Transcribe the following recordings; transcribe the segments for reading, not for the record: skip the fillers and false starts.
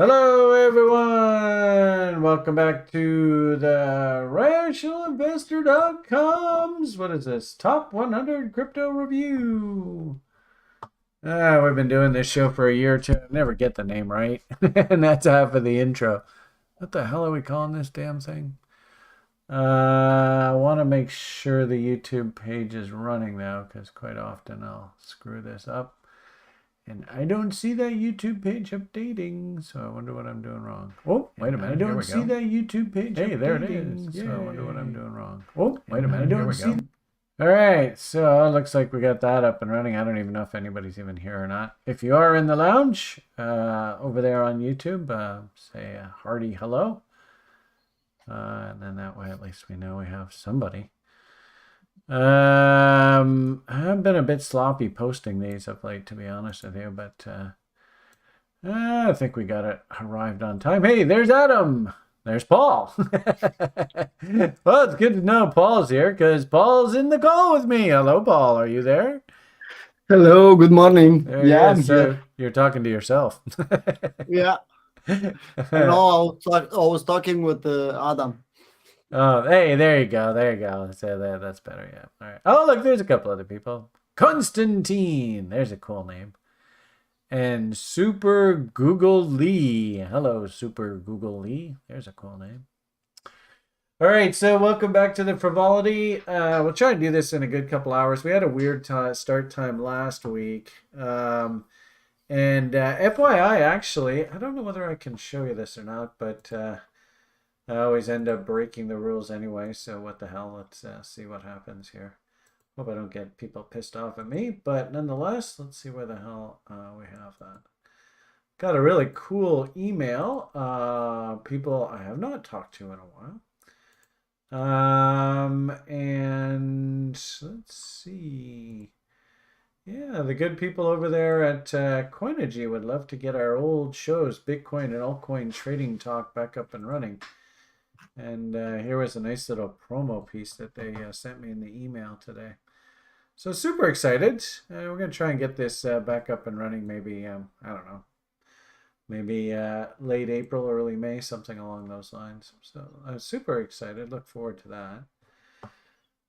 Hello, everyone. Welcome back to the rationalinvestor.com's, what is this? Top 100 crypto review. We've been doing this show for a year or two. I never get the name right. And that's half of the intro. What the hell are we calling this damn thing? I want to make sure the YouTube page is running now because quite often I'll screw this up. And I don't see that YouTube page updating, so I wonder what I'm doing wrong. Oh, wait a minute. I don't see that YouTube page updating. Hey, there it is. So I wonder what I'm doing wrong. Oh, wait a minute. I don't see. All right, so it looks like we got that up and running. I don't even know if anybody's even here or not. If you are in the lounge over there on YouTube, say a hearty hello. And then that way at least we know we have somebody. I've been a bit sloppy posting these of late, to be honest with you, but I think we got it arrived on time. Hey, there's Adam. There's Paul. Well, it's good to know Paul's here because Paul's in the call with me. Hello, Paul. Are you there? Hello, good morning. Yeah, I'm here. You're talking to yourself. Yeah. No, I was talking with Adam. Oh, hey, there you go. There you go. So that's better. Yeah. All right. Oh, look, there's a couple other people. Constantine. There's a cool name. And Super Google Lee. Hello, Super Google Lee. There's a cool name. All right, so welcome back to the Frivolity. We'll try and do this in a good couple hours. We had a weird start time last week. And FYI, actually, I don't know whether I can show you this or not, but I always end up breaking the rules anyway, so what the hell, let's see what happens here. Hope I don't get people pissed off at me, but nonetheless, let's see where the hell we have that. Got a really cool email, people I have not talked to in a while. And let's see. Yeah, the good people over there at Coinigy would love to get our old shows, Bitcoin and Altcoin trading talk, back up and running. And here was a nice little promo piece that they sent me in the email today. So super excited. We're going to try and get this back up and running maybe, I don't know, maybe late April, early May, something along those lines. So I'm super excited. Look forward to that.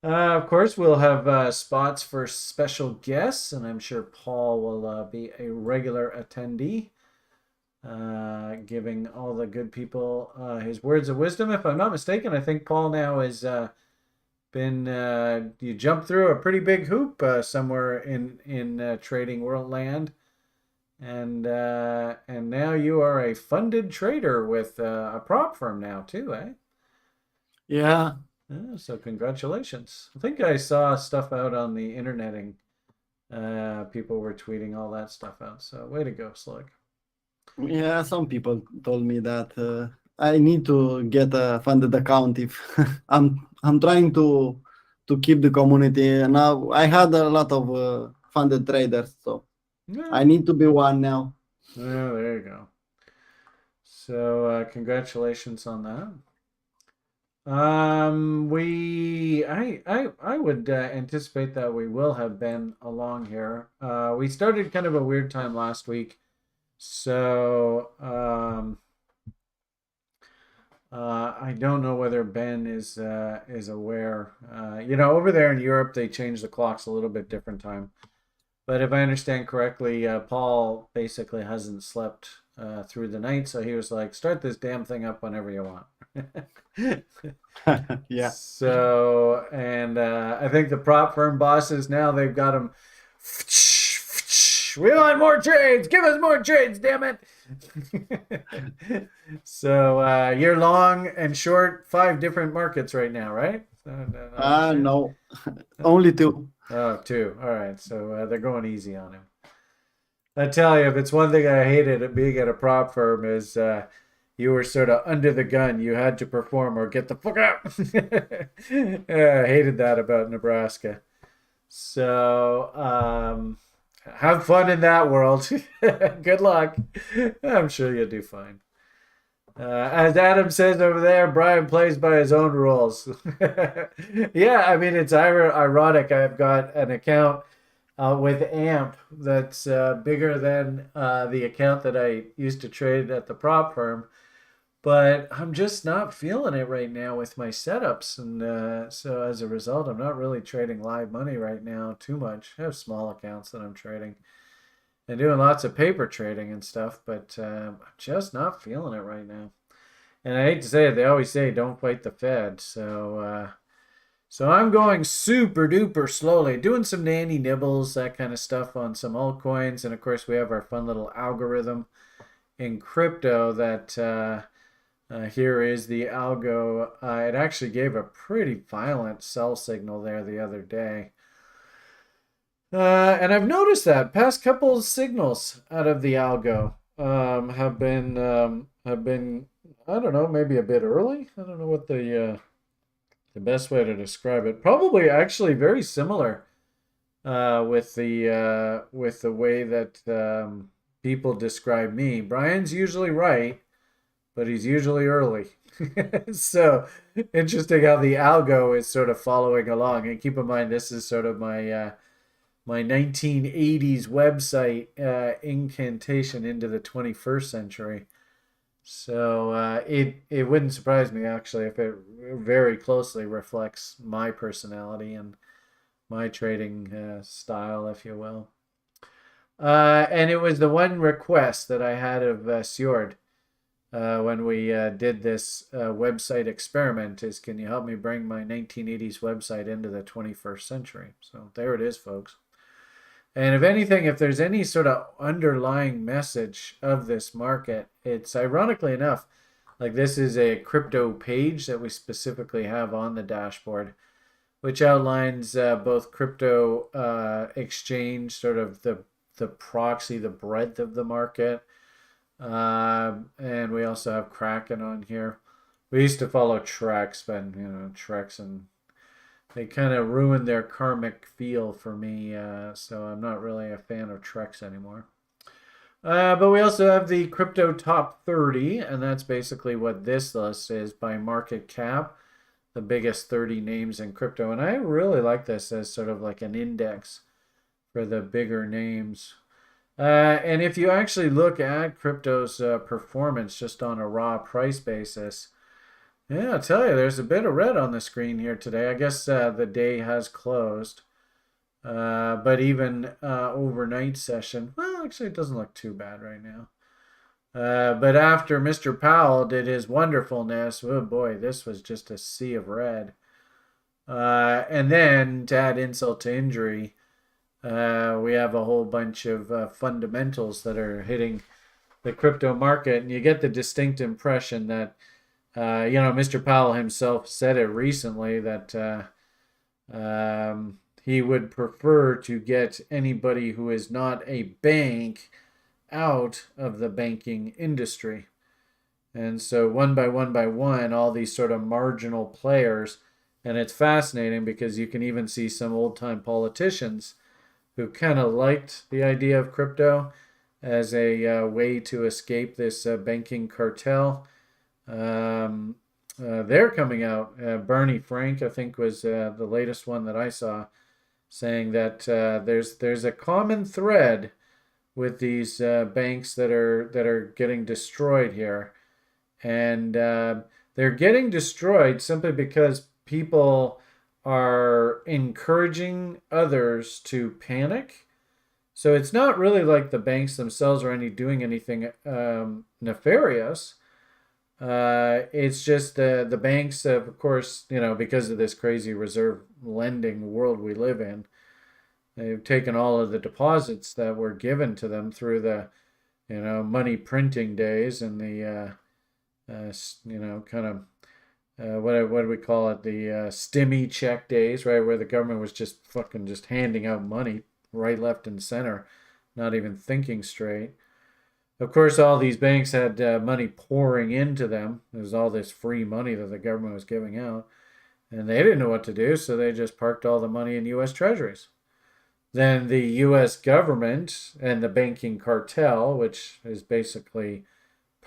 Of course, we'll have spots for special guests, and I'm sure Paul will be a regular attendee. Giving all the good people his words of wisdom. If I'm not mistaken, I think Paul now has been you jumped through a pretty big hoop somewhere in trading world land, and now you are a funded trader with a prop firm now too, eh? Yeah. So congratulations. I think I saw stuff out on the interneting. People were tweeting all that stuff out. So way to go, Slug. Yeah, some people told me that I need to get a funded account if I'm trying to keep the community. Now I had a lot of funded traders, so Yeah. I need to be one now. Oh, there you go. So congratulations on that. I would anticipate that we will have Ben along here. We started kind of a weird time last week. So I don't know whether Ben is aware. Over there in Europe, they changed the clocks a little bit different time. But if I understand correctly, Paul basically hasn't slept through the night, so he was like, "Start this damn thing up whenever you want." Yeah. So, and I think the prop firm bosses now they've got him. We want more trades. Give us more trades, damn it. So you're long and short 5 different markets right now, right? No, only 2. Oh, 2. All right. So they're going easy on him. I tell you, if it's one thing I hated at being at a prop firm is you were sort of under the gun. You had to perform or get the fuck out. I hated that about Nebraska. So have fun in that world. Good luck. I'm sure you'll do fine. As Adam says over there, Brian plays by his own rules. Yeah, I mean, it's ironic. I've got an account with AMP that's bigger than the account that I used to trade at the prop firm. But I'm just not feeling it right now with my setups. And so as a result, I'm not really trading live money right now too much. I have small accounts that I'm trading and doing lots of paper trading and stuff, but I'm just not feeling it right now. And I hate to say it, they always say don't fight the Fed. So I'm going super duper slowly, doing some nanny nibbles, that kind of stuff on some altcoins. And of course, we have our fun little algorithm in crypto that here is the algo. It actually gave a pretty violent sell signal there the other day. And I've noticed that past couple of signals out of the algo have been I don't know, maybe a bit early. I don't know what the best way to describe it. Probably actually very similar with the way that people describe me. Brian's usually right, but he's usually early. So interesting how the algo is sort of following along. And keep in mind, this is sort of my 1980s website incantation into the 21st century. So it wouldn't surprise me actually if it very closely reflects my personality and my trading style, if you will. And it was the one request that I had of Sjord when we did this website experiment is, can you help me bring my 1980s website into the 21st century? So there it is, folks. And if anything, if there's any sort of underlying message of this market, it's ironically enough, like this is a crypto page that we specifically have on the dashboard, which outlines both crypto exchange, sort of the proxy, the breadth of the market. And we also have Kraken on here. We used to follow Trex, but Trex and they kind of ruined their karmic feel for me, so I'm not really a fan of Trex anymore. But we also have the crypto top 30, and that's basically what this list is by market cap, the biggest 30 names in crypto. And I really like this as sort of like an index for the bigger names. And if you actually look at crypto's performance just on a raw price basis, yeah, I'll tell you, there's a bit of red on the screen here today. I guess the day has closed. But even overnight session, well, actually, it doesn't look too bad right now. But after Mr. Powell did his wonderfulness, oh boy, this was just a sea of red. And then to add insult to injury, we have a whole bunch of fundamentals that are hitting the crypto market. And you get the distinct impression that Mr. Powell himself said it recently that he would prefer to get anybody who is not a bank out of the banking industry. And so one by one, all these sort of marginal players, and it's fascinating because you can even see some old-time politicians who kind of liked the idea of crypto as a way to escape this banking cartel. They're coming out. Bernie Frank, I think, was the latest one that I saw, saying that there's a common thread with these banks that are getting destroyed here, and they're getting destroyed simply because people are encouraging others to panic. So it's not really like the banks themselves are doing anything nefarious. It's just the banks, of course, because of this crazy reserve lending world we live in, they've taken all of the deposits that were given to them through the, money printing days and the, kind of, what do we call it? The stimmy check days, right? Where the government was just fucking just handing out money right, left, and center, not even thinking straight. Of course, all these banks had money pouring into them. There was all this free money that the government was giving out. And they didn't know what to do, so they just parked all the money in U.S. treasuries. Then the U.S. government and the banking cartel, which is basically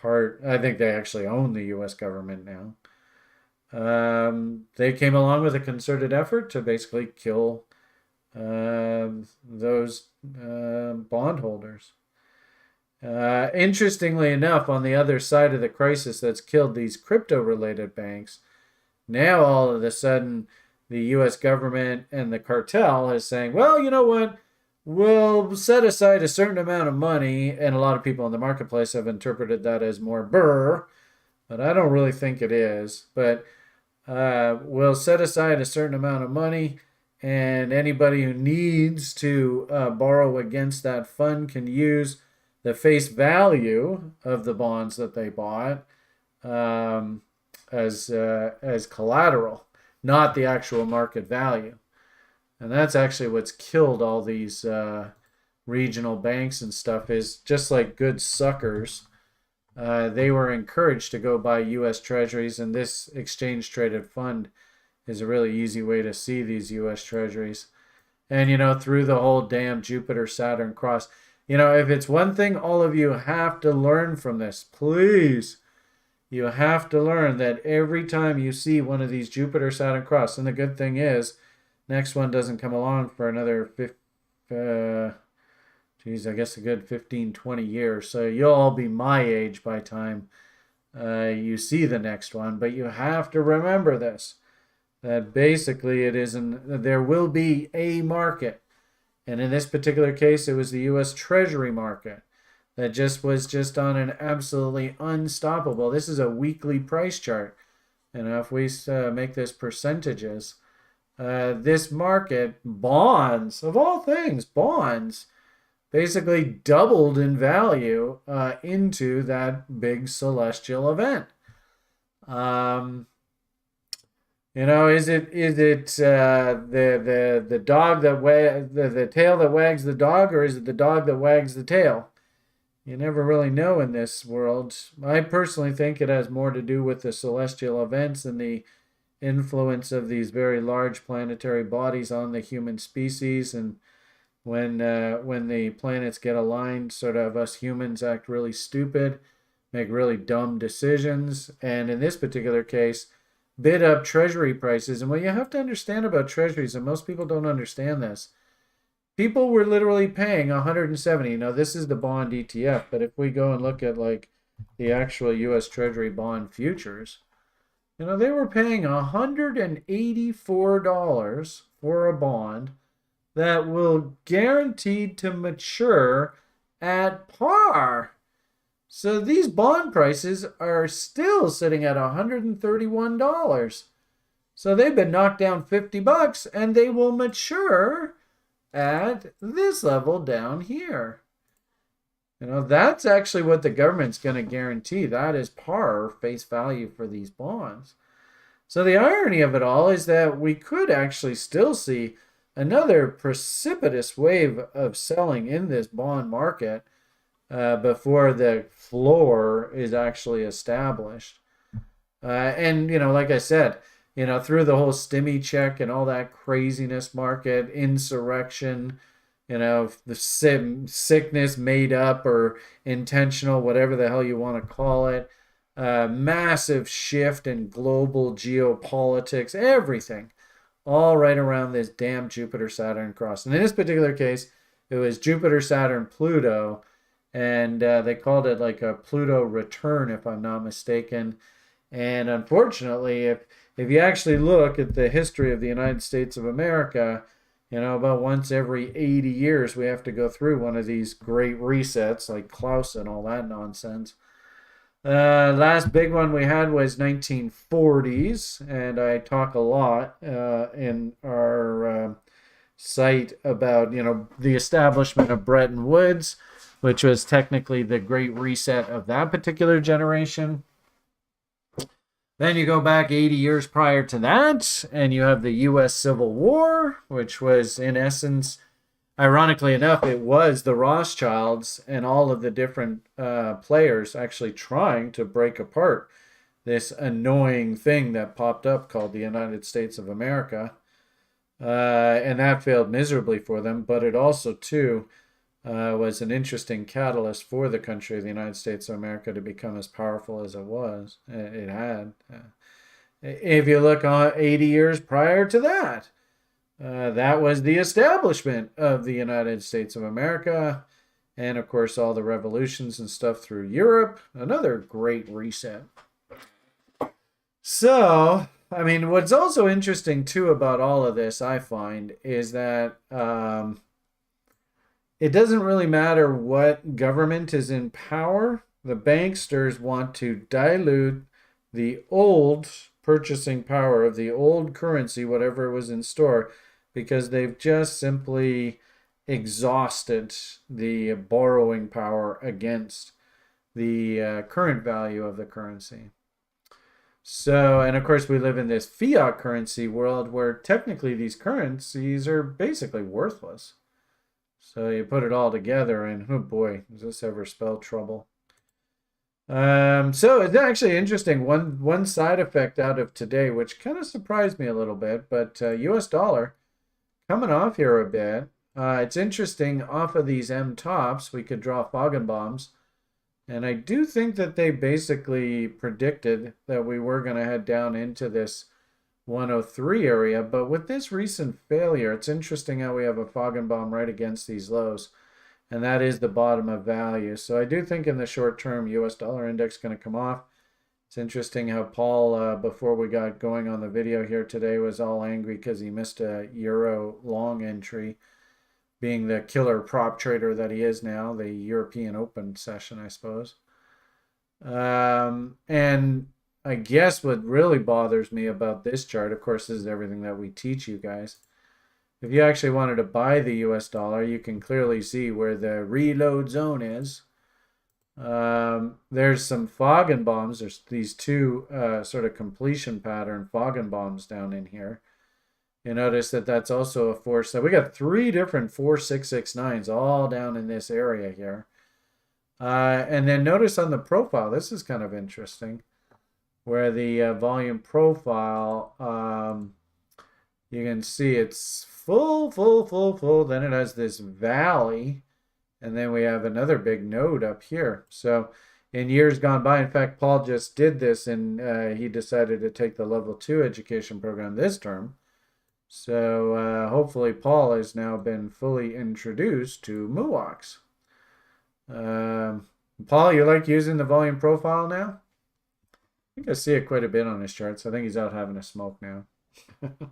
I think they actually own the U.S. government now. They came along with a concerted effort to basically kill those bondholders. Interestingly enough, on the other side of the crisis that's killed these crypto-related banks, now all of a sudden the U.S. government and the cartel is saying, well, you know what? We'll set aside a certain amount of money, and a lot of people in the marketplace have interpreted that as more burr, but I don't really think it is. But we'll set aside a certain amount of money, and anybody who needs to borrow against that fund can use the face value of the bonds that they bought um, as collateral, not the actual market value. And that's actually what's killed all these regional banks and stuff, is just like good suckers. They were encouraged to go buy U.S. Treasuries, and this exchange traded fund is a really easy way to see these U.S. Treasuries. And, through the whole damn Jupiter Saturn cross, if it's one thing all of you have to learn from this, please, you have to learn that every time you see one of these Jupiter Saturn cross, and the good thing is, next one doesn't come along for another I guess a good 15, 20 years. So you'll all be my age by the time you see the next one. But you have to remember this, that basically there will be a market. And in this particular case, it was the U.S. Treasury market that was just on an absolutely unstoppable. This is a weekly price chart. If we make this percentages, this market, bonds, of all things, bonds, basically doubled in value into that big celestial event. Is it the dog that the tail that wags the dog, or is it the dog that wags the tail? You never really know in this world. I personally think it has more to do with the celestial events and the influence of these very large planetary bodies on the human species, and when the planets get aligned, sort of us humans act really stupid, make really dumb decisions, and in this particular case, bid up treasury prices. And what you have to understand about treasuries, and most people don't understand this, people were literally paying 170. Now, this is the bond ETF, but if we go and look at like the actual U.S. Treasury bond futures, they were paying $184 for a bond that will guaranteed to mature at par. So these bond prices are still sitting at $131. So they've been knocked down $50, and they will mature at this level down here. That's actually what the government's going to guarantee. That is par face value for these bonds. So the irony of it all is that we could actually still see another precipitous wave of selling in this bond market before the floor is actually established. And, like I said, through the whole stimmy check and all that craziness market, insurrection, the sickness made up or intentional, whatever the hell you want to call it, massive shift in global geopolitics, everything, all right around this damn Jupiter-Saturn cross. And in this particular case, it was Jupiter-Saturn-Pluto, and they called it like a Pluto return, if I'm not mistaken. And unfortunately, if you actually look at the history of the United States of America, about once every 80 years, we have to go through one of these great resets, like Klaus and all that nonsense. Last big one we had was 1940s, and I talk a lot in our site about, the establishment of Bretton Woods, which was technically the great reset of that particular generation. Then you go back 80 years prior to that, and you have the U.S. Civil War, which was, in essence, ironically enough, it was the Rothschilds and all of the different players actually trying to break apart this annoying thing that popped up called the United States of America. And that failed miserably for them, but it also, too, was an interesting catalyst for the country of the United States of America to become as powerful as it had. If you look 80 years prior to that, That was the establishment of the United States of America. And of course, all the revolutions and stuff through Europe. Another great reset. So, I mean, what's also interesting too about all of this, I find, is that it doesn't really matter what government is in power. The banksters want to dilute the old purchasing power of the old currency, whatever was in store, because they've just simply exhausted the borrowing power against the current value of the currency. So, and of course, we live in this fiat currency world where technically these currencies are basically worthless. So you put it all together, and oh boy, does this ever spell trouble? So it's actually interesting. One side effect out of today, which kind of surprised me a little bit, but U.S. dollar coming off here a bit. It's interesting. Off of these M tops, we could draw bombs, and I do think that they basically predicted that we were going to head down into this 103 area. But with this recent failure, it's interesting how we have a bomb right against these lows. And that is the bottom of value. So I do think in the short term, US dollar index going to come off. It's interesting how Paul, before we got going on the video here today, was all angry because he missed a euro long entry, being the killer prop trader that he is now, the European Open session, I suppose. And I guess what really bothers me about this chart, of course, this is everything that we teach you guys. If you actually wanted to buy the US dollar, you can clearly see where the reload zone is. There's some bombs. There's these two sort of completion pattern bombs down in here. You notice that that's also a force. So we got three different 4669s all down in this area here. And then notice on the profile, this is kind of interesting, where the volume profile, you can see it's full. Then it has this valley, and then we have another big node up here. So in years gone by, in fact, Paul just did this, and he decided to take the level 2 education program this term. So hopefully Paul has now been fully introduced to MUOX. Paul, you like using the volume profile now? I think I see it quite a bit on his charts. I think he's out having a smoke now.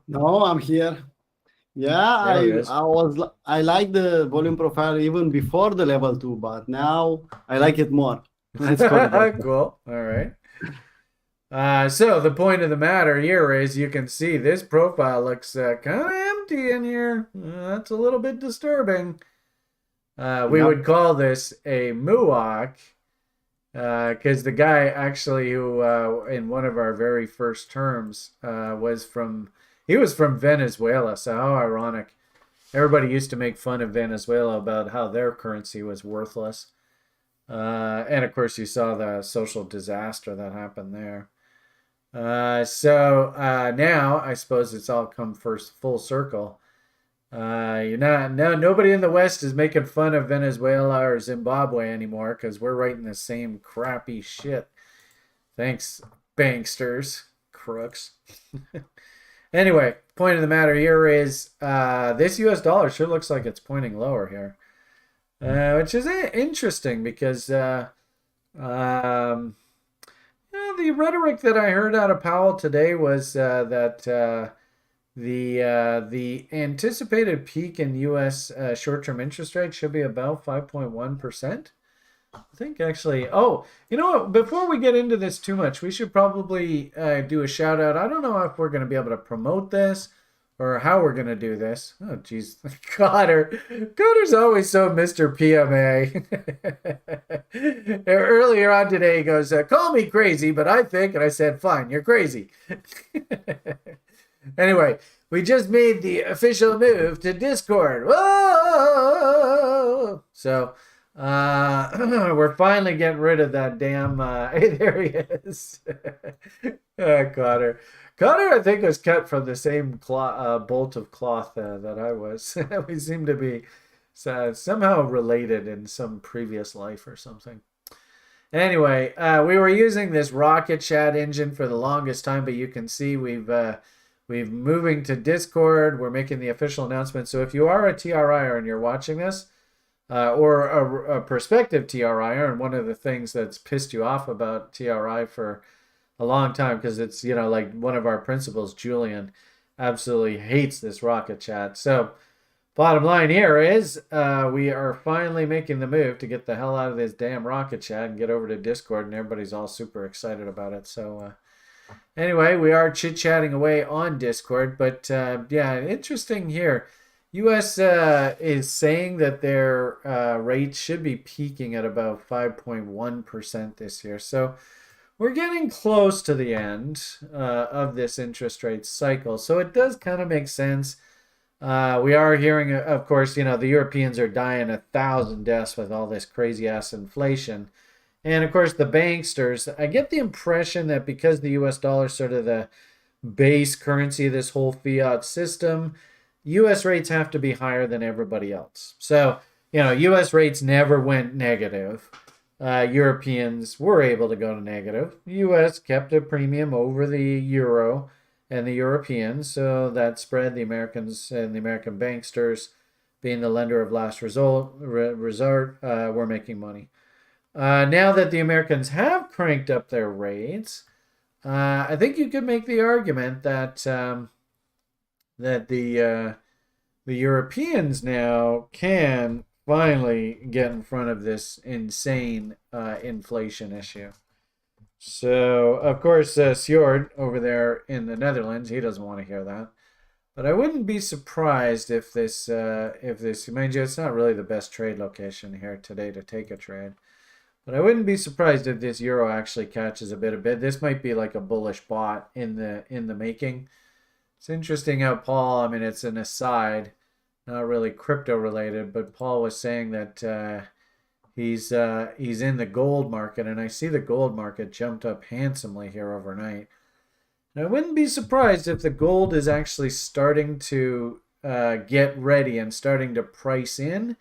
No, I'm here. Yeah, I like the volume profile even before the level 2, but now I like it more. Let's call it that. Cool. All right. So the point of the matter here is you can see this profile looks kind of empty in here. That's a little bit disturbing. We would call this a muoc because the guy actually who in one of our very first terms was from Venezuela. So how ironic. Everybody used to make fun of Venezuela about how their currency was worthless. And of course you saw the social disaster that happened there. So now I suppose it's all come full circle. Nobody in the West is making fun of Venezuela or Zimbabwe anymore because we're writing the same crappy shit. Thanks, banksters, crooks. Anyway, point of the matter here is this US dollar sure looks like it's pointing lower here, which is interesting because the rhetoric that I heard out of Powell today was that the anticipated peak in U.S. Short-term interest rates should be about 5.1%. I think actually, oh, you know what? Before we get into this too much, we should probably do a shout out. I don't know if we're going to be able to promote this or how we're going to do this. Oh, geez. Cotter's always so Mr. PMA. Earlier on today, he goes, call me crazy, but I think, and I said, fine, you're crazy. Anyway, we just made the official move to Discord. Whoa! So, we're finally getting rid of that damn, hey, there he is. Cotter, I think, was cut from the same bolt of cloth that I was. We seem to be somehow related in some previous life or something. Anyway, we were using this Rocket Chat engine for the longest time, but you can see we've We're moving to Discord. We're making the official announcement. So if you are a TRIer and you're watching this, or a prospective TRIer, and one of the things that's pissed you off about TRI for a long time, because it's, like one of our principals, Julian, absolutely hates this rocket chat. So bottom line here is we are finally making the move to get the hell out of this damn rocket chat and get over to Discord, and everybody's all super excited about it. So anyway, we are chit-chatting away on Discord, but yeah, interesting here. U.S. is saying that their rates should be peaking at about 5.1% this year. So we're getting close to the end of this interest rate cycle. So it does kind of make sense. We are hearing, of course, the Europeans are dying 1,000 deaths with all this crazy-ass inflation. And, of course, the banksters, I get the impression that because the U.S. dollar is sort of the base currency of this whole fiat system, U.S. rates have to be higher than everybody else. So, U.S. rates never went negative. Europeans were able to go to negative. U.S. kept a premium over the euro and the Europeans, so that spread. The Americans and the American banksters, being the lender of last resort, were making money. Now that the Americans have cranked up their rates, I think you could make the argument that that the Europeans now can finally get in front of this insane inflation issue. So, of course, Sjord over there in the Netherlands, he doesn't want to hear that. But I wouldn't be surprised if this, mind you, it's not really the best trade location here today to take a trade. But I wouldn't be surprised if this euro actually catches a bit. This might be like a bullish bot in the making. It's interesting how Paul, I mean, it's an aside, not really crypto related, but Paul was saying that he's in the gold market, and I see the gold market jumped up handsomely here overnight. And I wouldn't be surprised if the gold is actually starting to get ready and starting to price in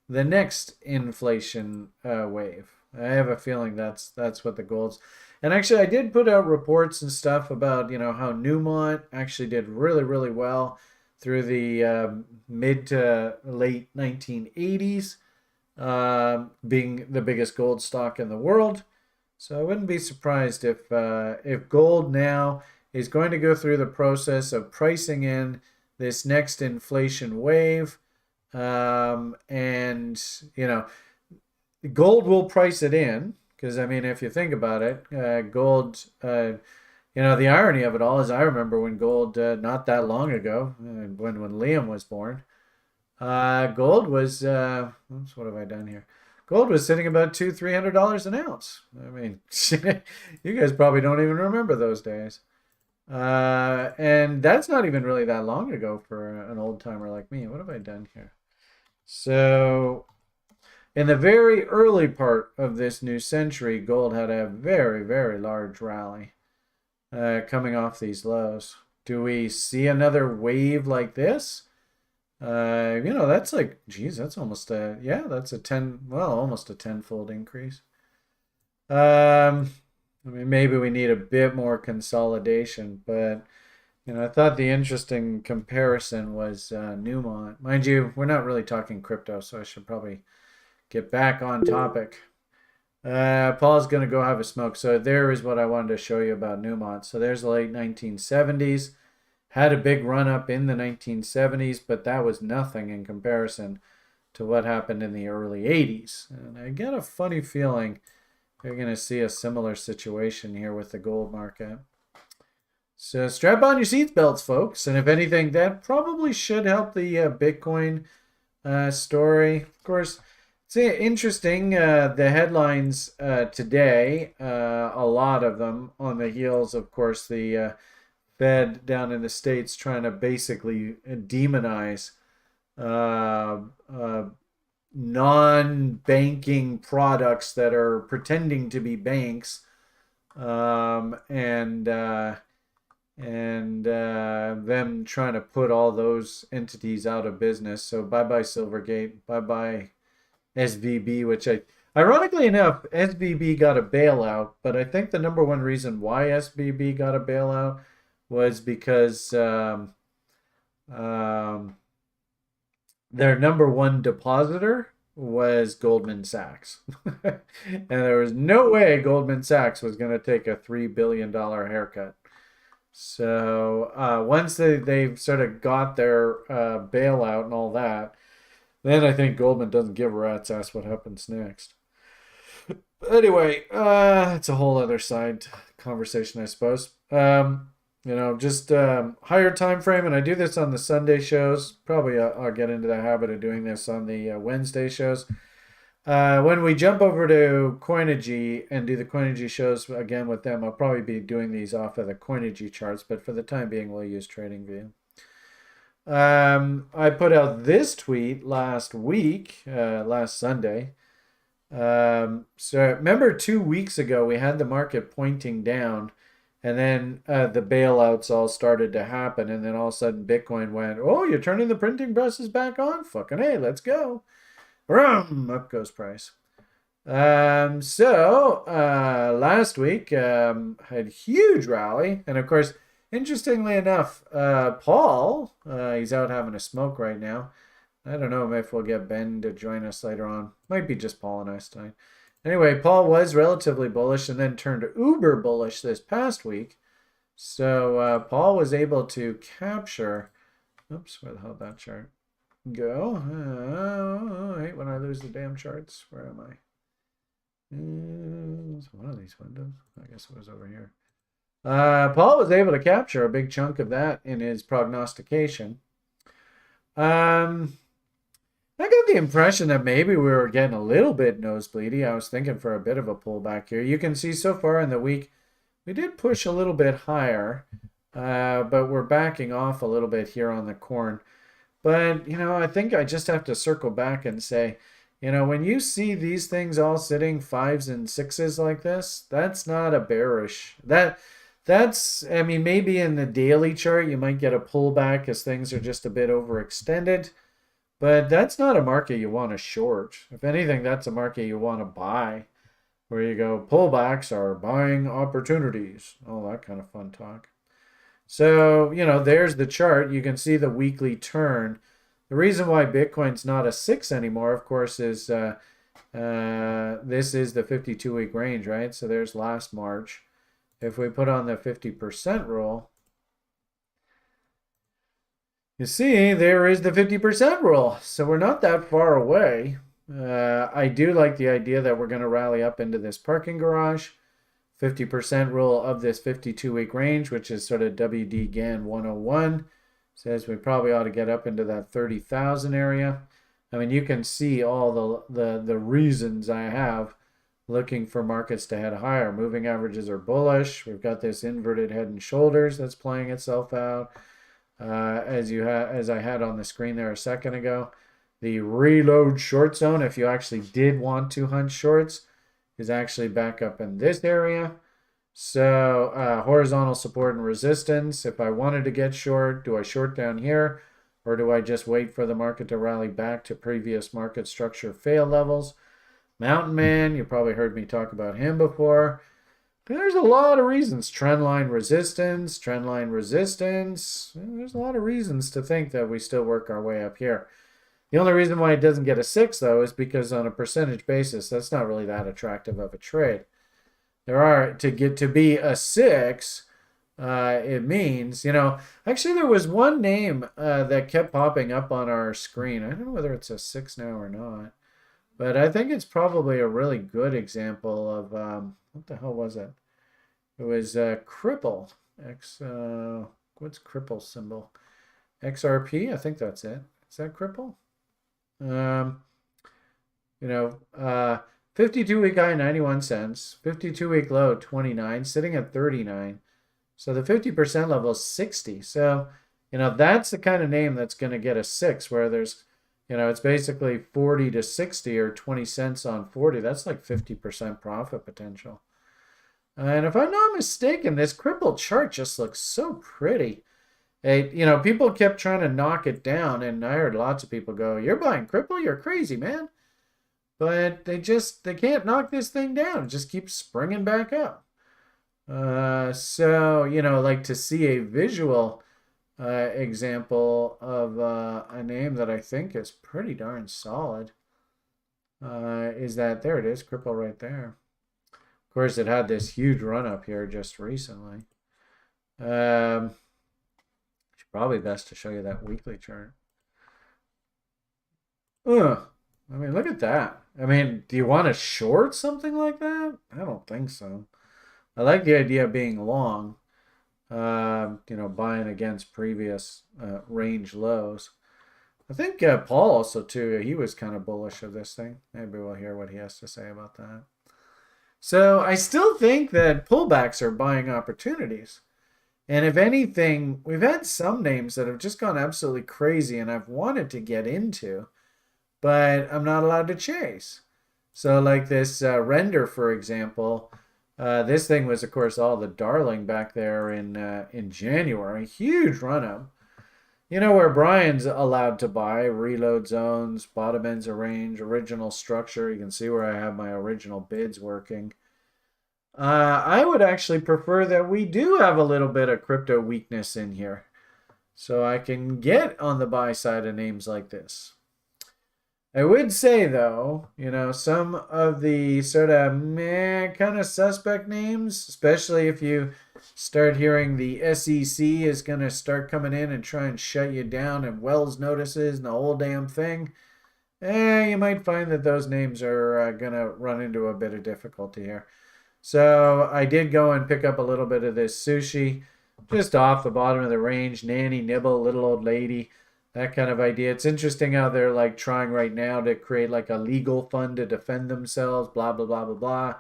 the next inflation wave. I have a feeling that's what the gold's. And actually, I did put out reports and stuff about how Newmont actually did really, really well through the mid to late 1980s, being the biggest gold stock in the world. So I wouldn't be surprised if gold now is going to go through the process of pricing in this next inflation wave, and gold will price it in. Because, I mean, if you think about it, gold, the irony of it all is I remember when gold, not that long ago, when Liam was born, gold was, oops, what have I done here? Gold was sitting about $200-300 an ounce. I mean, you guys probably don't even remember those days. And that's not even really that long ago for an old timer like me. What have I done here? So in the very early part of this new century, gold had a very, very large rally coming off these lows. Do we see another wave like this? That's like, geez, that's almost that's almost a tenfold increase. I mean, maybe we need a bit more consolidation, but I thought the interesting comparison was Newmont. Mind you, we're not really talking crypto, so I should probably get back on topic. Paul's going to go have a smoke. So there is what I wanted to show you about Newmont. So there's the late 1970s. Had a big run up in the 1970s, but that was nothing in comparison to what happened in the early 80s. And I get a funny feeling you're going to see a similar situation here with the gold market. So strap on your seatbelts, folks. And if anything, that probably should help the Bitcoin story. Of course, it's interesting, the headlines today, a lot of them on the heels, of course, the Fed down in the States trying to basically demonize non-banking products that are pretending to be banks, and them trying to put all those entities out of business. So bye-bye Silvergate, bye-bye SVB, which ironically enough, SVB got a bailout, but I think the number one reason why SVB got a bailout was because their number one depositor was Goldman Sachs. And there was no way Goldman Sachs was going to take a $3 billion haircut. So once they've sort of got their bailout and all that, then I think Goldman doesn't give a rat's ass what happens next. Anyway, it's a whole other side conversation, I suppose. Just higher time frame, and I do this on the Sunday shows. Probably I'll get into the habit of doing this on the Wednesday shows. When we jump over to Coinigy and do the Coinigy shows again with them, I'll probably be doing these off of the Coinigy charts, but for the time being, we'll use TradingView. I put out this tweet last week, last Sunday. So remember 2 weeks ago, we had the market pointing down, and then the bailouts all started to happen, and then all of a sudden Bitcoin went, oh, you're turning the printing presses back on? Fucking hey, let's go. Vroom, up goes price. Last week had huge rally, and of course, interestingly enough, Paul, he's out having a smoke right now. I don't know if we'll get Ben to join us later on. Might be just Paul and I tonight. Anyway, Paul was relatively bullish and then turned uber bullish this past week. So Paul was able to capture. Oops, where the hell did that chart go? I hate when I lose the damn charts. Where am I? It's one of these windows. I guess it was over here. Paul was able to capture a big chunk of that in his prognostication. I got the impression that maybe we were getting a little bit nosebleedy. I was thinking for a bit of a pullback here. You can see so far in the week, we did push a little bit higher, but we're backing off a little bit here on the corn. But, I think I just have to circle back and say, when you see these things all sitting 5s and 6s like this, that's not a bearish. That's, maybe in the daily chart, you might get a pullback as things are just a bit overextended. But that's not a market you want to short. If anything, that's a market you want to buy, where you go, pullbacks are buying opportunities. All that kind of fun talk. So, there's the chart. You can see the weekly turn. The reason why Bitcoin's not a 6 anymore, of course, is this is the 52-week range, right? So there's last March. If we put on the 50% rule, you see, there is the 50% rule. So we're not that far away. I do like the idea that we're going to rally up into this parking garage. 50% rule of this 52-week range, which is sort of WD GAN 101, says we probably ought to get up into that 30,000 area. You can see all the reasons I have looking for markets to head higher. Moving averages are bullish. We've got this inverted head and shoulders that's playing itself out. As I had on the screen there a second ago, the reload short zone, if you actually did want to hunt shorts, is actually back up in this area. So horizontal support and resistance. If I wanted to get short, do I short down here, or do I just wait for the market to rally back to previous market structure fail levels? Mountain Man, you probably heard me talk about him before. There's a lot of reasons. Trendline resistance, trendline resistance. There's a lot of reasons to think that we still work our way up here. The only reason why it doesn't get a 6, though, is because on a percentage basis, that's not really that attractive of a trade. To be a 6, it means, actually there was one name that kept popping up on our screen. I don't know whether it's a 6 now or not, but I think it's probably a really good example of, what the hell was it? It was Cripple. What's Cripple symbol? XRP, I think that's it. Is that Cripple? 52-week high, 91 cents. 52-week low, 29, sitting at 39. So the 50% level is 60. So, that's the kind of name that's going to get a 6, where there's, it's basically 40 to 60 or 20 cents on 40. That's like 50% profit potential. And if I'm not mistaken, this crippled chart just looks so pretty. People kept trying to knock it down, and I heard lots of people go, "You're buying cripple? You're crazy, man." But they can't knock this thing down. It just keeps springing back up. So, like to see a visual example of a name that I think is pretty darn solid is that there it is, Cripple right there. Of course, it had this huge run up here just recently. It's probably best to show you that weekly chart. Ugh. I mean, look at that. I mean, do you want to short something like that? I don't think so. I like the idea of being long, buying against previous range lows. I think Paul also, too, he was kind of bullish of this thing. Maybe we'll hear what he has to say about that. So I still think that pullbacks are buying opportunities. And if anything, we've had some names that have just gone absolutely crazy and I've wanted to get into, but I'm not allowed to chase. So like this render, for example, this thing was, of course, all the darling back there in January. Huge run up. Where Brian's allowed to buy reload zones, bottom ends of range, original structure. You can see where I have my original bids working. I would actually prefer that we do have a little bit of crypto weakness in here. So I can get on the buy side of names like this. I would say, though, some of the sort of meh kind of suspect names, especially if you start hearing the SEC is going to start coming in and try and shut you down and Wells notices and the whole damn thing, you might find that those names are going to run into a bit of difficulty here. So I did go and pick up a little bit of this sushi just off the bottom of the range. Nanny, nibble, little old lady, that kind of idea. It's interesting how they're like trying right now to create like a legal fund to defend themselves, blah, blah, blah, blah, blah.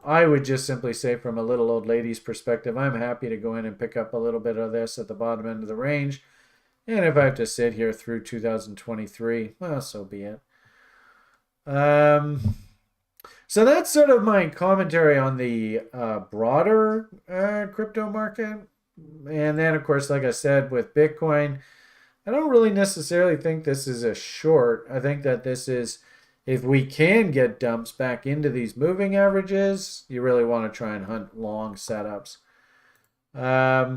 I would just simply say from a little old lady's perspective, I'm happy to go in and pick up a little bit of this at the bottom end of the range. And if I have to sit here through 2023, well, so be it. So that's sort of my commentary on the broader crypto market. And then, of course, like I said, with Bitcoin, I don't really necessarily think this is a short. I think that this is, if we can get dumps back into these moving averages, you really want to try and hunt long setups. I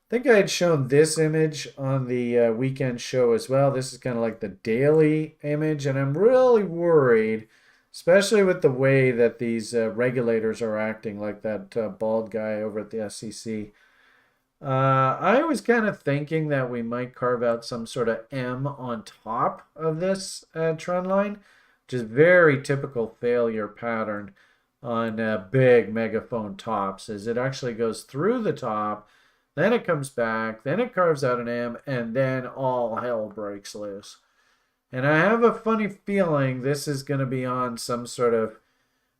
think I had shown this image on the weekend show as well. This is kind of like the daily image, and I'm really worried, especially with the way that these regulators are acting, like that bald guy over at the SEC. I was kind of thinking that we might carve out some sort of M on top of this trend line, which is very typical failure pattern on big megaphone tops, as it actually goes through the top, then it comes back, then it carves out an M, and then all hell breaks loose. And I have a funny feeling this is going to be on some sort of,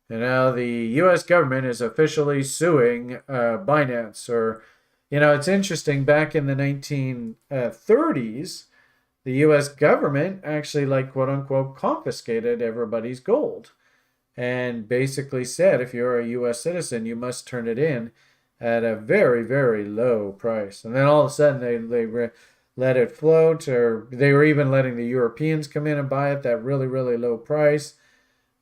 the U.S. government is officially suing Binance. Or, it's interesting, back in the 1930s, the U.S. government actually, like, quote unquote, confiscated everybody's gold and basically said, if you're a U.S. citizen, you must turn it in at a very, very low price. And then all of a sudden they let it float, or they were even letting the Europeans come in and buy it at that really, really low price.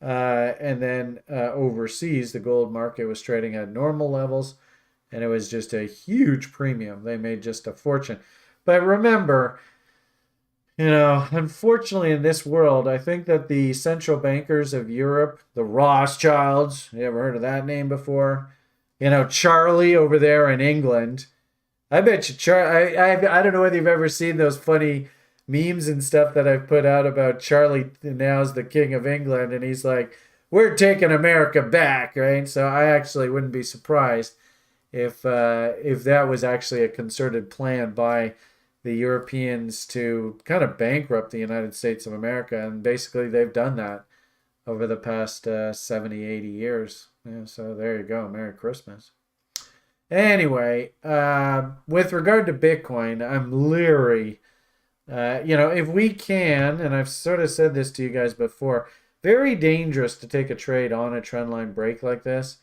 And then overseas, the gold market was trading at normal levels, and it was just a huge premium. They made just a fortune. But remember, unfortunately in this world, I think that the central bankers of Europe, the Rothschilds, you ever heard of that name before? Charlie over there in England, I bet you, I don't know whether you've ever seen those funny memes and stuff that I've put out about Charlie now's the king of England, and he's like, we're taking America back, right? So I actually wouldn't be surprised if that was actually a concerted plan by the Europeans to kind of bankrupt the United States of America, and basically they've done that over the past 70, 80 years. Yeah, so there you go. Merry Christmas. Anyway, with regard to Bitcoin, I'm leery. If we can, and I've sort of said this to you guys before, very dangerous to take a trade on a trendline break like this.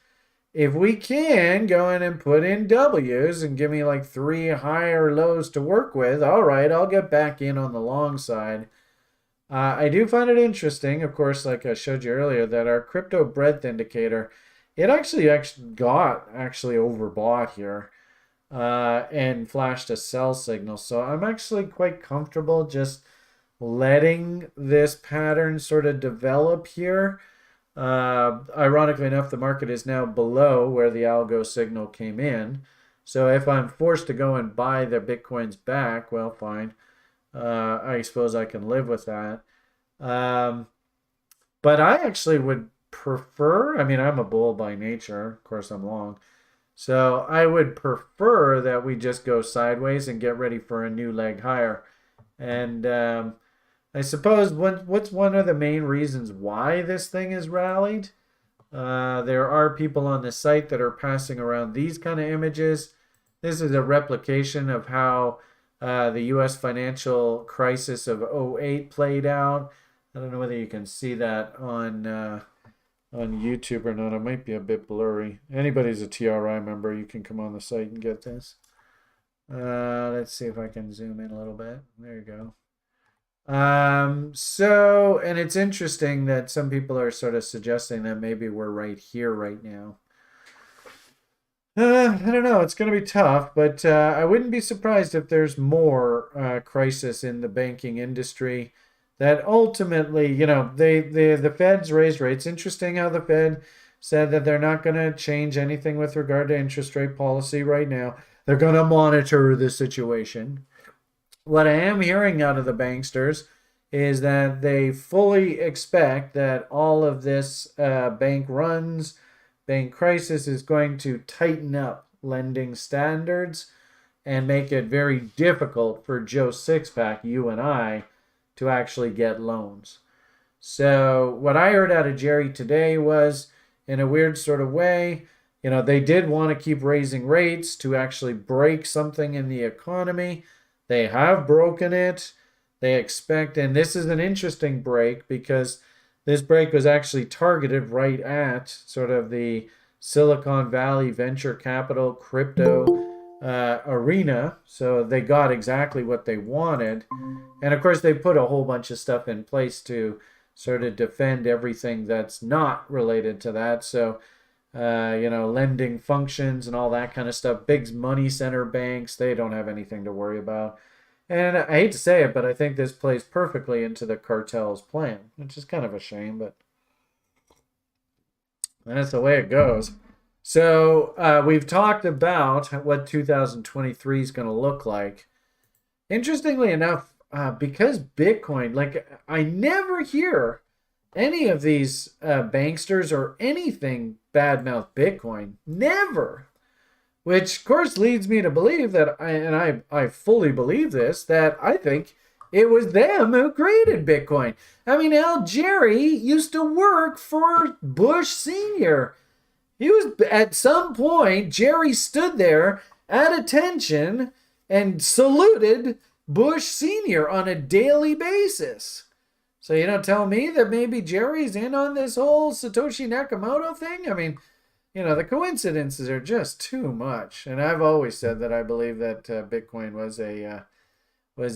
If we can go in and put in W's and give me like 3 higher lows to work with, all right, I'll get back in on the long side. I do find it interesting, of course, like I showed you earlier, that our crypto breadth indicator it actually got overbought here, and flashed a sell signal. So I'm actually quite comfortable just letting this pattern sort of develop here. Ironically enough, the market is now below where the algo signal came in. So if I'm forced to go and buy the Bitcoins back, well, fine. I suppose I can live with that. Um, but I actually would prefer, I mean, I'm a bull by nature. Of course, I'm long. So I would prefer that we just go sideways and get ready for a new leg higher. And I suppose what's one of the main reasons why this thing has rallied? There are people on the site that are passing around these kind of images. This is a replication of how the U.S. financial crisis of '08 played out. I don't know whether you can see that on YouTube or not. It might be a bit blurry. Anybody's a TRI member, you can come on the site and get this. Let's see if I can zoom in a little bit. There you go. So, and it's interesting that some people are sort of suggesting that maybe we're right here right now. I don't know. It's going to be tough, but I wouldn't be surprised if there's more crisis in the banking industry. That ultimately, the Fed's raised rates. Interesting how the Fed said that they're not going to change anything with regard to interest rate policy right now. They're going to monitor the situation. What I am hearing out of the banksters is that they fully expect that all of this bank crisis is going to tighten up lending standards and make it very difficult for Joe Sixpack, you and I, to actually get loans. So what I heard out of Jerry today was, in a weird sort of way, they did want to keep raising rates to actually break something in the economy. They have broken it. They expect, and this is an interesting break because this break was actually targeted right at sort of the Silicon Valley venture capital crypto arena. So they got exactly what they wanted. And of course, they put a whole bunch of stuff in place to sort of defend everything that's not related to that. So, lending functions and all that kind of stuff. Big money center banks, they don't have anything to worry about. And I hate to say it, but I think this plays perfectly into the cartel's plan, which is kind of a shame, but that's the way it goes. So we've talked about what 2023 is going to look like. Interestingly enough, because Bitcoin, like I never hear any of these banksters or anything badmouth Bitcoin. Never. Which, of course, leads me to believe that, I fully believe this, that I think it was them who created Bitcoin. I mean, Al Jerry used to work for Bush Sr. He was, at some point, Jerry stood there at attention and saluted Bush Sr. on a daily basis. So you don't tell me that maybe Jerry's in on this whole Satoshi Nakamoto thing? I mean, the coincidences are just too much. And I've always said that I believe that Bitcoin was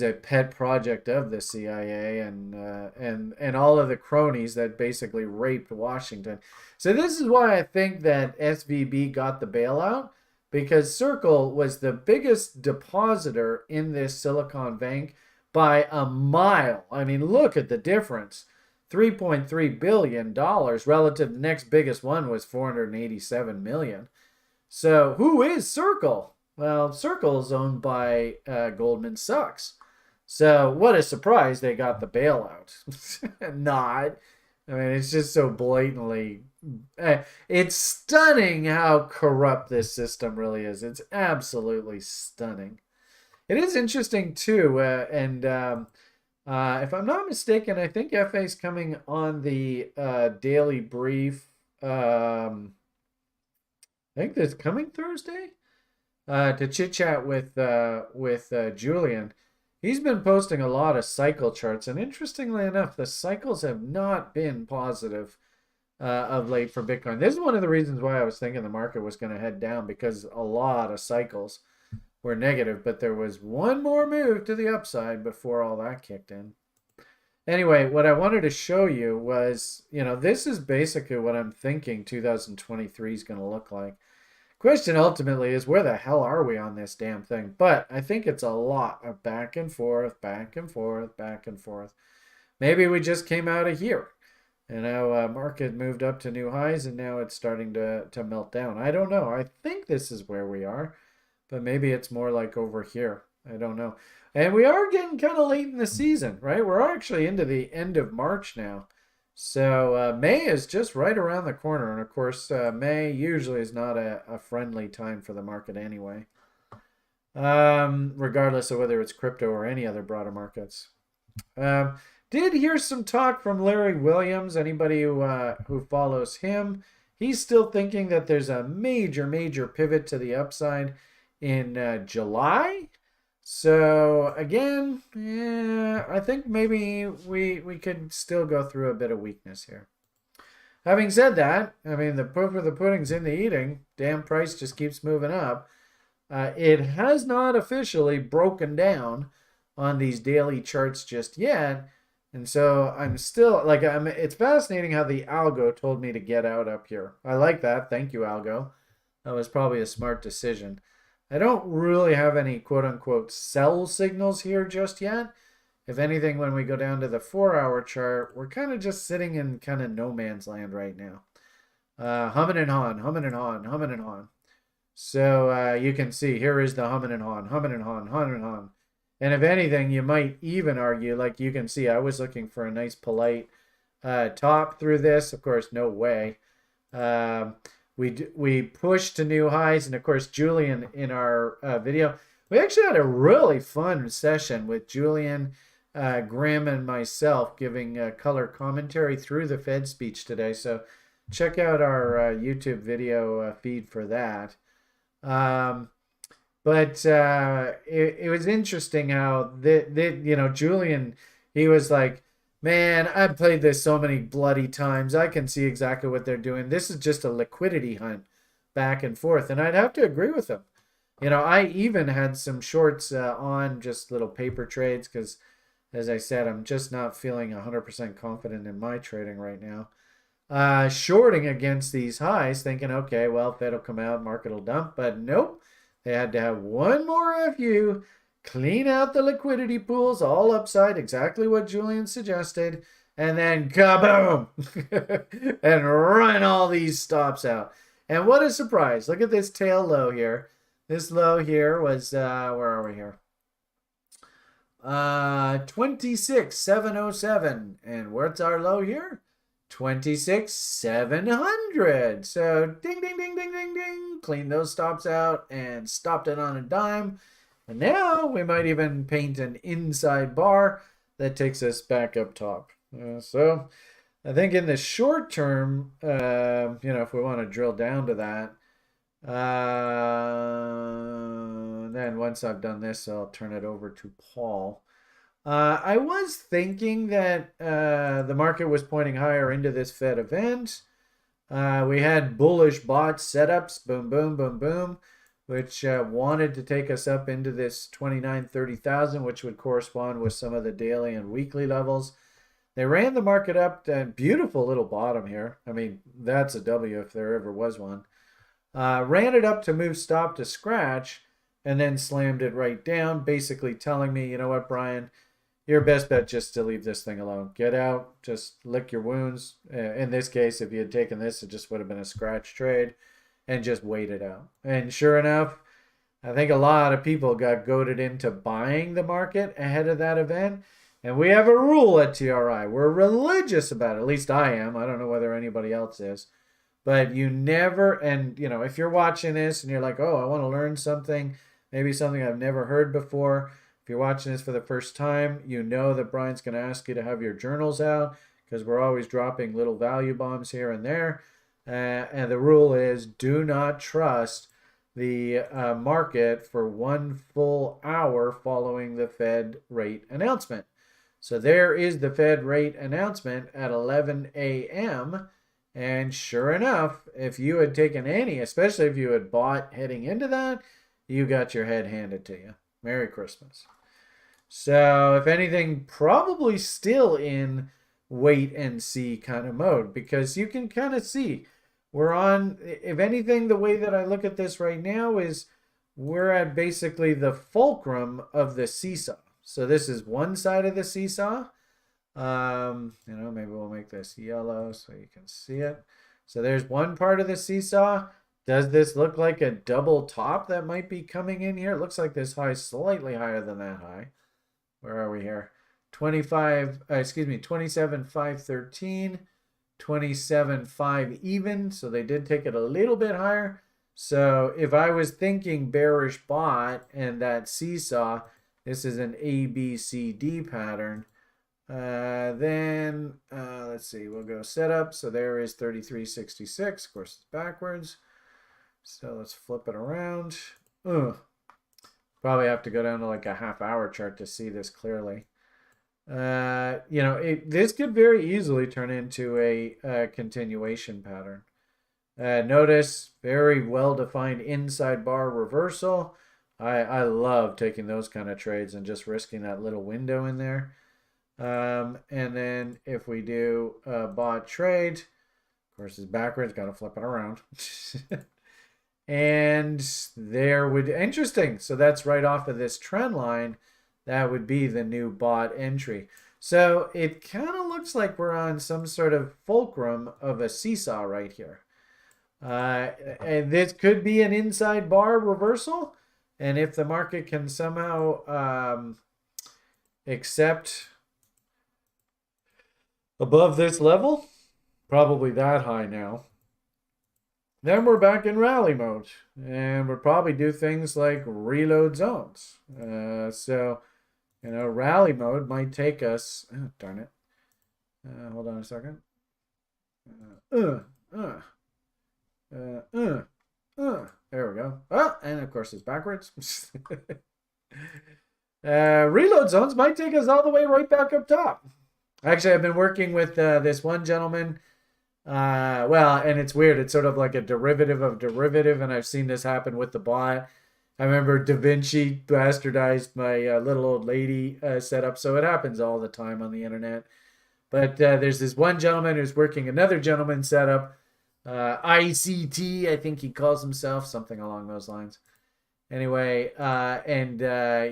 a pet project of the CIA and all of the cronies that basically raped Washington. So this is why I think that SVB got the bailout, because Circle was the biggest depositor in this Silicon Bank by a mile. I mean, look at the difference. $3.3 billion relative to the next biggest one was $487 million. So who is Circle? Well, Circle is owned by Goldman Sachs. So what a surprise they got the bailout. Not. I mean, it's just so blatantly. It's stunning how corrupt this system really is. It's absolutely stunning. It is interesting too, if I'm not mistaken, I think FA is coming on the daily brief. I think that's coming Thursday to chit chat with Julian. He's been posting a lot of cycle charts, and interestingly enough, the cycles have not been positive of late for Bitcoin. This is one of the reasons why I was thinking the market was going to head down, because a lot of cycles were negative, but there was one more move to the upside before all that kicked in. Anyway, what I wanted to show you was, this is basically what I'm thinking 2023 is going to look like. Question ultimately is, where the hell are we on this damn thing? But I think it's a lot of back and forth, back and forth, back and forth. Maybe we just came out of here. And now market moved up to new highs, and now it's starting to melt down. I don't know. I think this is where we are, but maybe it's more like over here. I don't know. And we are getting kind of late in the season, right? We're actually into the end of March now. So May is just right around the corner. And of course, May usually is not a friendly time for the market anyway, regardless of whether it's crypto or any other broader markets. Did hear some talk from Larry Williams. Anybody who follows him, he's still thinking that there's a major pivot to the upside in July. So again, yeah, I think maybe we could still go through a bit of weakness here. Having said that, I mean, the proof of the pudding's in the eating. Damn price just keeps moving up. It has not officially broken down on these daily charts just yet. And so I'm still like, it's fascinating how the algo told me to get out up here. I like that. Thank you, algo. That was probably a smart decision. I don't really have any quote unquote sell signals here just yet. If anything, when we go down to the 4-hour chart, we're kind of just sitting in kind of no man's land right now. Humming and hawing, humming and hawing, humming and hawing. So you can see here is the humming and hawing, humming and hawing, humming and hawing. And if anything, you might even argue, like you can see, I was looking for a nice polite top through this. Of course, no way. We pushed to new highs. And of course, Julian in our video, we actually had a really fun session with Julian, Graham, and myself giving color commentary through the Fed speech today. So check out our YouTube video feed for that. But it was interesting how Julian, he was like, man, I've played this so many bloody times. I can see exactly what they're doing. This is just a liquidity hunt back and forth. And I'd have to agree with him. I even had some shorts on just little paper trades because, as I said, I'm just not feeling 100% confident in my trading right now. Shorting against these highs, thinking, okay, well, Fed will come out, market will dump. But nope. They had to have one more FU, clean out the liquidity pools, all upside, exactly what Julian suggested, and then kaboom! And run all these stops out. And what a surprise. Look at this tail low here. This low here was, where are we here? 26,707. And what's our low here? 26,700. So ding, ding, ding, ding, ding, ding. Clean those stops out and stopped it on a dime. And now we might even paint an inside bar that takes us back up top. So I think in the short term, if we want to drill down to that, then once I've done this, I'll turn it over to Paul. I was thinking that the market was pointing higher into this Fed event. We had bullish bot setups, boom, boom, boom, boom, which wanted to take us up into this 29,30,000, which would correspond with some of the daily and weekly levels. They ran the market up, beautiful little bottom here. I mean, that's a W if there ever was one. Ran it up to move stop to scratch and then slammed it right down, basically telling me, you know what, Brian, your best bet just to leave this thing alone. Get out, just lick your wounds. In this case, if you had taken this, it just would have been a scratch trade and just wait it out. And sure enough, I think a lot of people got goaded into buying the market ahead of that event. And we have a rule at TRI. We're religious about it. At least I am. I don't know whether anybody else is. But you never, and if you're watching this and you're like, oh, I want to learn something, maybe something I've never heard before. If you're watching this for the first time, you know that Brian's going to ask you to have your journals out because we're always dropping little value bombs here and there. And the rule is do not trust the market for one full hour following the Fed rate announcement. So there is the Fed rate announcement at 11 a.m. And sure enough, if you had taken any, especially if you had bought heading into that, you got your head handed to you. Merry Christmas. So if anything, probably still in wait and see kind of mode, because you can kind of see we're on, if anything, the way that I look at this right now is we're at basically the fulcrum of the seesaw. So this is one side of the seesaw. Maybe we'll make this yellow so you can see it. So there's one part of the seesaw. Does this look like a double top that might be coming in here? It looks like this high is slightly higher than that high. Where are we here? 27,513, 27,5 even. So they did take it a little bit higher. So if I was thinking bearish bot and that seesaw, this is an A, B, C, D pattern. Then let's see, we'll go setup. So there is 33.66. Of course, it's backwards. So let's flip it around. Probably have to go down to like a half-hour chart to see this clearly. This could very easily turn into a continuation pattern. Notice very well-defined inside bar reversal. I love taking those kind of trades and just risking that little window in there. And then if we do a bot trade, of course it's backwards, got to flip it around. And there would, interesting. So that's right off of this trend line. That would be the new bot entry. So it kind of looks like we're on some sort of fulcrum of a seesaw right here. And this could be an inside bar reversal. And if the market can somehow accept above this level, probably that high now, then we're back in rally mode, and we'll probably do things like reload zones. Rally mode might take us. Oh, darn it! Hold on a second. There we go. Oh, and of course it's backwards. Reload zones might take us all the way right back up top. Actually, I've been working with this one gentleman. And it's weird. It's sort of like a derivative of derivative, and I've seen this happen with the bot. I remember Da Vinci bastardized my little old lady setup, so it happens all the time on the internet. But there's this one gentleman who's working another gentleman's setup, ICT, I think he calls himself, something along those lines. Anyway,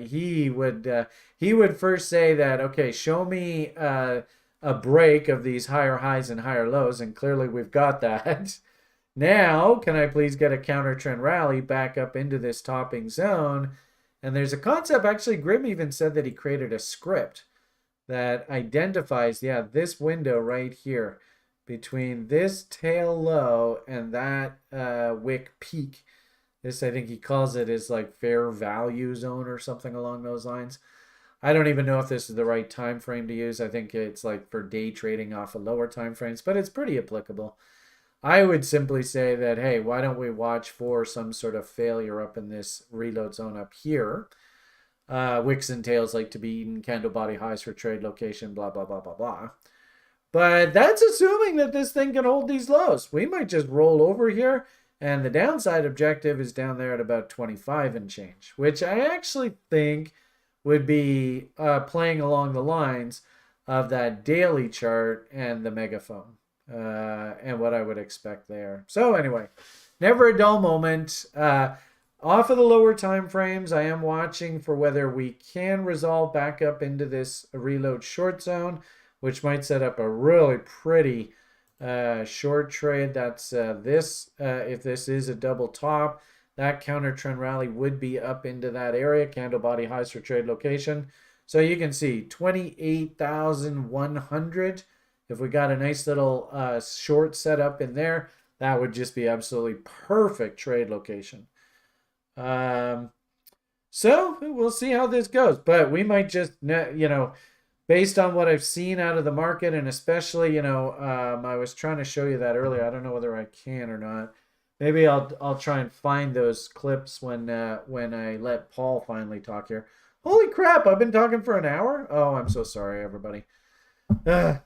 he would first say that, okay, show me a break of these higher highs and higher lows, and clearly we've got that. Now, can I please get a counter trend rally back up into this topping zone? And there's a concept, actually, Grim even said that he created a script that identifies, this window right here between this tail low and that wick peak. This, I think he calls it, is like fair value zone or something along those lines. I don't even know if this is the right time frame to use. I think it's like for day trading off of lower time frames, but it's pretty applicable. I would simply say that, hey, why don't we watch for some sort of failure up in this reload zone up here? Wicks and tails like to be eaten, candle body highs for trade location, blah, blah, blah, blah, blah. But that's assuming that this thing can hold these lows. We might just roll over here, and the downside objective is down there at about 25 and change, which I actually think would be playing along the lines of that daily chart and the megaphone and what I would expect there. So anyway, never a dull moment. Off of the lower time frames, I am watching for whether we can resolve back up into this reload short zone, which might set up a really pretty short trade. That's this. If this is a double top, that counter trend rally would be up into that area, candle body highs for trade location. So you can see 28,100. If we got a nice little short setup in there, that would just be absolutely perfect trade location. So we'll see how this goes. But we might just, based on what I've seen out of the market, and especially, I was trying to show you that earlier. I don't know whether I can or not. Maybe I'll try and find those clips when I let Paul finally talk here. Holy crap! I've been talking for an hour. Oh, I'm so sorry, everybody.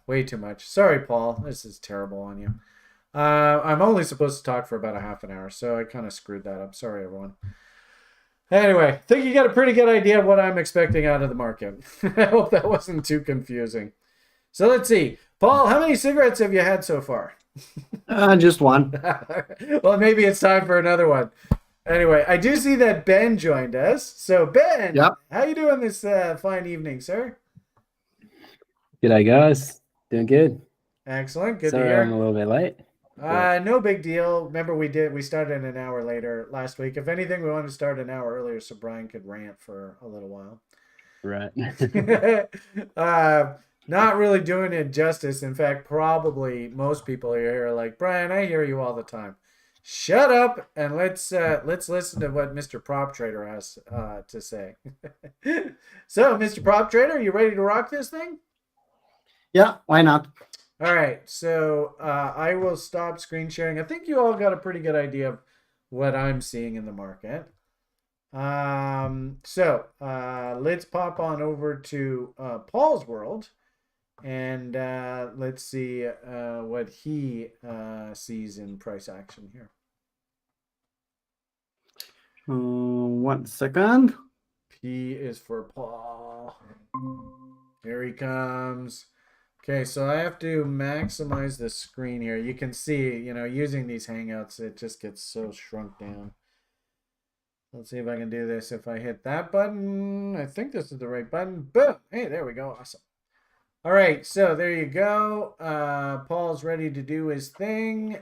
Way too much. Sorry, Paul. This is terrible on you. I'm only supposed to talk for about a half an hour, so I kind of screwed that up. Sorry, everyone. Anyway, I think you got a pretty good idea of what I'm expecting out of the market. I hope that wasn't too confusing. So let's see. Paul, how many cigarettes have you had so far? Just one. Well, maybe it's time for another one. Anyway, I do see that Ben joined us. So Ben, Yep. how you doing this fine evening, sir? G'day, guys. Doing good. Excellent. Good to Sorry, hear. I'm a little bit late. No big deal. Remember, we started an hour later last week. If anything, we wanted to start an hour earlier so Brian could rant for a little while. Right. Not really doing it justice. In fact, probably most people here are like, Brian, I hear you all the time. Shut up and let's listen to what Mr. Prop Trader has to say. So, Mr. Prop Trader, you ready to rock this thing? Yeah, why not? All right, so I will stop screen sharing. I think you all got a pretty good idea of what I'm seeing in the market. Let's pop on over to Paul's world, and let's see what he sees in price action here. 1 second. P is for Paul. Here he comes. Okay, so I have to maximize the screen here. You can see, using these Hangouts, it just gets so shrunk down. Let's see if I can do this. If I hit that button, I think this is the right button. Boom! Hey, there we go. Awesome. All right, so there you go. Paul's ready to do his thing.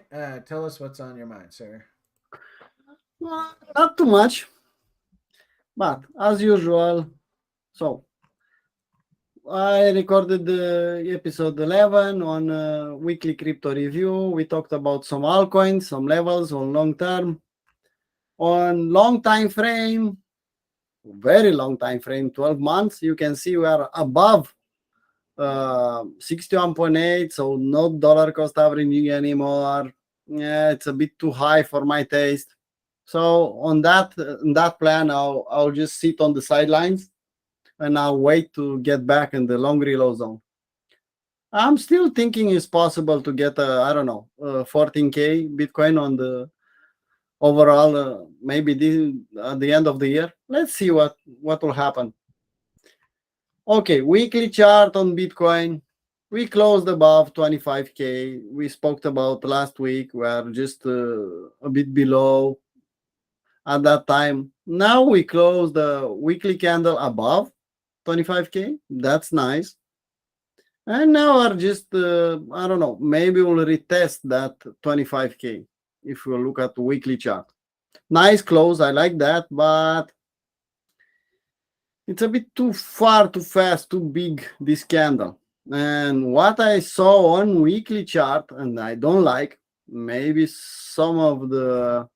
Tell us what's on your mind, sir. Not too much, but as usual. So I recorded episode 11 on weekly crypto review. We talked about some altcoins, some levels on long term. On long time frame, very long time frame, 12 months, you can see we are above 61.8, so not dollar cost averaging anymore. Yeah, it's a bit too high for my taste. So on that plan, I'll just sit on the sidelines and I'll wait to get back in the long reload zone. I'm still thinking it's possible to get 14K Bitcoin on the overall, maybe at the end of the year. Let's see what will happen. Okay, weekly chart on Bitcoin. We closed above 25K. We spoke about last week. We are just a bit below at that time. Now we closed the weekly candle above 25K. That's nice. And now we're just, maybe we'll retest that 25K if we look at the weekly chart. Nice close. I like that, but it's a bit too far, too fast, too big, this candle. And what I saw on weekly chart, and I don't like, maybe some of the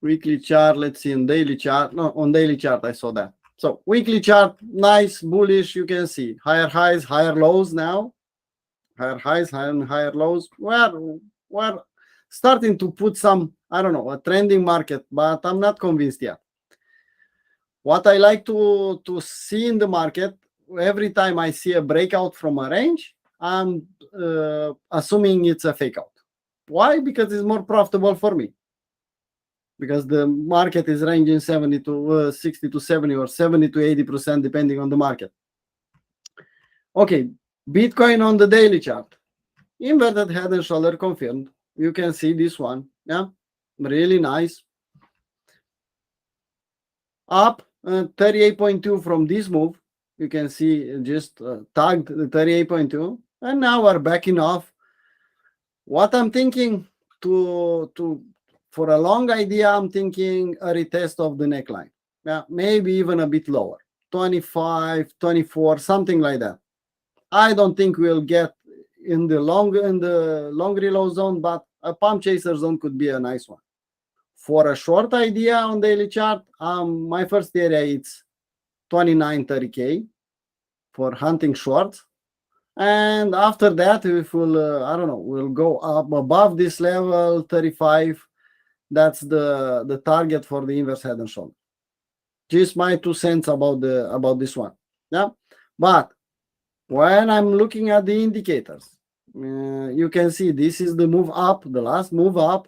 weekly chart, let's see, on daily chart. No, on daily chart, I saw that. So weekly chart, nice, bullish, you can see. Higher highs, higher lows now. Higher highs, higher lows. We're starting to put some, a trending market, but I'm not convinced yet. What I like to see in the market, every time I see a breakout from a range, I'm assuming it's a fake out. Why? Because it's more profitable for me. Because the market is ranging 60 to 70 or 70 to 80% depending on the market. Okay, Bitcoin on the daily chart. Inverted head and shoulder confirmed. You can see this one. Yeah, really nice. Up 38.2 from this move. You can see just tagged the 38.2. And now we're backing off. What I'm thinking for a long idea, I'm thinking a retest of the neckline. Yeah, maybe even a bit lower. 25, 24, something like that. I don't think we'll get in the long reload zone, but a pump chaser zone could be a nice one. For a short idea on daily chart, my first area it's 29, 30K for hunting shorts. And after that, if we'll go up above this level, 35. That's the target for the inverse head and shoulder. Just my 2 cents about this one. Yeah, but when I'm looking at the indicators, you can see this is the move up, the last move up.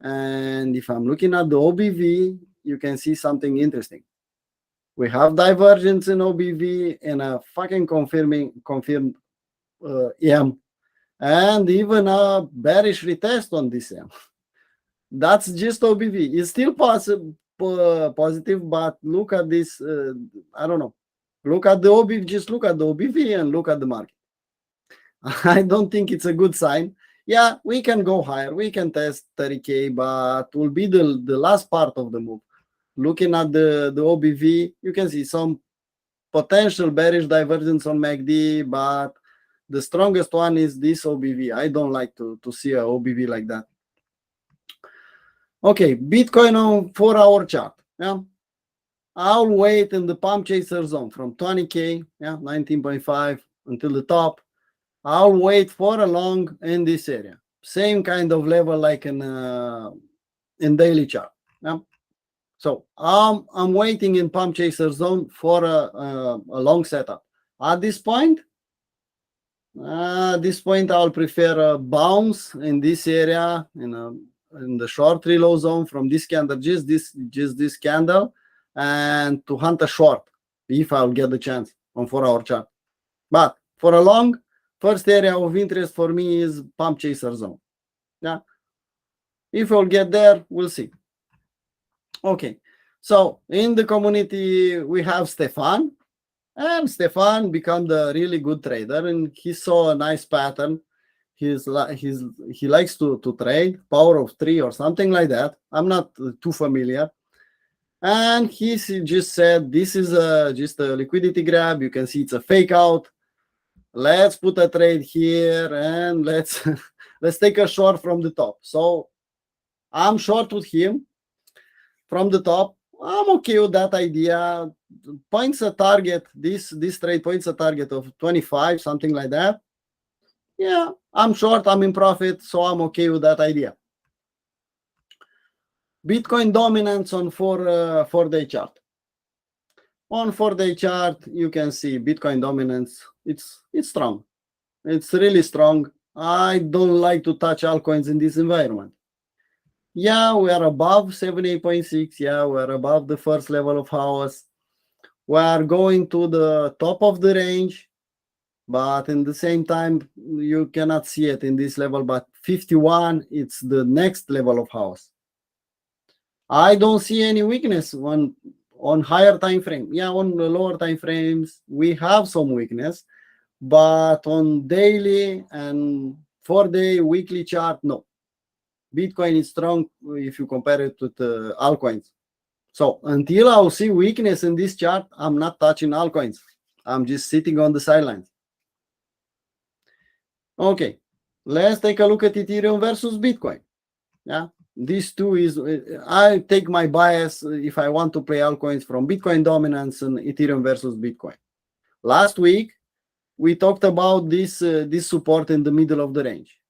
And if I'm looking at the OBV, you can see something interesting. We have divergence in OBV and a fucking confirmed EM, and even a bearish retest on this EM. That's just OBV. It's still positive, but look at this. I don't know. Look at the OBV. Just look at the OBV and look at the market. I don't think it's a good sign. Yeah, we can go higher. We can test 30K, but will be the last part of the move. Looking at the OBV, you can see some potential bearish divergence on MACD, but the strongest one is this OBV. I don't like to see a OBV like that. Okay, Bitcoin on 4-hour chart. Yeah, I'll wait in the pump chaser zone from 20K, yeah, 19.5 until the top. I'll wait for a long in this area. Same kind of level like in daily chart. Yeah. So I'm waiting in pump chaser zone for a long setup. At this point, I'll prefer a bounce in this area in the short reload zone from this candle, just this candle, and to hunt a short if I'll get the chance on 4-hour chart. But for a long, first area of interest for me is pump chaser zone. Yeah, if we'll get there, we'll see. Okay, so in the community we have Stefan, and Stefan became a really good trader, and he saw a nice pattern. He likes to trade power of 3 or something like that. I'm not too familiar. And he just said, this is just a liquidity grab. You can see it's a fake out. Let's put a trade here and let's take a short from the top. So I'm short with him from the top. I'm okay with that idea. Points a target. This trade points a target of 25, something like that. Yeah, I'm short, I'm in profit, so I'm okay with that idea. Bitcoin dominance on 4-day chart. On 4-day chart, you can see Bitcoin dominance. It's strong. It's really strong. I don't like to touch altcoins in this environment. Yeah, we are above 78.6. Yeah, we are above the first level of house. We are going to the top of the range. But in the same time, you cannot see it in this level, but 51, it's the next level of house. I don't see any weakness on higher time frame. Yeah, on the lower time frames, we have some weakness, but on daily and 4-day, weekly chart, no. Bitcoin is strong if you compare it with altcoins. So until I'll see weakness in this chart, I'm not touching altcoins. I'm just sitting on the sidelines. Okay, let's take a look at Ethereum versus Bitcoin. Yeah, these two is, I take my bias if I want to play altcoins from Bitcoin dominance and Ethereum versus Bitcoin. Last week, we talked about this support in the middle of the range.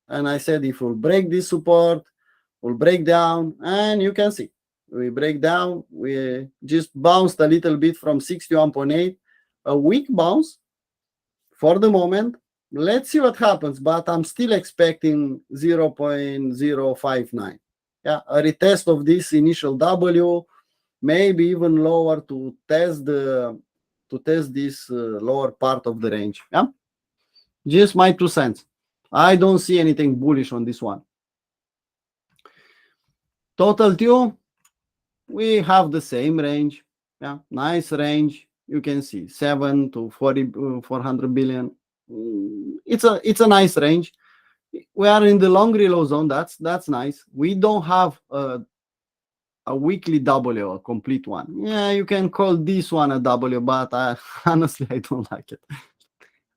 And I said, if we'll break this support, we'll break down, and you can see, we break down, we just bounced a little bit from 61.8, a weak bounce for the moment. Let's see what happens, but I'm still expecting 0.059. Yeah, a retest of this initial W, maybe even lower to test this lower part of the range. Yeah, just my 2 cents. I don't see anything bullish on this one. Total Q, we have the same range. Yeah, nice range. You can see 7 to 400 billion. It's a nice range. We are in the long reload zone. That's nice. We don't have a weekly W, a complete one. Yeah, you can call this one a W, but honestly, I don't like it.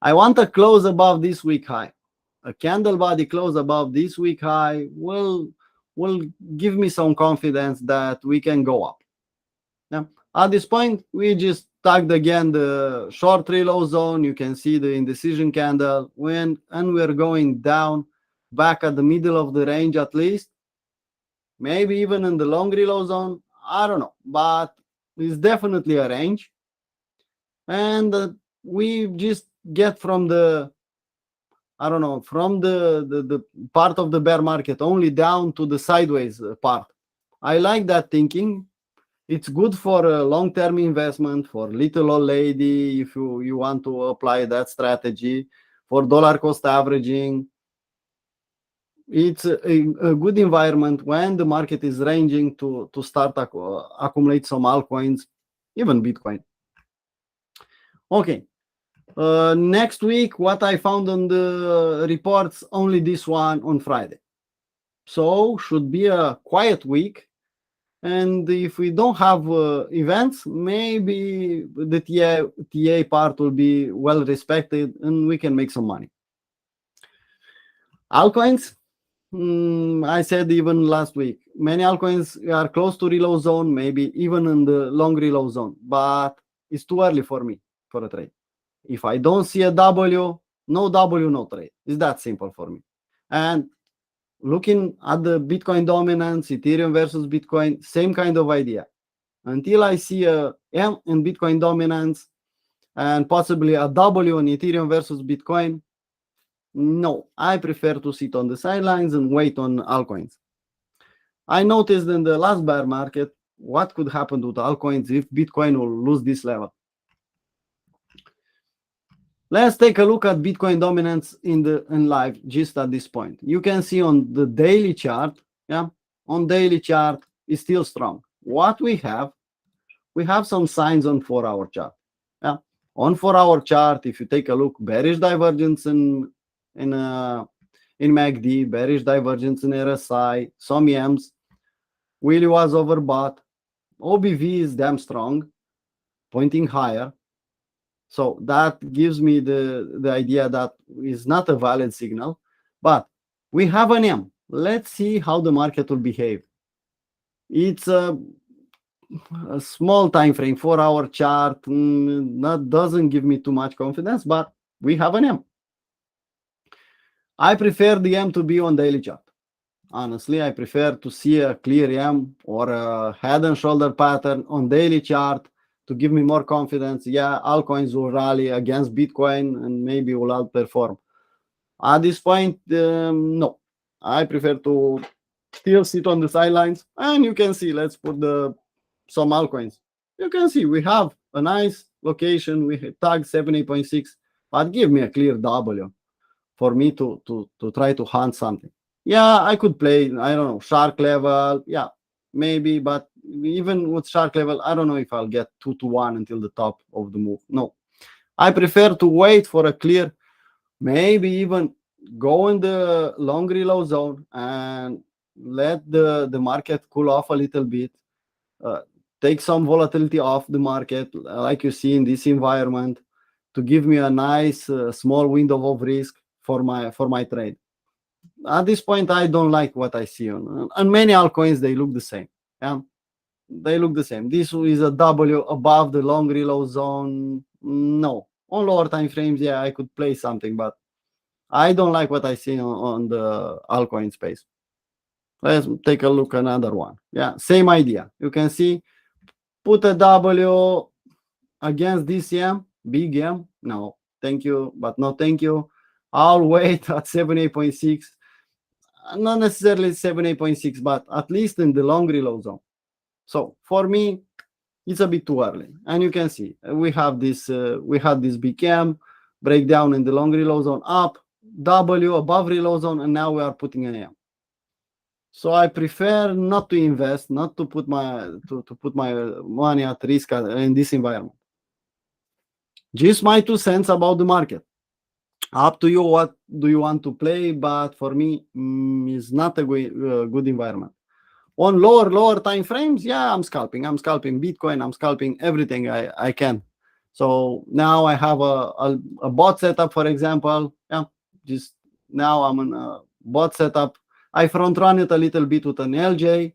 I want a close above this week high. A candle body close above this week high will give me some confidence that we can go up. Yeah. At this point, we just tagged again the short reload zone. You can see the indecision candle and we're going down back at the middle of the range at least. Maybe even in the long reload zone. I don't know, but it's definitely a range. And we just get from the, I don't know, from the part of the bear market only down to the sideways part. I like that thinking. It's good for a long-term investment, for little old lady if you want to apply that strategy, for dollar cost averaging. It's a good environment when the market is ranging to start accumulate some altcoins, even Bitcoin. Okay. Next week, what I found on the reports, only this one on Friday. So should be a quiet week. And if we don't have events, maybe the TA part will be well respected and we can make some money. Altcoins, I said even last week, many altcoins are close to reload zone, maybe even in the long reload zone, but it's too early for me for a trade. If I don't see a W, no trade. It's that simple for me. And looking at the Bitcoin dominance, Ethereum versus Bitcoin, same kind of idea. Until I see a M in Bitcoin dominance and possibly a W in Ethereum versus Bitcoin, no, I prefer to sit on the sidelines and wait on altcoins. I noticed in the last bear market what could happen to the altcoins if Bitcoin will lose this level. Let's take a look at Bitcoin dominance in live just at this point. You can see on the daily chart, on daily chart is still strong. What we have some signs on 4-hour chart. On 4-hour chart, if you take a look, bearish divergence in MACD, bearish divergence in RSI, some YAMs. Willy was overbought. OBV is damn strong, pointing higher. So that gives me the idea that is not a valid signal, but we have an M. Let's see how the market will behave. It's a small time frame, 4-hour chart. That doesn't give me too much confidence, but we have an M. I prefer the M to be on daily chart. Honestly, I prefer to see a clear M or a head and shoulder pattern on daily chart to give me more confidence. Yeah, altcoins will rally against Bitcoin and maybe will outperform. At this point, no. I prefer to still sit on the sidelines. And you can see, let's put some altcoins. You can see we have a nice location. We tag 78.6, but give me a clear W for me to try to hunt something. Yeah, I could play, I don't know, shark level. Yeah, maybe, but even with shark level, I don't know if I'll get 2-1 until the top of the move. No, I prefer to wait for a clear, maybe even go in the long reload zone and let the market cool off a little bit, take some volatility off the market, like you see in this environment, to give me a nice small window of risk for my trade. At this point, I don't like what I see on many altcoins. They look the same. Yeah, they look the same. This is a W above the long reload zone. No, on lower time frames, yeah, I could play something, but I don't like what I see on the altcoin space. Let's take a look at another one. Yeah, same idea. You can see, put a W against this M, big M. No, thank you, but no thank you. I'll wait at 78.6. Not necessarily 78.6, but at least in the long reload zone. So for me, it's a bit too early. And you can see we had this big M breakdown in the long reload zone, up, W above reload zone, and now we are putting an M. So I prefer not to invest, not to put my money at risk in this environment. Just my 2 cents about the market. Up to you, what do you want to play? But for me, it's not a good environment. On lower time frames, yeah, I'm scalping Bitcoin, I'm scalping everything I can. So now I have a bot setup, for example. Yeah, just now I'm on a bot setup. I front run it a little bit with an LJ.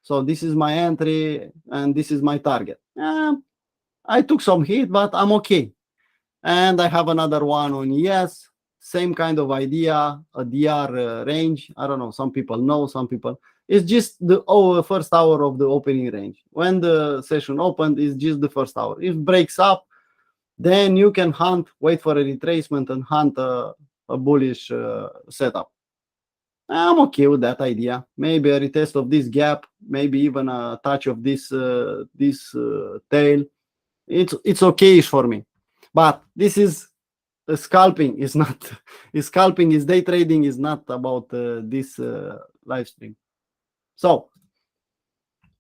So this is my entry and this is my target. I took some hit, but I'm okay. And I have another one on ES, same kind of idea, a DR range. I don't know, some people know, some people. It's just the first hour of the opening range. When the session opened, it's just the first hour. If it breaks up, then you can hunt, wait for a retracement and hunt a bullish setup. I'm okay with that idea. Maybe a retest of this gap, maybe even a touch of this tail. It's okay for me. But this is scalping. Is not scalping. Is day trading. Is not about this live stream. So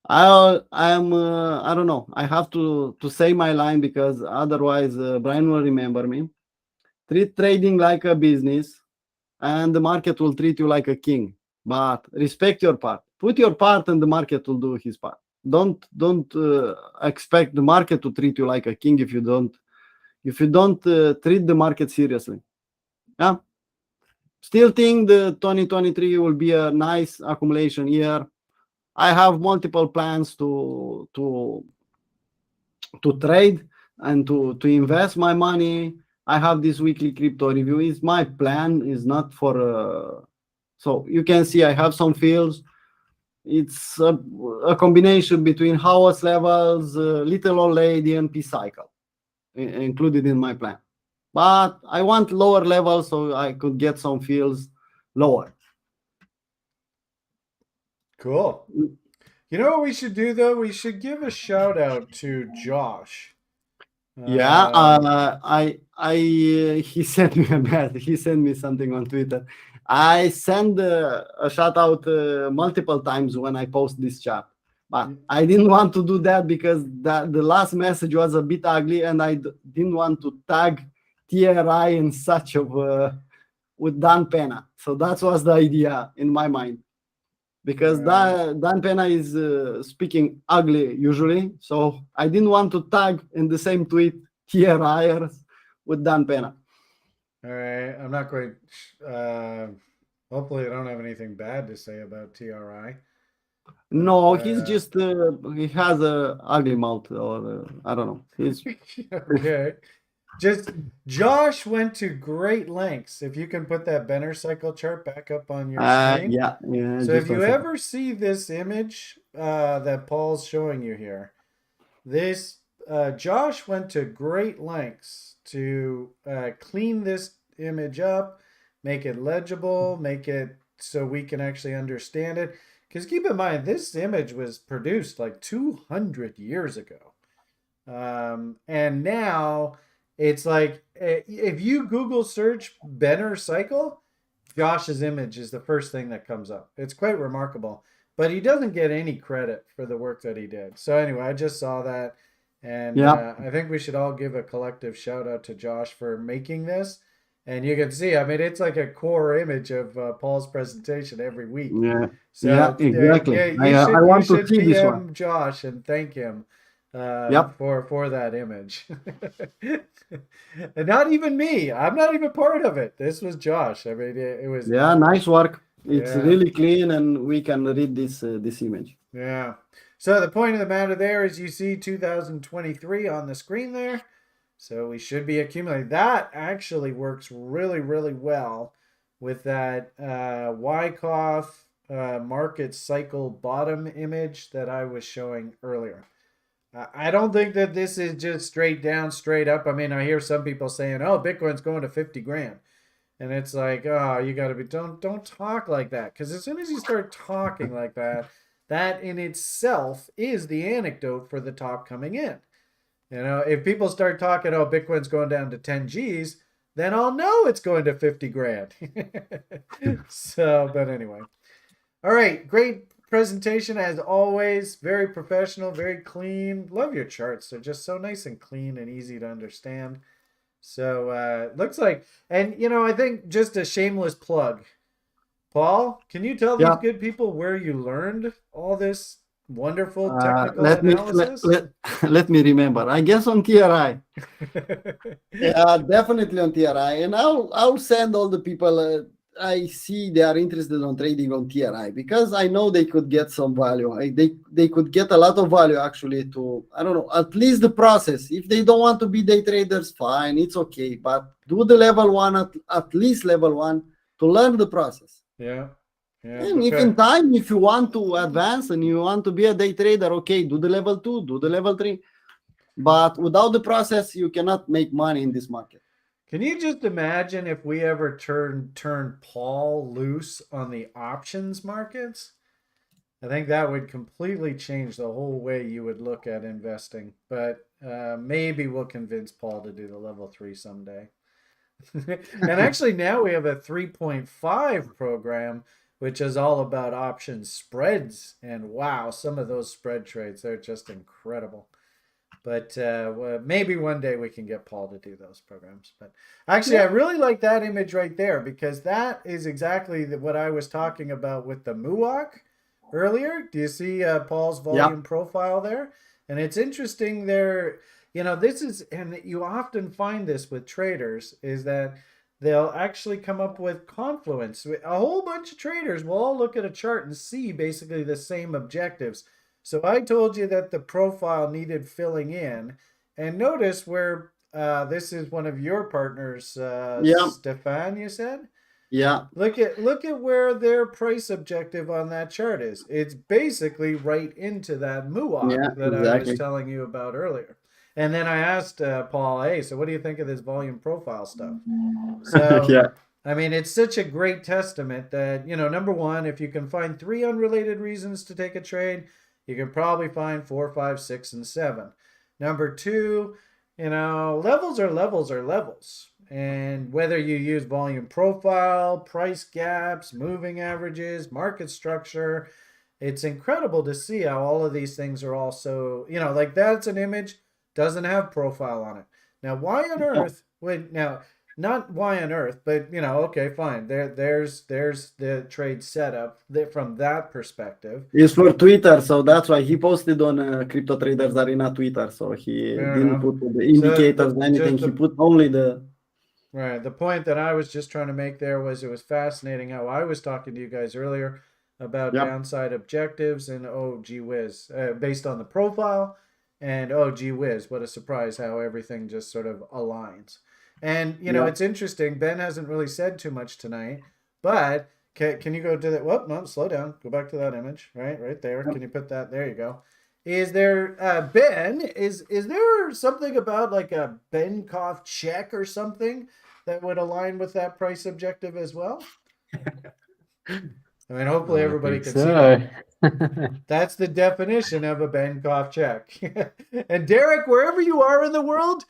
I don't know. I have to say my line because otherwise Brian will remember me. Treat trading like a business, and the market will treat you like a king. But respect your part. Put your part, and the market will do his part. Don't expect the market to treat you like a king if you don't treat the market seriously. Yeah. Still think the 2023 will be a nice accumulation year. I have multiple plans to trade and to invest my money. I have this weekly crypto review. Is my plan, is not for so you can see I have some fields. It's a combination between house levels, little old lady, and P cycle included in my plan. But I want lower levels so I could get some fields lower. Cool. You know what we should do though? We should give a shout out to Josh. Yeah, he sent me a message. He sent me something on Twitter. I send a shout out multiple times when I post this chat, but I didn't want to do that because the last message was a bit ugly, and I didn't want to tag TRI in such of with Dan Pena. So that was the idea in my mind. Because Dan Pena is speaking ugly usually, so I didn't want to tag in the same tweet TRIers with Dan Pena. All right, I'm not quite. Hopefully, I don't have anything bad to say about TRI. No, he's just he has a ugly mouth, or I don't know. He's okay. Just Josh went to great lengths. If you can put that Benner cycle chart back up on your screen. Yeah. So if you ever see this image that Paul's showing you here, this Josh went to great lengths to clean this image up, make it legible, make it so we can actually understand it. Because keep in mind, this image was produced like 200 years ago. And now it's like, if you Google search Benner cycle, Josh's image is the first thing that comes up. It's quite remarkable, but he doesn't get any credit for the work that he did. So anyway, I just saw that, and I think we should all give a collective shout out to Josh for making this. And you can see, I mean, it's like a core image of Paul's presentation every week. Yeah, so, yeah, exactly. I want to see this one. Josh and thank him for that image. And not even me. I'm not even part of it. This was Josh. I mean, it was. Yeah, nice work. It's really clean, and we can read this image. Yeah. So the point of the matter there is you see 2023 on the screen there. So we should be accumulating. That actually works really, really well with that Wyckoff market cycle bottom image that I was showing earlier. I don't think that this is just straight down, straight up. I mean, I hear some people saying, "Oh, Bitcoin's going to 50 grand," and it's like, "Oh, you got to be don't talk like that," because as soon as you start talking like that, that in itself is the anecdote for the top coming in. You know, if people start talking, "Oh, Bitcoin's going down to 10 G's," then I'll know it's going to 50 grand. So, but anyway, all right, great presentation as always, very professional, very clean. Love your charts. They're just so nice and clean and easy to understand. So looks like, and you know, I think just a shameless plug. Paul, can you tell these good people where you learned all this wonderful technical analysis? Let me remember. I guess on TRI. Yeah, definitely on TRI. And I'll send all the people I see they are interested on trading on TRI, because I know they could get some value. They could get a lot of value actually to, I don't know, at least the process. If they don't want to be day traders, fine, it's okay. But do the level one, at least level one, to learn the process. Yeah. And if in time, if you want to advance and you want to be a day trader, okay, do the level 2, do the level 3. But without the process, you cannot make money in this market. Can you just imagine if we ever turned Paul loose on the options markets? I think that would completely change the whole way you would look at investing. But maybe we'll convince Paul to do the level 3 someday. And actually now we have a 3.5 program, which is all about option spreads. And wow, some of those spread trades, they're just incredible. But maybe one day we can get Paul to do those programs. But actually, I really like that image right there, because that is exactly what I was talking about with the MUOC earlier. Do you see Paul's volume profile there? And it's interesting there. You know, this is, and you often find this with traders, is that they'll actually come up with confluence. A whole bunch of traders will all look at a chart and see basically the same objectives. So I told you that the profile needed filling in, and notice where this is one of your partners, Stefan, you said? Yeah. Look at where their price objective on that chart is. It's basically right into that MUOC that I was telling you about earlier. And then I asked Paul, hey, so what do you think of this volume profile stuff? So, I mean, it's such a great testament that, you know, number one, if you can find 3 unrelated reasons to take a trade, you can probably find 4, 5, 6, and 7. Number 2, you know, levels are levels are levels. And whether you use volume profile, price gaps, moving averages, market structure, it's incredible to see how all of these things are also, you know, like that's an image, doesn't have profile on it. Now, why on earth would, now, not why on earth, but, you know, okay, fine. There's the trade setup from that perspective. It's for Twitter, so that's why he posted on Crypto Traders Arena Twitter. So he didn't put the indicators or anything. He put only the... Right. The point that I was just trying to make there was it was fascinating how I was talking to you guys earlier about downside objectives and oh, gee whiz, based on the profile. And oh, gee whiz, what a surprise how everything just sort of aligns. And, you know, it's interesting. Ben hasn't really said too much tonight, but can you go to that? Whoop, no, slow down. Go back to that image, right there. Can you put that? There you go. Is there, Ben, is there something about like a Benkoff check or something that would align with that price objective as well? I mean, hopefully everybody can see that. That's the definition of a Benkoff check. And Derek, wherever you are in the world,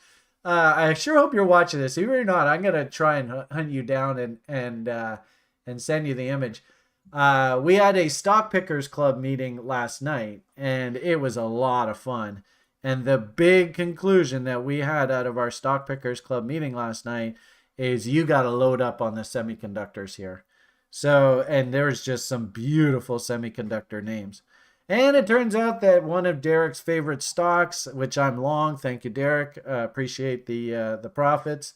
I sure hope you're watching this. Even if you're not, I'm gonna try and hunt you down and send you the image. We had a Stock Pickers Club meeting last night, and it was a lot of fun. And the big conclusion that we had out of our Stock Pickers Club meeting last night is you got to load up on the semiconductors here. So, and there's just some beautiful semiconductor names. And it turns out that one of Derek's favorite stocks, which I'm long, thank you, Derek, appreciate the profits,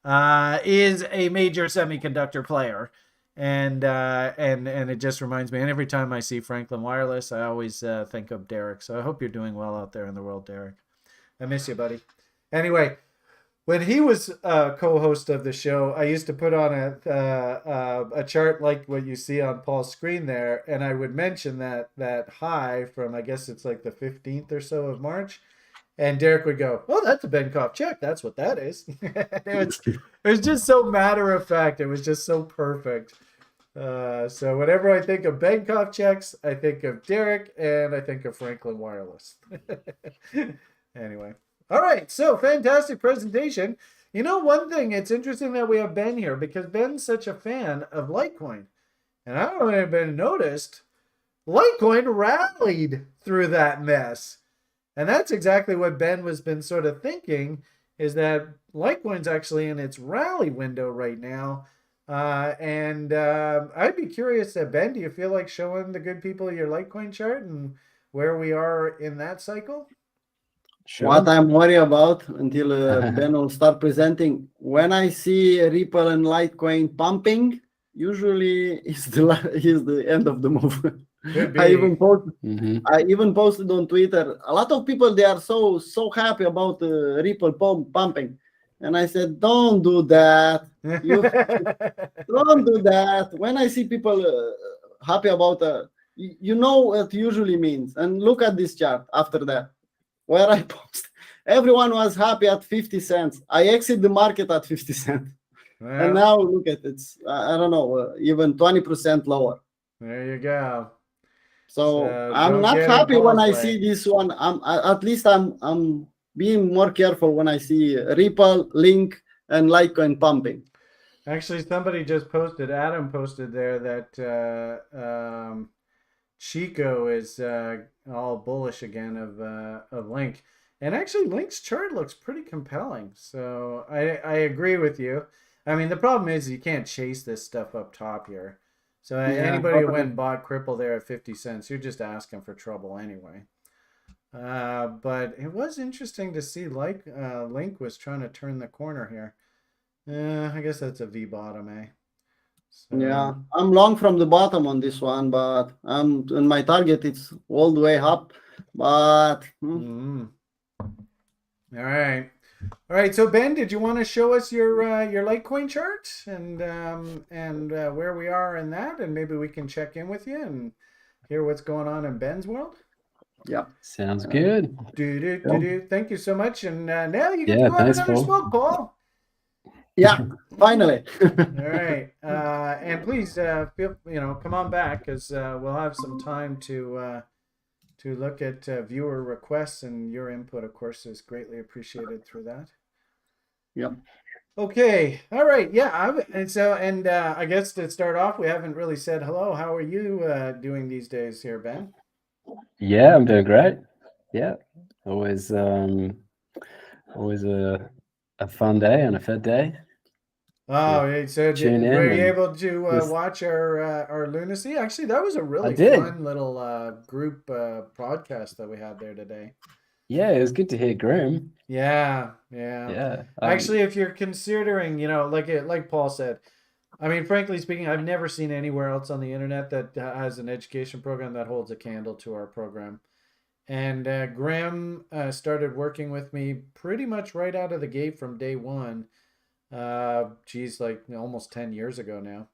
is a major semiconductor player. And it just reminds me, and every time I see Franklin Wireless, I always think of Derek. So I hope you're doing well out there in the world, Derek. I miss you, buddy. Anyway, when he was co-host of the show, I used to put on a chart like what you see on Paul's screen there, and I would mention that high from, I guess it's like the 15th or so of March, and Derek would go, "Oh, that's a Benkoff check. That's what that is." It was just so matter of fact. It was just so perfect. So whenever I think of Benkoff checks, I think of Derek, and I think of Franklin Wireless. Anyway. All right, so fantastic presentation. You know, one thing, it's interesting that we have Ben here because Ben's such a fan of Litecoin. And I don't know if anybody noticed, Litecoin rallied through that mess. And that's exactly what Ben was been sort of thinking, is that Litecoin's actually in its rally window right now. I'd be curious, Ben, do you feel like showing the good people your Litecoin chart and where we are in that cycle? Sure. What I'm worried about until Ben will start presenting, when I see Ripple and Litecoin pumping, usually is the end of the move. I even posted on Twitter. A lot of people, they are so happy about Ripple pumping, and I said, don't do that. Don't do that. When I see people happy about you know what usually means. And look at this chart after that, where I post everyone was happy at 50 cents. I exit the market at 50 cents. And now look at it. I don't know, even 20% lower. There you go. So I'm don't not get in happy when Paul's I way. see this one. At least I'm being more careful when I see Ripple, Link, and Litecoin pumping. Actually, somebody just posted, Adam posted there that Chico is all bullish again of Link. And actually, Link's chart looks pretty compelling. So I agree with you. I mean, the problem is you can't chase this stuff up top here. So anybody who went and bought Cripple there at 50 cents, you're just asking for trouble anyway. But it was interesting to see like Link was trying to turn the corner here. I guess that's a V bottom, eh? So, yeah, I'm long from the bottom on this one, but I'm in my target. It's all the way up, but all right. All right. So Ben, did you want to show us your Litecoin chart and where we are in that, and maybe we can check in with you and hear what's going on in Ben's world? Yeah, Sounds good. Thank you so much. And now you get Yeah, to go have thanks, another Paul. smoke, Paul. yeah, finally. All right, and please feel come on back because we'll have some time to look at viewer requests, and your input, of course, is greatly appreciated through that. Yep. Okay. All right. Yeah. And I guess to start off, we haven't really said hello. How are you doing these days here, Ben? Yeah, I'm doing great. Yeah, always a fun day and a fed day. Oh, so Tune in were you and able to just- watch our lunacy? Actually, that was a really did. fun little group podcast that we had there today. Yeah, it was good to hear Grim. Yeah. Yeah. Actually, if you're considering, like Paul said, I mean, frankly speaking, I've never seen anywhere else on the internet that has an education program that holds a candle to our program. And Graham started working with me pretty much right out of the gate from day one. Like almost 10 years ago now.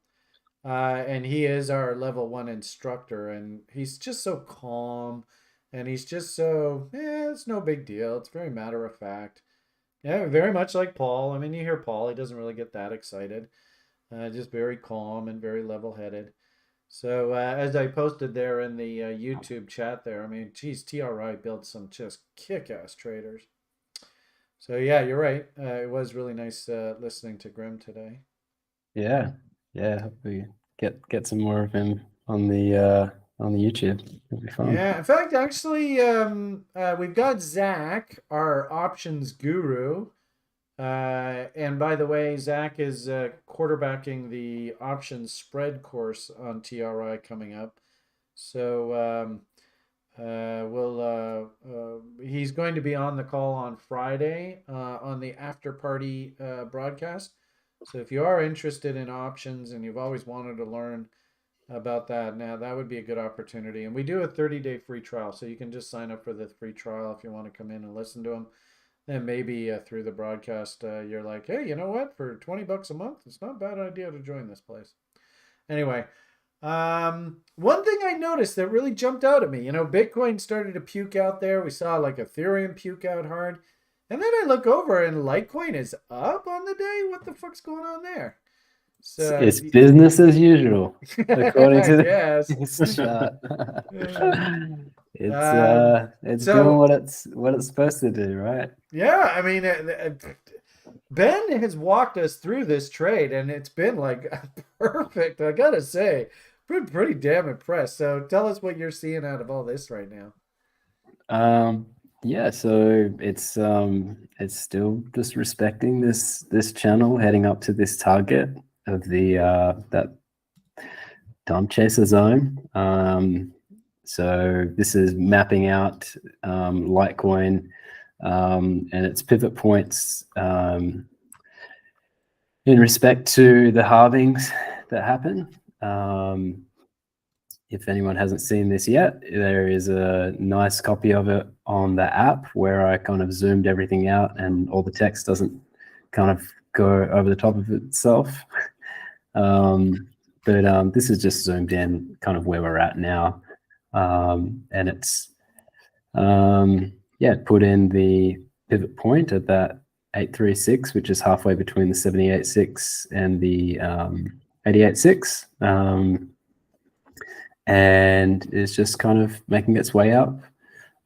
And he is our level 1 instructor, and he's just so calm, and he's just so, it's no big deal. It's very matter of fact. Yeah, very much like Paul. I mean, you hear Paul, he doesn't really get that excited. Just very calm and very level-headed. So as I posted there in the YouTube chat there, I mean, geez, TRI built some just kick-ass traders. So yeah, you're right. It was really nice listening to Grim today. Yeah. Hope we get some more of him on the YouTube. It'll be fun. Yeah, in fact, actually, we've got Zach, our options guru. And by the way, Zach is quarterbacking the options spread course on TRI coming up. So he's going to be on the call on Friday on the after party broadcast. So if you are interested in options and you've always wanted to learn about that, now that would be a good opportunity. And we do a 30-day free trial, so you can just sign up for the free trial if you want to come in and listen to them. Then maybe through the broadcast, you're like, hey, you know what? For $20 a month, it's not a bad idea to join this place. Anyway, one thing I noticed that really jumped out at me, Bitcoin started to puke out there. We saw like Ethereum puke out hard. And then I look over and Litecoin is up on the day. What the fuck's going on there? So it's business as usual, according to the yes. chart. It's doing what it's supposed to do, right? Yeah, I mean, Ben has walked us through this trade, and it's been like perfect. I gotta say, been pretty damn impressed. So tell us what you're seeing out of all this right now. Yeah, so it's still just respecting this channel, heading up to this target of the that time chaser zone. So this is mapping out Litecoin and its pivot points in respect to the halvings that happen. If anyone hasn't seen this yet, there is a nice copy of it on the app where I kind of zoomed everything out and all the text doesn't kind of go over the top of itself. But this is just zoomed in kind of where we're at now. And it's, put in the pivot point at that 836, which is halfway between the 78.6 and the 88.6, and it's just kind of making its way up.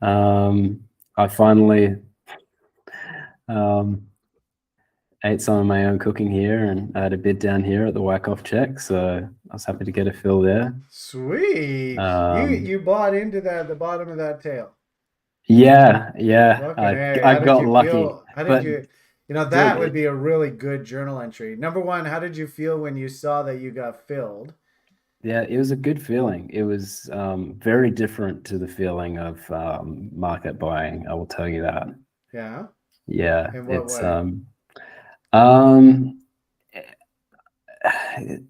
I finally ate some of my own cooking here, and I had a bid down here at the whack-off check, so I was happy to get a fill there. Sweet. You bought into the bottom of that tail. Yeah. I got lucky. How did you? That would be a really good journal entry. Number one, how did you feel when you saw that you got filled? Yeah, it was a good feeling. It was very different to the feeling of market buying. I will tell you that. Yeah. Yeah. In what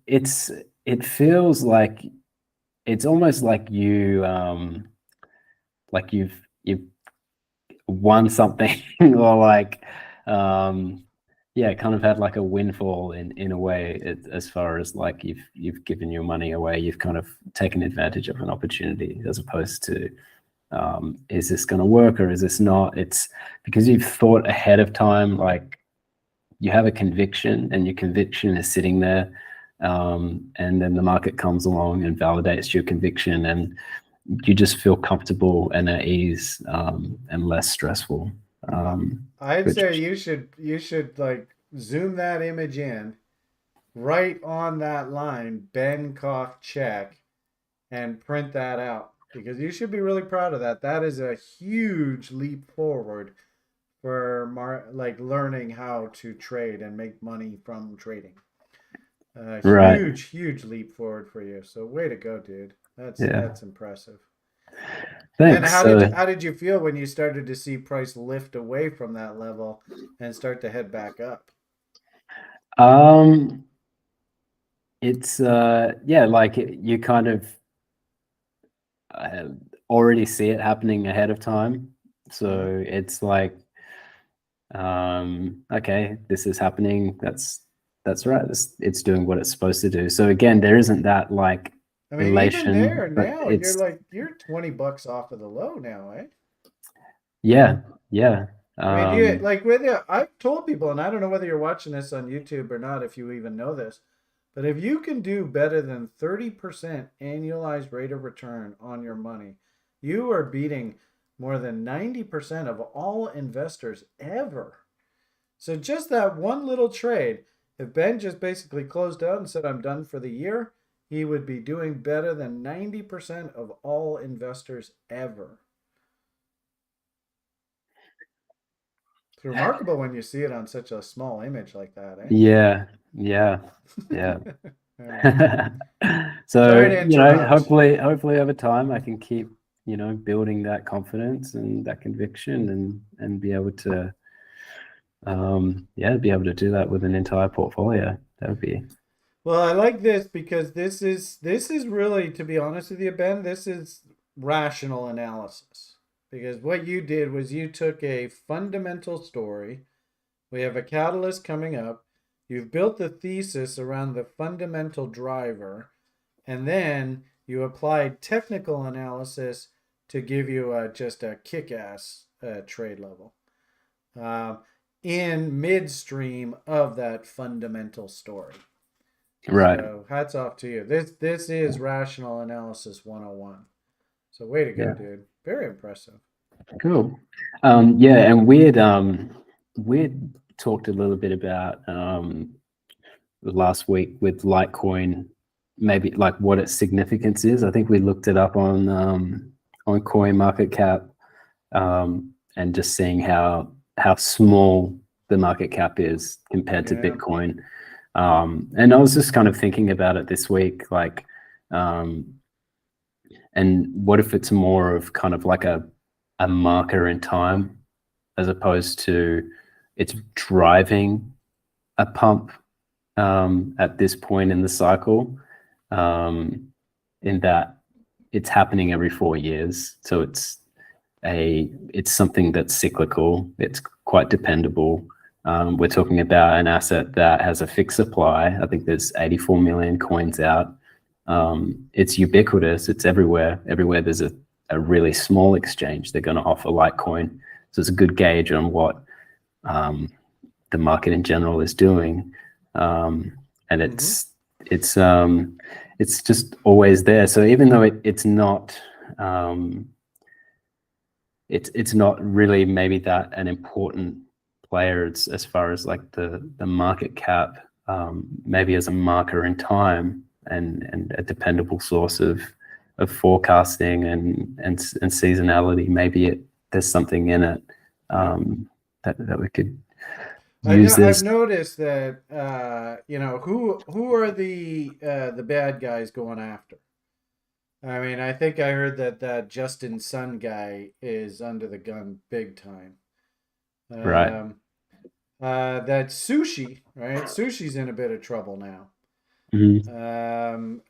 it's way? It feels like it's almost like you've won something or like kind of had like a windfall in a way, as far as like you've given your money away, you've kind of taken advantage of an opportunity, as opposed to is this going to work or is this not? It's because you've thought ahead of time, like you have a conviction and your conviction is sitting there, and then the market comes along and validates your conviction, and you just feel comfortable and at ease, and less stressful. I'd say you should like zoom that image in right on that line, Ben Koch check, and print that out, because you should be really proud of that. That is a huge leap forward for learning how to trade and make money from trading. Right. Huge leap forward for you. So way to go, dude. That's impressive. Thanks. And how did you feel when you started to see price lift away from that level and start to head back up? It's like you kind of already see it happening ahead of time. So it's like, okay, this is happening. That's right. It's doing what it's supposed to do. So again, there isn't that like elation. Even there now, you're $20 off of the low now, eh? Yeah. I've told people, and I don't know whether you're watching this on YouTube or not, if you even know this, but if you can do better than 30% annualized rate of return on your money, you are beating more than 90% of all investors ever. So just that one little trade, if Ben just basically closed out and said, I'm done for the year, he would be doing better than 90% of all investors ever. It's remarkable when you see it on such a small image like that, eh? Yeah. So hopefully over time I can keep building that confidence and that conviction, and be able to do that with an entire portfolio. That would be. Well, I like this because this is really, to be honest with you, Ben, this is rational analysis. Because what you did was you took a fundamental story. We have a catalyst coming up. You've built the thesis around the fundamental driver, and then you applied technical analysis to give you just a kick-ass trade level in midstream of that fundamental story. Right. So hats off to you. This is rational analysis 101. So way to go, dude. Very impressive. Cool. And we had talked a little bit about last week with Litecoin, maybe like what its significance is. I think we looked it up on CoinMarketCap, and just seeing how small the market cap is compared to Bitcoin. And I was just kind of thinking about it this week, like, and what if it's more of kind of like a marker in time, as opposed to it's driving a pump at this point in the cycle, in that it's happening every 4 years. So it's something that's cyclical. It's quite dependable. We're talking about an asset that has a fixed supply. I think there's 84 million coins out. It's ubiquitous. It's everywhere. Everywhere there's a really small exchange, they're going to offer Litecoin. So it's a good gauge on what the market in general is doing, and it's just always there. So even though it's not it's not really maybe that an important player as far as like the market cap, maybe as a marker in time and a dependable source of forecasting and seasonality. Maybe there's something in it that we could use this. I've noticed that who are the bad guys going after? I mean, I think I heard that Justin Sun guy is under the gun big time. Right. That Sushi, right? Sushi's in a bit of trouble now.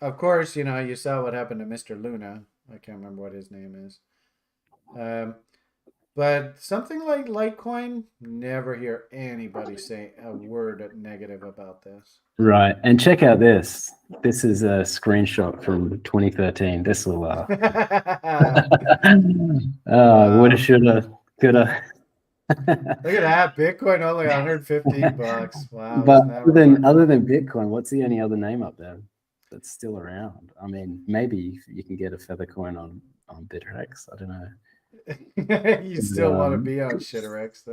Of course, you saw what happened to Mr. Luna. I can't remember what his name is. But something like Litecoin, never hear anybody say a word negative about this. Right. And check out this. This is a screenshot from 2013. This will woulda, shoulda, coulda. Look at that. Bitcoin only $115. Wow. But other than Bitcoin, what's the only other name up there that's still around? I mean, maybe you can get a feather coin on BitREx. I don't know. You still want to be on Shitterex.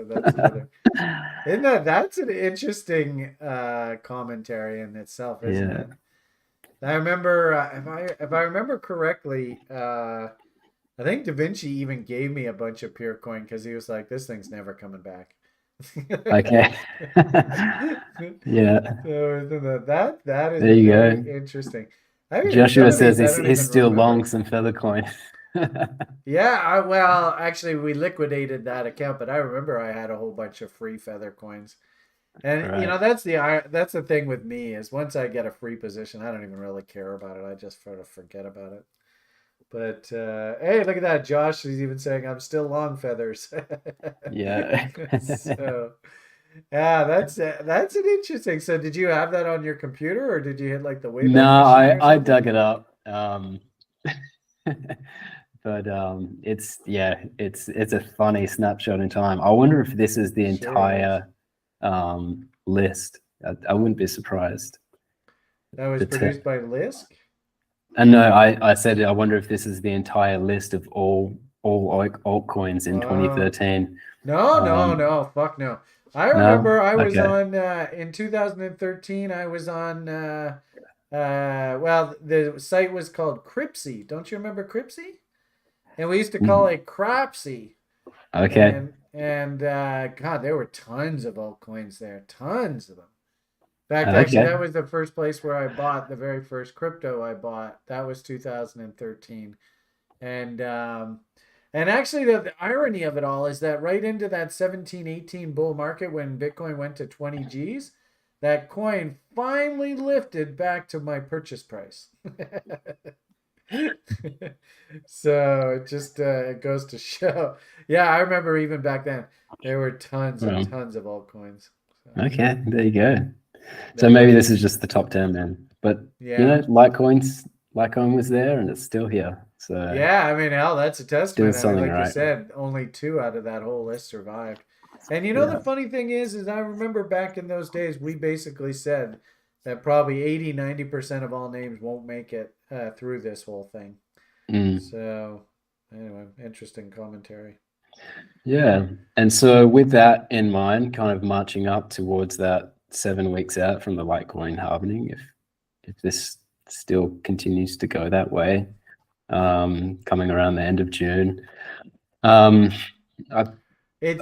That's an interesting commentary in itself, isn't it? I remember, if I remember correctly, I think Da Vinci even gave me a bunch of Purecoin because he was like, "This thing's never coming back." Okay. Yeah. So that is there you go. Interesting. Joshua says he's still long some Feathercoin. Yeah, well, actually, we liquidated that account, but I remember I had a whole bunch of free feather coins, and right. that's the thing with me is once I get a free position, I don't even really care about it. I just sort of forget about it. But hey, look at that, Josh is even saying I'm still long feathers. Yeah. So yeah, that's an interesting. So did you have that on your computer or did you hit like the Wayback Machine? No, I dug it up. But it's a funny snapshot in time. I wonder if this is the entire list. I wouldn't be surprised. That was produced by Lisk? And no, I said I wonder if this is the entire list of all altcoins in 2013. No, fuck no. I remember I was on in 2013. I was on well, the site was called Cripsy. Don't you remember Cripsy? And we used to call it Crapsy. Okay. And God, there were tons of altcoins there, tons of them. In fact, actually, that was the first place where I bought the very first crypto I bought. That was 2013. And actually, the irony of it all is that right into that 17-18 bull market when Bitcoin went to 20 G's, that coin finally lifted back to my purchase price. So it just it goes to show. Yeah, I remember even back then there were tons and tons of altcoins. So. Okay, there you go. So maybe this is just the top 10 then. But Litecoin was there and it's still here. So yeah, I mean, hell, that's a testament. I mean, like right. you said, only 2 out of that whole list survived. And the funny thing is I remember back in those days, we basically said that probably 80-90% of all names won't make it through this whole thing. So anyway, interesting commentary. Yeah. And so with that in mind, kind of marching up towards that 7 weeks out from the Litecoin halvening, if this still continues to go that way, coming around the end of June. This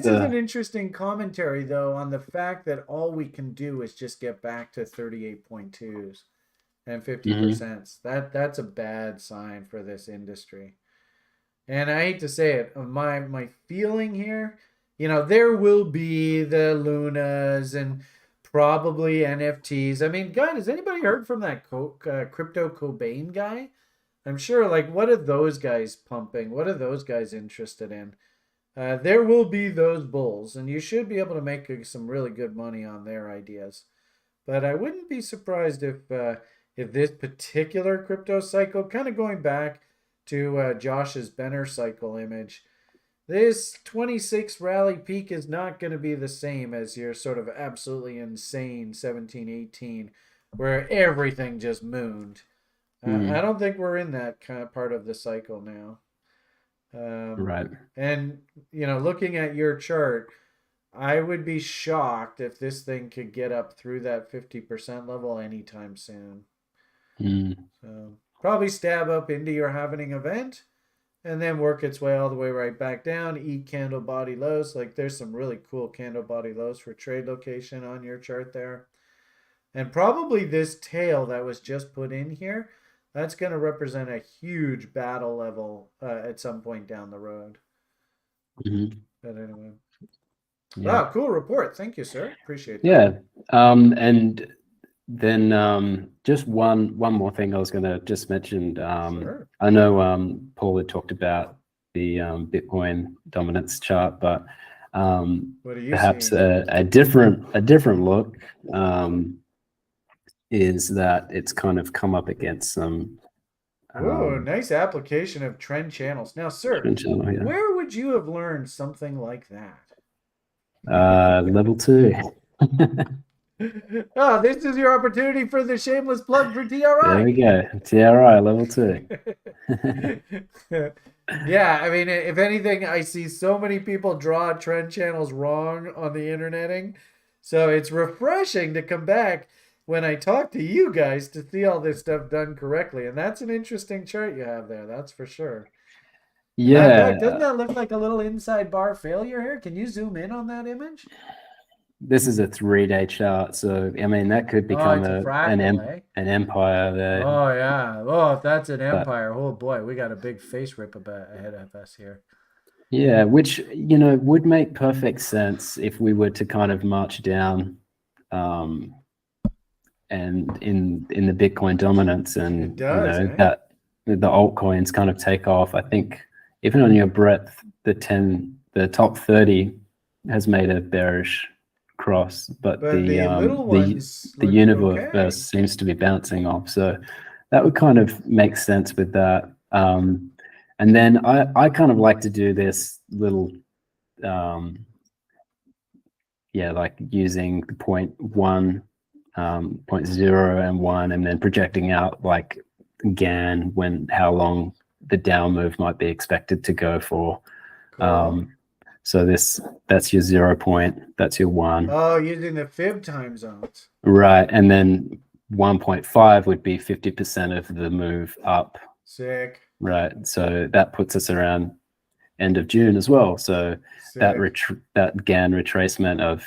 is an interesting commentary, though, on the fact that all we can do is just get back to 38.2s and 50%. That's a bad sign for this industry. And I hate to say it, my feeling here, there will be the Lunas and probably NFTs. I mean, God, has anybody heard from that Crypto Cobain guy? I'm sure, what are those guys pumping? What are those guys interested in? There will be those bulls, and you should be able to make some really good money on their ideas. But I wouldn't be surprised if this particular crypto cycle, kind of going back to Josh's Benner cycle image, This 26 rally peak is not going to be the same as your sort of absolutely insane 17, 18, where everything just mooned. I don't think we're in that kind of part of the cycle now. Right. And, looking at your chart, I would be shocked if this thing could get up through that 50% level anytime soon. So probably stab up into your halving event and then work its way all the way right back down, eat candle body lows. Like there's some really cool candle body lows for trade location on your chart there. And probably this tail that was just put in here, that's going to represent a huge battle level at some point down the road. But anyway. Yeah. Wow, cool report. Thank you, sir. Appreciate that. Yeah. And then just one more thing I was going to just mention. Sure. I know Paul had talked about the Bitcoin dominance chart, but What are you perhaps seeing? a different look is that it's kind of come up against some. Oh, nice application of trend channels. Now, sir, where would you have learned something like that? Level 2. Oh, this is your opportunity for the shameless plug for TRI. There we go. TRI level 2. Yeah, I mean, if anything, I see so many people draw trend channels wrong on the interneting. So it's refreshing to come back when I talk to you guys to see all this stuff done correctly. And that's an interesting chart you have there. That's for sure. Yeah. Doesn't that look like a little inside bar failure here? Can you zoom in on that image? This is a 3-day chart, so I mean that could become an empire there. Oh yeah. Oh, if that's an empire, oh boy, we got a big face rip ahead of us here. Yeah, which would make perfect sense if we were to kind of march down, and in the Bitcoin dominance, and that the altcoins kind of take off. I think even on your breadth, the top 30 has made a bearish cross, but the universe seems to be bouncing off, so that would kind of make sense with that. And then I kind of like to do this little like using the 0.1 0.0 and 1 and then projecting out like GAN how long the down move might be expected to go for. Cool. So that's your 0 point, that's your 1. Oh, using the fib time zones. Right, and then 1.5 would be 50% of the move up. Sick. Right, so that puts us around end of June as well. So that GAN retracement of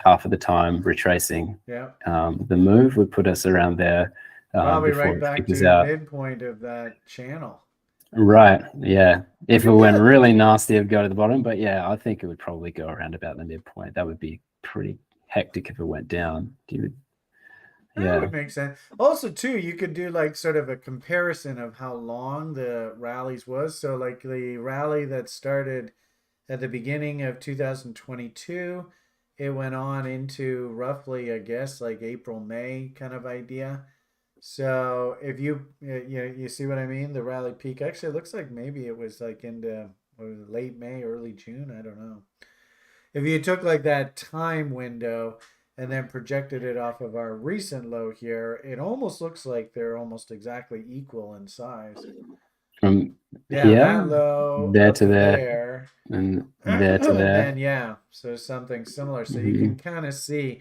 half of the time retracing the move would put us around there. Probably right back to the midpoint of that channel. Right, yeah. If it went really nasty, it would go to the bottom. But yeah, I think it would probably go around about the midpoint. That would be pretty hectic if it went down. That would make sense. Also, too, you could do like sort of a comparison of how long the rallies was. So like the rally that started at the beginning of 2022, it went on into roughly, I guess, like April, May kind of idea. So if you see what I mean, the rally peak actually looks like maybe it was like into late May, early June. I don't know. If you took like that time window and then projected it off of our recent low here, it almost looks like they're almost exactly equal in size. From that low there to there, and there to there. And so something similar. So you can kind of see.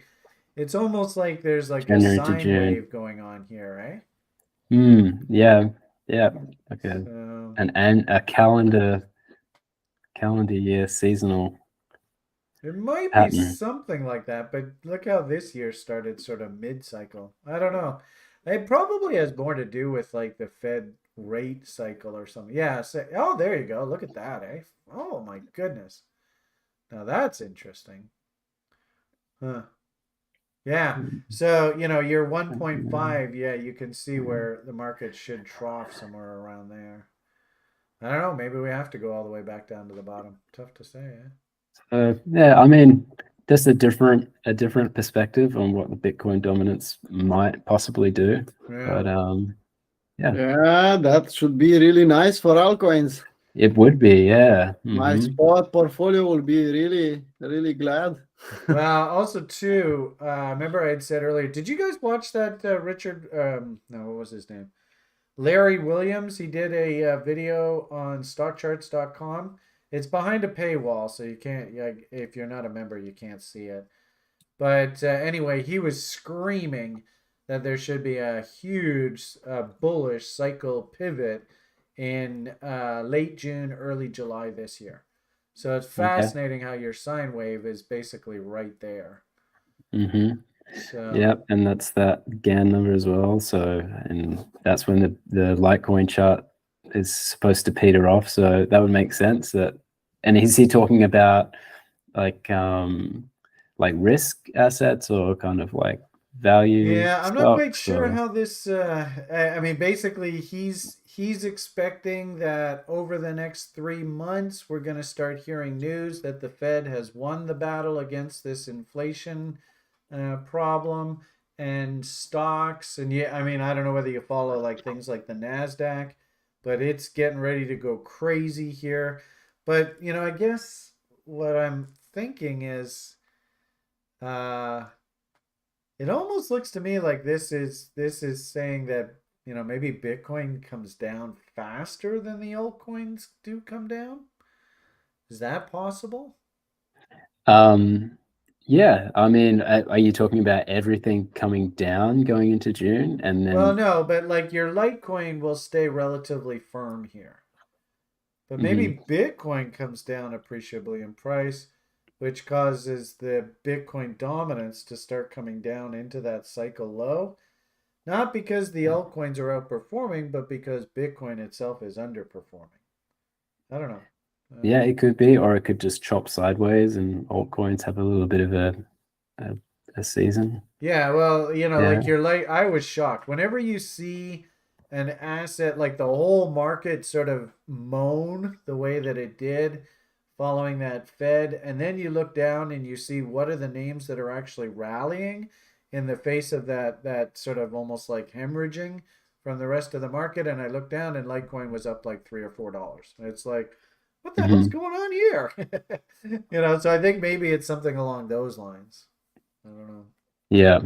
It's almost like there's like a sine wave going on here, right? Yeah. Okay. So, and a calendar year seasonal. It might be something like that, but look how this year started sort of mid-cycle. I don't know. It probably has more to do with like the Fed rate cycle or something. Yeah. So, there you go. Look at that, eh? Oh my goodness. Now that's interesting. Huh. Yeah. So, your 1.5, you can see where the market should trough somewhere around there. I don't know. Maybe we have to go all the way back down to the bottom. Tough to say, eh? I mean, just a different perspective on what the Bitcoin dominance might possibly do. Yeah. But that should be really nice for altcoins. It would be, yeah. My Mhm. spot portfolio will be really, really glad. Well, also too, remember I had said earlier, did you guys watch that Richard? No, what was his name? Larry Williams. He did a video on stockcharts.com. It's behind a paywall, so you can't. If you're not a member, you can't see it. But anyway, he was screaming that there should be a huge bullish cycle pivot in late June, early July this year. So it's Okay. fascinating how your sine wave is basically right there. Mhm. So Yep, and that's that GAN number as well. So, and that's when the Litecoin chart is supposed to peter off. So that would make sense. That, and is he talking about like risk assets or kind of like value yeah, I'm not quite stocks sure or? how this. I mean, basically, he's expecting that over the next 3 months, we're going to start hearing news that the Fed has won the battle against this inflation problem and stocks. And yeah, I mean, I don't know whether you follow like things like the Nasdaq, but it's getting ready to go crazy here. But I guess what I'm thinking is. Uh, it almost looks to me like this is saying that maybe Bitcoin comes down faster than the altcoins do come down. Is that possible? Um, yeah, I mean, are you talking about everything coming down going into June and Well, then? no, but like your Litecoin will stay relatively firm here. But Mhm. maybe Bitcoin comes down appreciably in price, which causes the Bitcoin dominance to start coming down into that cycle low. Not because the altcoins are outperforming, but because Bitcoin itself is underperforming. I don't know. Yeah, it could be, or it could just chop sideways and altcoins have a little bit of a, a season. Yeah, well, Yeah. like I was shocked. Whenever you see an asset like the whole market sort of moan the way that it did following that Fed, and then you look down and you see what are the names that are actually rallying in the face of that sort of almost like hemorrhaging from the rest of the market. And I looked down and Litecoin was up like $3 or $4. And it's like, what the hell's Mhm. going on here? So I think maybe it's something along those lines. I don't know. Yeah.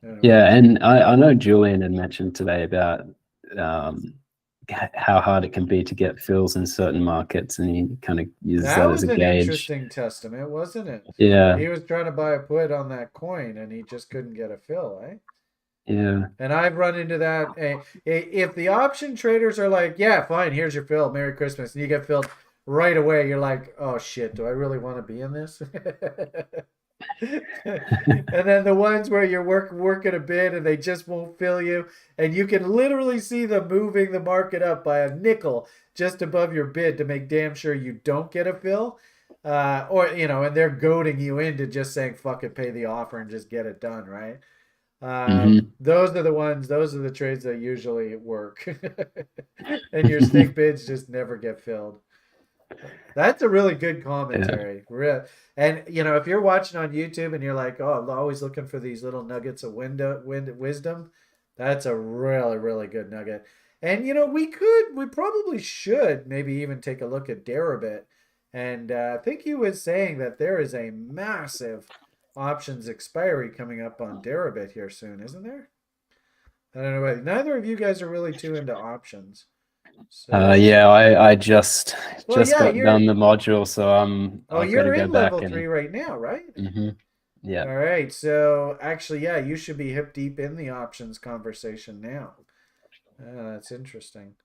Anyway. Yeah. And I know Julian had mentioned today about um, how hard it can be to get fills in certain markets, and he kind of uses That that as was a an gauge. interesting testament, wasn't it? Yeah. He was trying to buy a put on that coin and he just couldn't get a fill, eh? Yeah. And I've run into that. If the option traders are like, yeah, fine, here's your fill, Merry Christmas, and you get filled right away, you're like, oh shit, do I really want to be in this? And then the ones where you're working a bit and they just won't fill you, and you can literally see them moving the market up by a nickel just above your bid to make damn sure you don't get a fill. And they're goading you into just saying, fuck it, pay the offer and just get it done, right? Hmm. Those are the ones, those are the trades that usually work. And your stake bids just never get filled. That's a really good Yeah. commentary. And if you're watching on YouTube and you're like, "Oh, I'm always looking for these little nuggets of wisdom," that's a really, really good nugget. And we probably should maybe even take a look at Deribit. And I think he was saying that there is a massive options expiry coming up on Deribit here soon, isn't there? I don't know. Neither of you guys are really too into options, so. Yeah, I just Well, yeah, got you're done the module, so I've got to you're go in back level 3 and right now, right? yeah, All right. So actually, yeah, you should be hip deep in the options conversation now. That's interesting.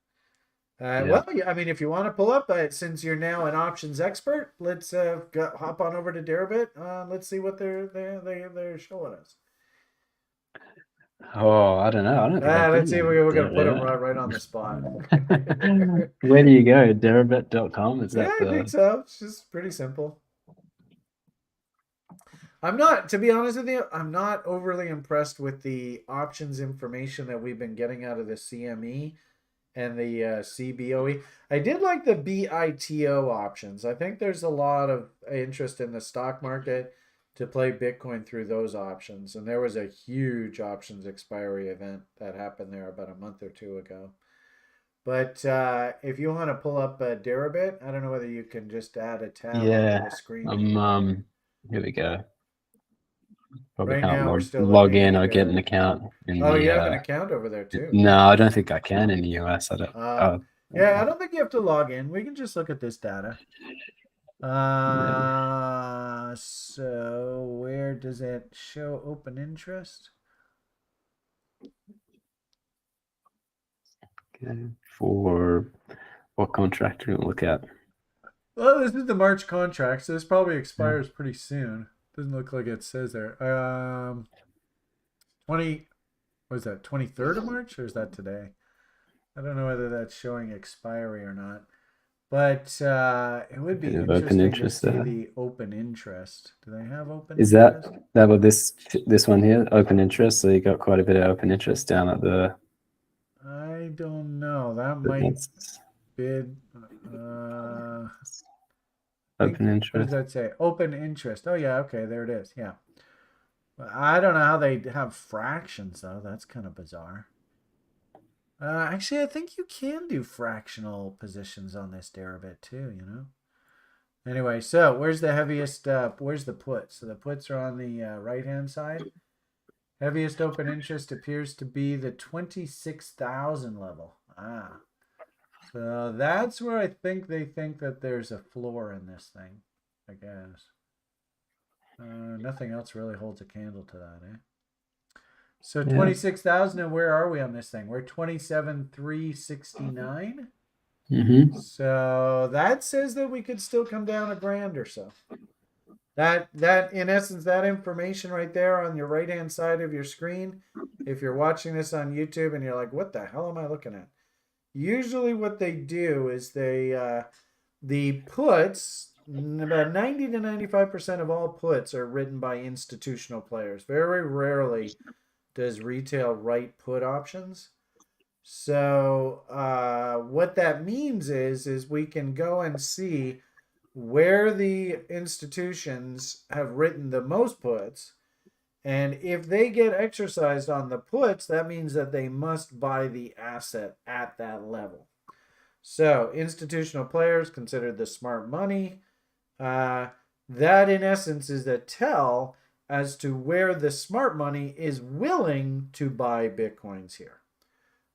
yeah, Well, yeah, I mean, if you want to pull up, since you're now an options expert, let's hop on over to Deribit. Let's see what they're showing us. oh, I don't know. I don't think I've Let's been see. on We're gonna put them there. right on the spot. Where do you go? Deribit.com? Is Yeah, that I think the? so. It's just pretty simple. I'm not, to be honest with you, I'm not overly impressed with the options information that we've been getting out of the CME and the CBOE. I did like the BITO options. I think there's a lot of interest in the stock market to play Bitcoin through those options. And there was a huge options expiry event that happened there about a month or two ago. But if you want to pull up a Deribit, I don't know whether you can just add a tab onto Yeah, the screen. here we go. Probably Right can't now, we're still log looking in at or get Deribit. an account. In Oh, the, you have an account over there too. No, I don't think I can in the US. I don't. Yeah, I don't think you have to log in. We can just look at this data. So where does it show open interest? Okay. For what contract are we going to look at? Well, this is the March contract, so this probably expires pretty soon. Doesn't look like it says there. 20, what is that, 23rd of March, or is that today? I don't know whether that's showing expiry or not. But it would be interesting to see the open interest. Do they have open interest? Is that what this one here, open interest? So you got quite a bit of open interest down at the... I don't know. That might bid. Open interest. What does that say? Open interest. Oh yeah, okay, there it is. Yeah. I don't know how they have fractions though. That's kind of bizarre. Actually, I think you can do fractional positions on this Deribit too, you know. Anyway, so where's the heaviest, where's the puts? So the puts are on the right-hand side. Heaviest open interest appears to be the 26,000 level. So that's where I think they think that there's a floor in this thing, I guess. Nothing else really holds a candle to that, eh? So 26,000, and where are we on this thing? We're 27,369. So that says that we could still come down $1,000 or so. That in essence, that information right there on your right hand side of your screen, if you're watching this on YouTube and you're like, what the hell am I looking at? Usually what they do is they the puts, about 90 to 95% of all puts are written by institutional players. Very rarely does retail write put options. So what that means is we can go and see where the institutions have written the most puts, and if they get exercised on the puts, that means that they must buy the asset at that level. So institutional players considered the smart money. That in essence is a tell as to where the smart money is willing to buy Bitcoins here.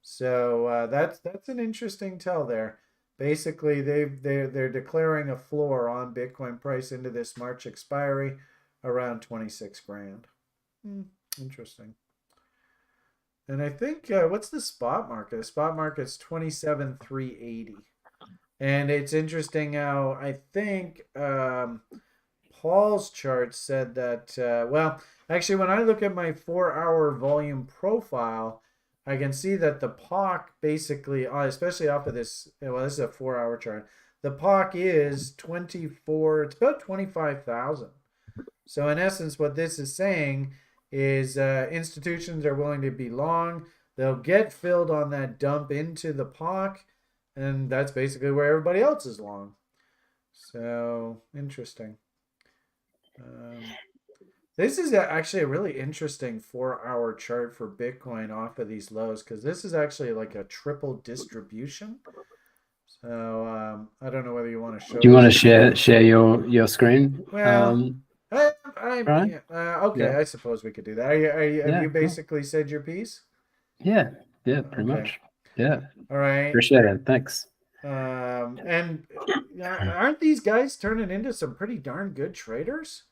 So that's an interesting tell there. Basically, they're declaring a floor on Bitcoin price into this March expiry around 26 grand. Interesting. And I think what's the spot market? The spot market's 27,380. And it's interesting how I think Paul's chart said that well, actually when I look at my 4-hour volume profile, I can see that the POC basically, especially off of this, well, this is a 4-hour chart. The POC is 24, it's about 25,000. So in essence, what this is saying is institutions are willing to be long. They'll get filled on that dump into the POC, and that's basically where everybody else is long. So interesting. This is actually a really interesting 4-hour chart for Bitcoin off of these lows, because this is actually like a triple distribution. So I don't know whether you want to show. Do you want to share your screen? Well, okay, Yeah. I suppose we could do that. Have you basically said your piece? Yeah, pretty much. Yeah. All right. Appreciate it. Thanks. And aren't these guys turning into some pretty darn good traders?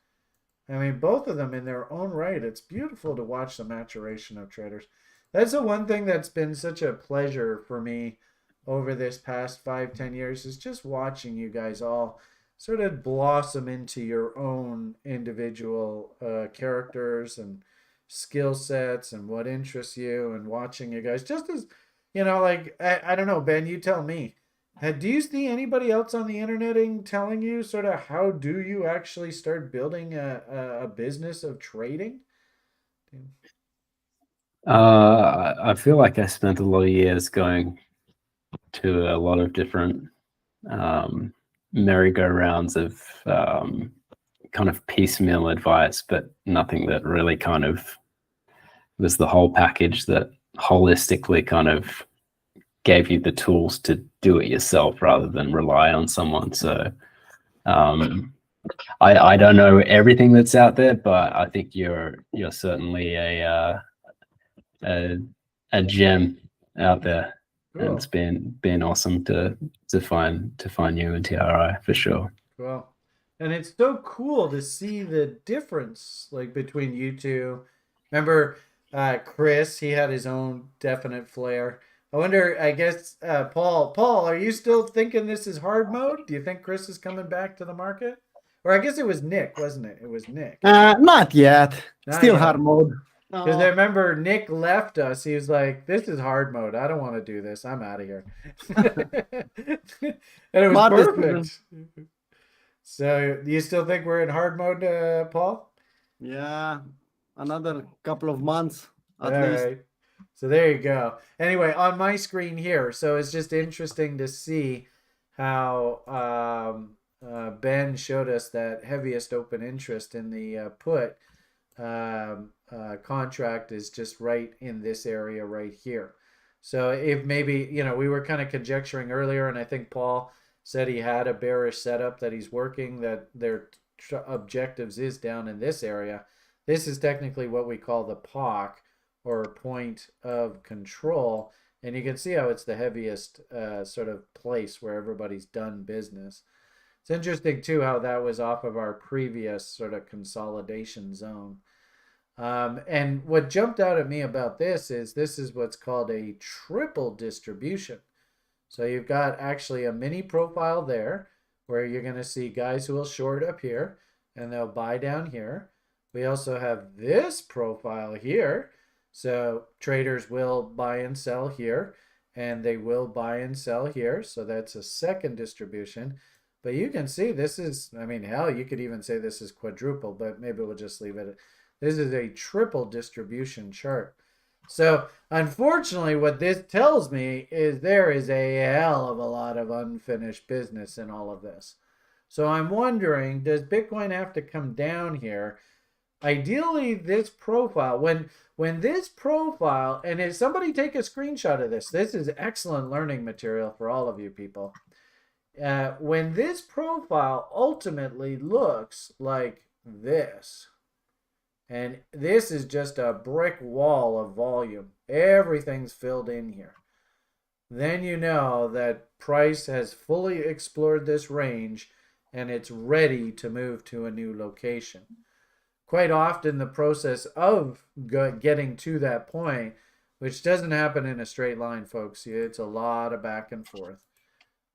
I mean, both of them in their own right. It's beautiful to watch the maturation of traders. That's the one thing that's been such a pleasure for me over this past 5-10 years, is just watching you guys all sort of blossom into your own individual characters and skill sets and what interests you, and watching you guys just as, you know, like, I don't know, Ben, you tell me. Do you see anybody else on the internet telling you sort of how do you actually start building a business of trading? I feel like I spent a lot of years going to a lot of different merry-go-rounds of kind of piecemeal advice, but nothing that really kind of was the whole package that holistically kind of gave you the tools to do it yourself rather than rely on someone. So I don't know everything that's out there, but I think you're certainly a gem out there. Cool. And it's been awesome to find you in TRI for sure. Cool. And it's so cool to see the difference like between you two. Remember Chris, he had his own definite flair. I wonder, I guess Paul, are you still thinking this is hard mode? Do you think Chris is coming back to the market? Or I guess it was Nick, wasn't it? It was Nick. Not yet. Not Still yet. hard mode. Because I remember Nick left us. He was like, "This is hard mode. I don't want to do this. I'm out of here." And it was perfect. So, do you still think we're in hard mode, Paul? Yeah, another couple of months at All least. right. So there you go. Anyway, on my screen here, so it's just interesting to see how Ben showed us that heaviest open interest in the put contract is just right in this area right here. So if maybe, we were kind of conjecturing earlier, and I think Paul said he had a bearish setup that he's working, that their objectives is down in this area. This is technically what we call the POC, or point of control. And you can see how it's the heaviest sort of place where everybody's done business. It's interesting too how that was off of our previous sort of consolidation zone. And what jumped out at me about this is what's called a triple distribution. So you've got actually a mini profile there where you're going to see guys who will short up here and they'll buy down here. We also have this profile here. So traders will buy and sell here, and they will buy and sell here. So that's a second distribution. But you can see this is, I mean, hell, you could even say this is quadruple, but maybe we'll just leave it. This is a triple distribution chart. So unfortunately, what this tells me is there is a hell of a lot of unfinished business in all of this. So I'm wondering, does Bitcoin have to come down here? Ideally, this profile, when this profile, and if somebody take a screenshot of this, this is excellent learning material for all of you people. When this profile ultimately looks like this, and this is just a brick wall of volume, everything's filled in here, then you know that price has fully explored this range and it's ready to move to a new location. Quite often the process of getting to that point, which doesn't happen in a straight line, folks, it's a lot of back and forth.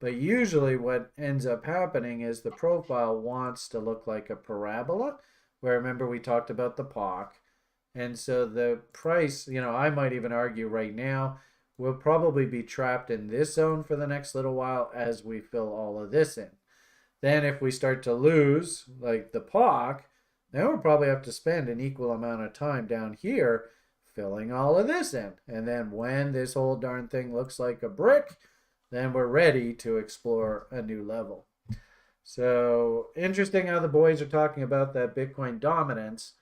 But usually what ends up happening is the profile wants to look like a parabola, where remember we talked about the POC. And so the price, I might even argue right now, will probably be trapped in this zone for the next little while as we fill all of this in. Then if we start to lose, like the POC, then we'll probably have to spend an equal amount of time down here filling all of this in. And then when this whole darn thing looks like a brick, then we're ready to explore a new level. So interesting how the boys are talking about that Bitcoin dominance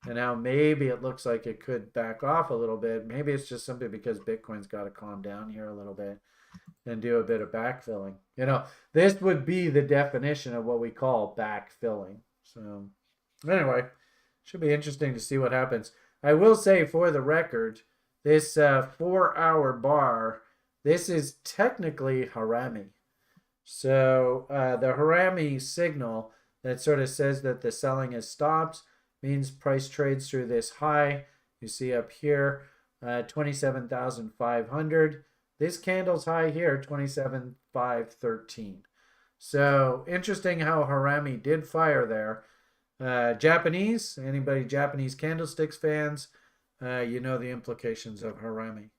and how maybe it looks like it could back off a little bit. Maybe it's just simply because Bitcoin's got to calm down here a little bit and do a bit of backfilling. This would be the definition of what we call backfilling. So anyway, should be interesting to see what happens. I will say for the record, this 4-hour bar, this is technically Harami. So the Harami signal that sort of says that the selling has stopped means price trades through this high. You see up here, 27,500. This candle's high here, 27,513. So interesting how Harami did fire there. Japanese, anybody Japanese candlesticks fans, you know the implications of Harami.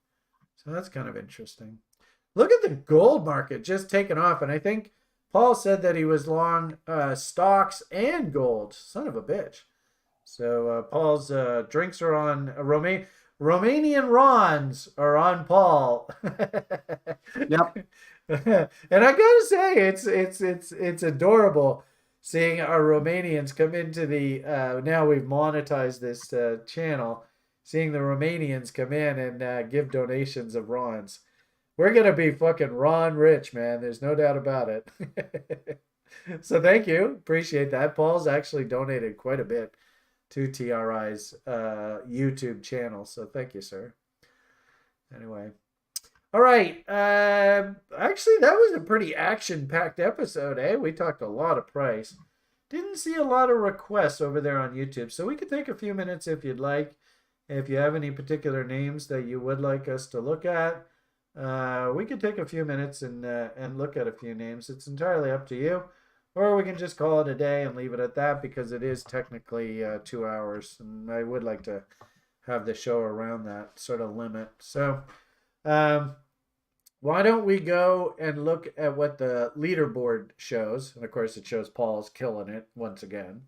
So that's kind of interesting. Look at the gold market just taking off. And I think Paul said that he was long stocks and gold. Son of a bitch. So Paul's drinks are on Romanian Rons are on Paul. Yep. And I gotta say, it's adorable seeing our Romanians come into the now we've monetized this channel, seeing the Romanians come in and give donations of Rons. We're gonna be fucking Ron rich, man. There's no doubt about it. So thank you, appreciate that. Paul's actually donated quite a bit to TRI's YouTube channel, so thank you, sir. Anyway, all right. Actually, that was a pretty action-packed episode, eh? We talked a lot of price. Didn't see a lot of requests over there on YouTube, so we could take a few minutes if you'd like. If you have any particular names that you would like us to look at, we could take a few minutes and look at a few names. It's entirely up to you. Or we can just call it a day and leave it at that because it is technically 2 hours. And I would like to have the show around that sort of limit. So why don't we go and look at what the leaderboard shows? And of course, it shows Paul's killing it once again.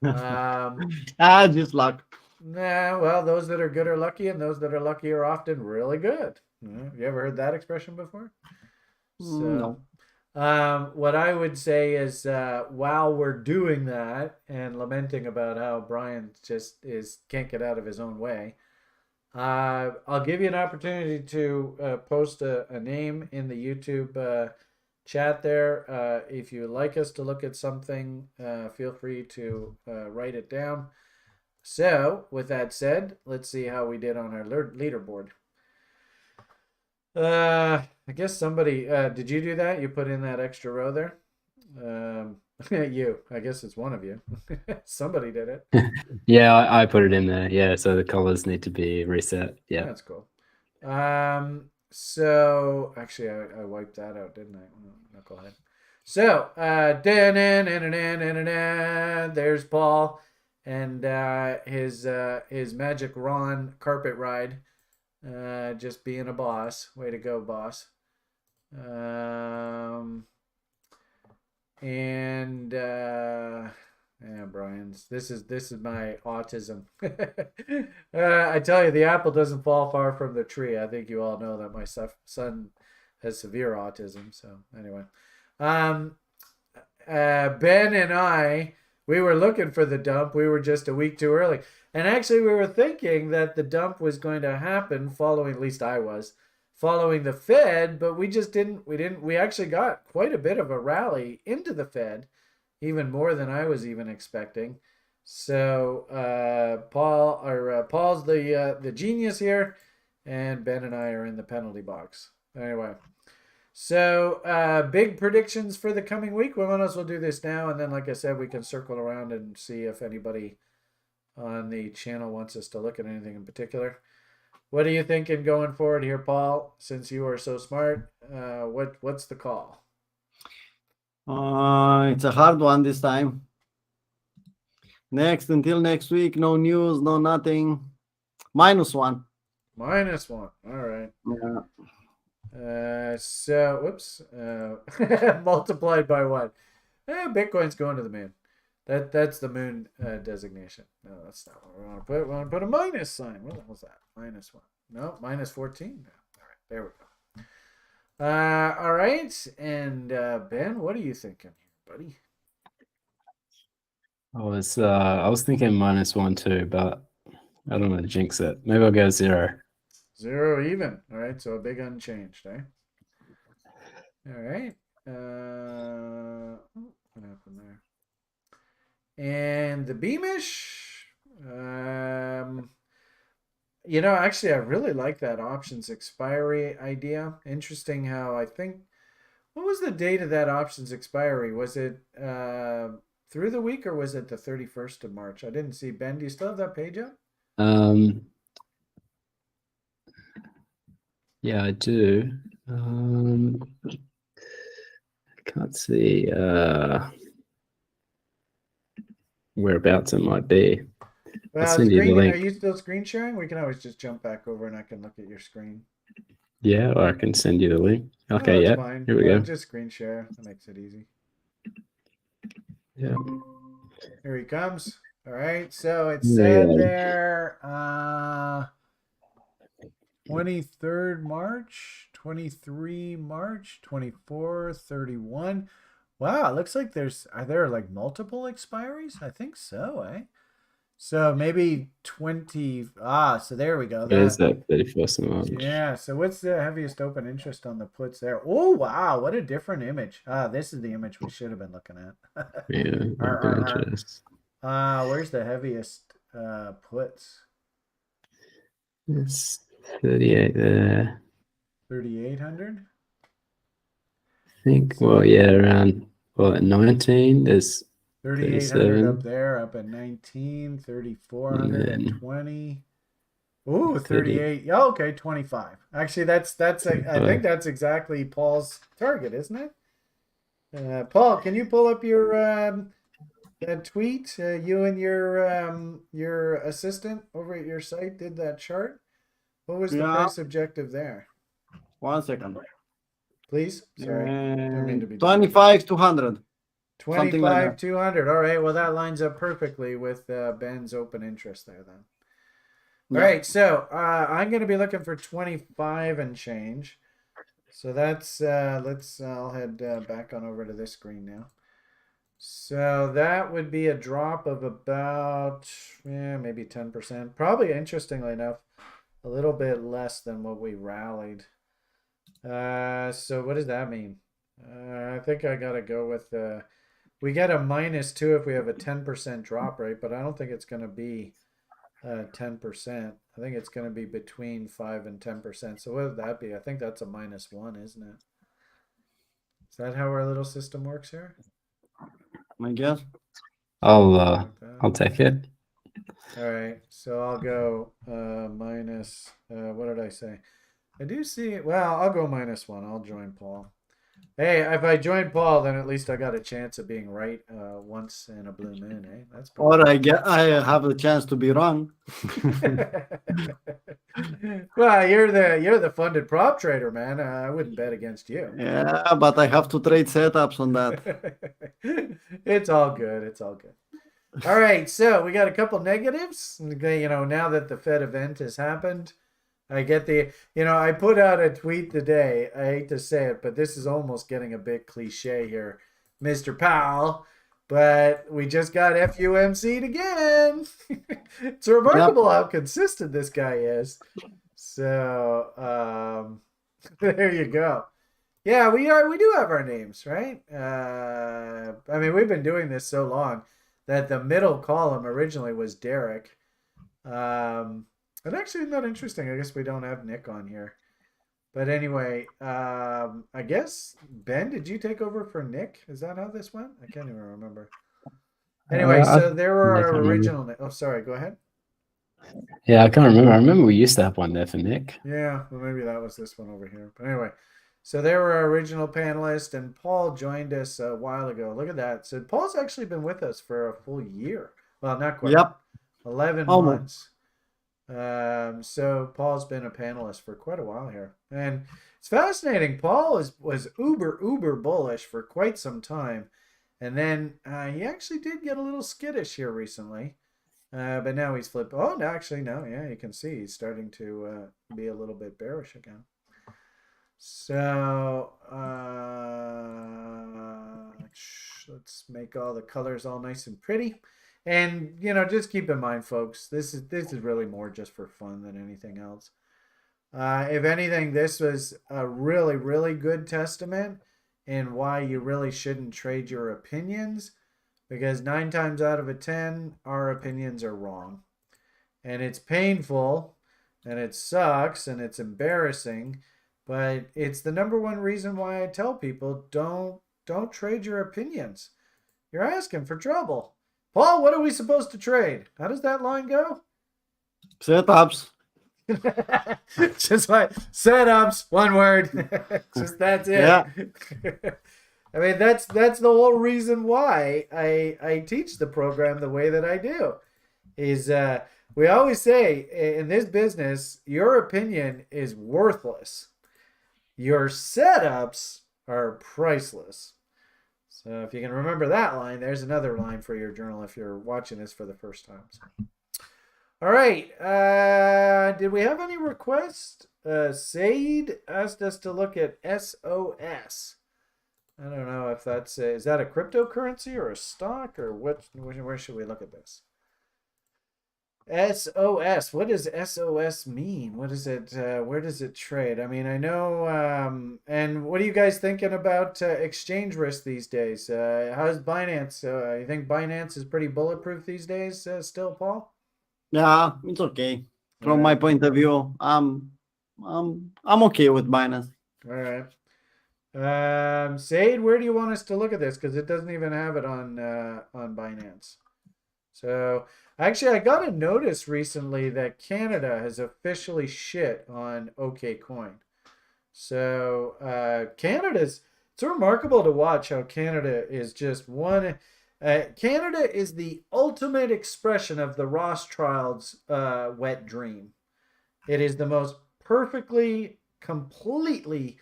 Just luck. Nah, well, those that are good are lucky, and those that are lucky are often really good. You ever heard that expression before? No. What I would say is while we're doing that and lamenting about how Brian just can't get out of his own way, I'll give you an opportunity to post a name in the YouTube chat there. If you would like us to look at something, feel free to write it down. So, with that said, let's see how we did on our leaderboard. I guess somebody did you do that? You put in that extra row there? You. I guess it's one of you. Somebody did it. Yeah, I put it in there. Yeah, so the colors need to be reset. Yeah. That's cool. So actually I wiped that out, didn't I? Knucklehead. So there's Paul and his Magic Ron carpet ride. Just being a boss. Way to go, boss. Yeah, Brian's. This is my autism. I tell you, the apple doesn't fall far from the tree. I think you all know that my son has severe autism. So anyway, Ben and I, we were looking for the dump. We were just a week too early. And actually, we were thinking that the dump was going to happen following, at least I was, following the Fed, but we just didn't. We actually got quite a bit of a rally into the Fed, even more than I was even expecting. So Paul's the genius here, and Ben and I are in the penalty box. Anyway, so big predictions for the coming week. Well, might as well do this now, and then, like I said, we can circle around and see if anybody on the channel wants us to look at anything in particular. What are you thinking going forward here, Paul? Since you are so smart, what's the call? It's a hard one this time. Until next week, no news, no nothing. -1. -1. All right. Yeah. So, whoops. Multiplied by what? Bitcoin's going to the moon. That's the moon designation. No, that's not what we want to put. We want to put a minus sign. What was that? -1. No, -14. No. All right, there we go. All right, and Ben, what are you thinking here, buddy? I was thinking -1 too, but I don't want to jinx it. Maybe I'll go 0. 0 even. All right, so a big unchanged, eh? All right. What happened there? And the Beamish, actually, I really like that options expiry idea. Interesting how I think, what was the date of that options expiry? Was it through the week or was it the 31st of March? I didn't see. Ben, do you still have that page up? Yeah, I do. Can't see whereabouts it might be. Well, I'll send you the link. Are you still screen sharing? We can always just jump back over and I can look at your screen. Yeah, or I can send you the link. Okay, yeah. Fine. Here we go. Just screen share. That makes it easy. Yeah. Here he comes. All right. So it said there 23rd March, 23 March, 24, 31. Wow, it looks like are there like multiple expiries? I think so, eh? So maybe 20. So there we go. There's that 31st of March. Yeah. So what's the heaviest open interest on the puts there? Oh, wow. What a different image. This is the image we should have been looking at. Yeah, open interest. Where's the heaviest puts? It's 38 there. 3,800? I think, well, yeah, around, well, at 19, there's 3,800 up 37. there, up at 19, 3,400 And at then 20. Ooh, 30. 38. Yeah, okay, 25. Actually, I think that's exactly Paul's target, isn't it? Paul, can you pull up your that tweet? You and your assistant over at your site did that chart. What was the Yeah. price objective there? 1 second. Please? Sorry. Don't mean to be 25 200. Something like 25, that. 200. All right. Well, that lines up perfectly with Ben's open interest there then. All Yeah. right. So I'm going to be looking for 25 and change. So that's, I'll head back on over to this screen now. So that would be a drop of about, maybe 10%. Probably, interestingly enough, a little bit less than what we rallied. So what does that mean? I think I got to go with, we get a -2 if we have a 10% drop rate, but I don't think it's going to be 10%. I think it's going to be between 5 and 10%. So what would that be? I think that's a -1, isn't it? Is that how our little system works here? I guess. I'll take it. All right. So I'll go minus, what did I say? I do see, well, I'll go -1. I'll join Paul. Hey, if I join Paul, then at least I got a chance of being right once in a blue moon, eh? That's pretty Or I have a chance to be wrong. Well, you're the funded prop trader, man. I wouldn't bet against you. Yeah, but I have to trade setups on that. It's all good. It's all good. All right, so we got a couple negatives. Now that the Fed event has happened, I get I put out a tweet today. I hate to say it, but this is almost getting a bit cliche here, Mr. Powell. But we just got FUMC'd again. It's remarkable how consistent this guy is. So there you go. Yeah, we do have our names, right? I mean, we've been doing this so long that the middle column originally was Derek. And actually, not interesting. I guess we don't have Nick on here. But anyway, I guess, Ben, did you take over for Nick? Is that how this went? I can't even remember. Anyway, so there were our original... Oh, sorry. Go ahead. Yeah, I can't remember. I remember we used to have one there for Nick. Yeah, well, maybe that was this one over here. But anyway, so there were our original panelists, and Paul joined us a while ago. Look at that. So Paul's actually been with us for a full year. Well, not quite. Yep. 11 months. So Paul's been a panelist for quite a while here, and it's fascinating. Paul was uber bullish for quite some time, and then he actually did get a little skittish here recently, but now he's flipped. Oh, no, actually, no, yeah, you can see he's starting to be a little bit bearish again. So let's make all the colors all nice and pretty. And, just keep in mind, folks, this is really more just for fun than anything else. If anything, this was a really, really good testament in why you really shouldn't trade your opinions, because 9 times out of 10, our opinions are wrong. And it's painful, and it sucks, and it's embarrassing, but it's the number one reason why I tell people don't trade your opinions. You're asking for trouble. Paul, what are we supposed to trade? How does that line go? Setups. Just like setups, one word. Just that's it. Yeah. I mean, that's the whole reason why I teach the program the way that I do. Is we always say in this business, your opinion is worthless. Your setups are priceless. So if you can remember that line, there's another line for your journal if you're watching this for the first time. So. All right. Did we have any requests? Said asked us to look at SOS. I don't know if that's is that a cryptocurrency or a stock or what? Where should we look at this? SOS. What does SOS mean? What is it? Where does it trade? I mean, I know. And what are you guys thinking about exchange risk these days? How's Binance? You think Binance is pretty bulletproof these days? Still, Paul? Yeah, it's okay. From my Alright. point of view, I'm okay with Binance. All right. Sade, where do you want us to look at this? Because it doesn't even have it on Binance. So actually, I got a notice recently that Canada has officially shit on OKCoin. So Canada's it's remarkable to watch how Canada is just one. Canada is the ultimate expression of the Rothschilds' wet dream. It is the most perfectly, completely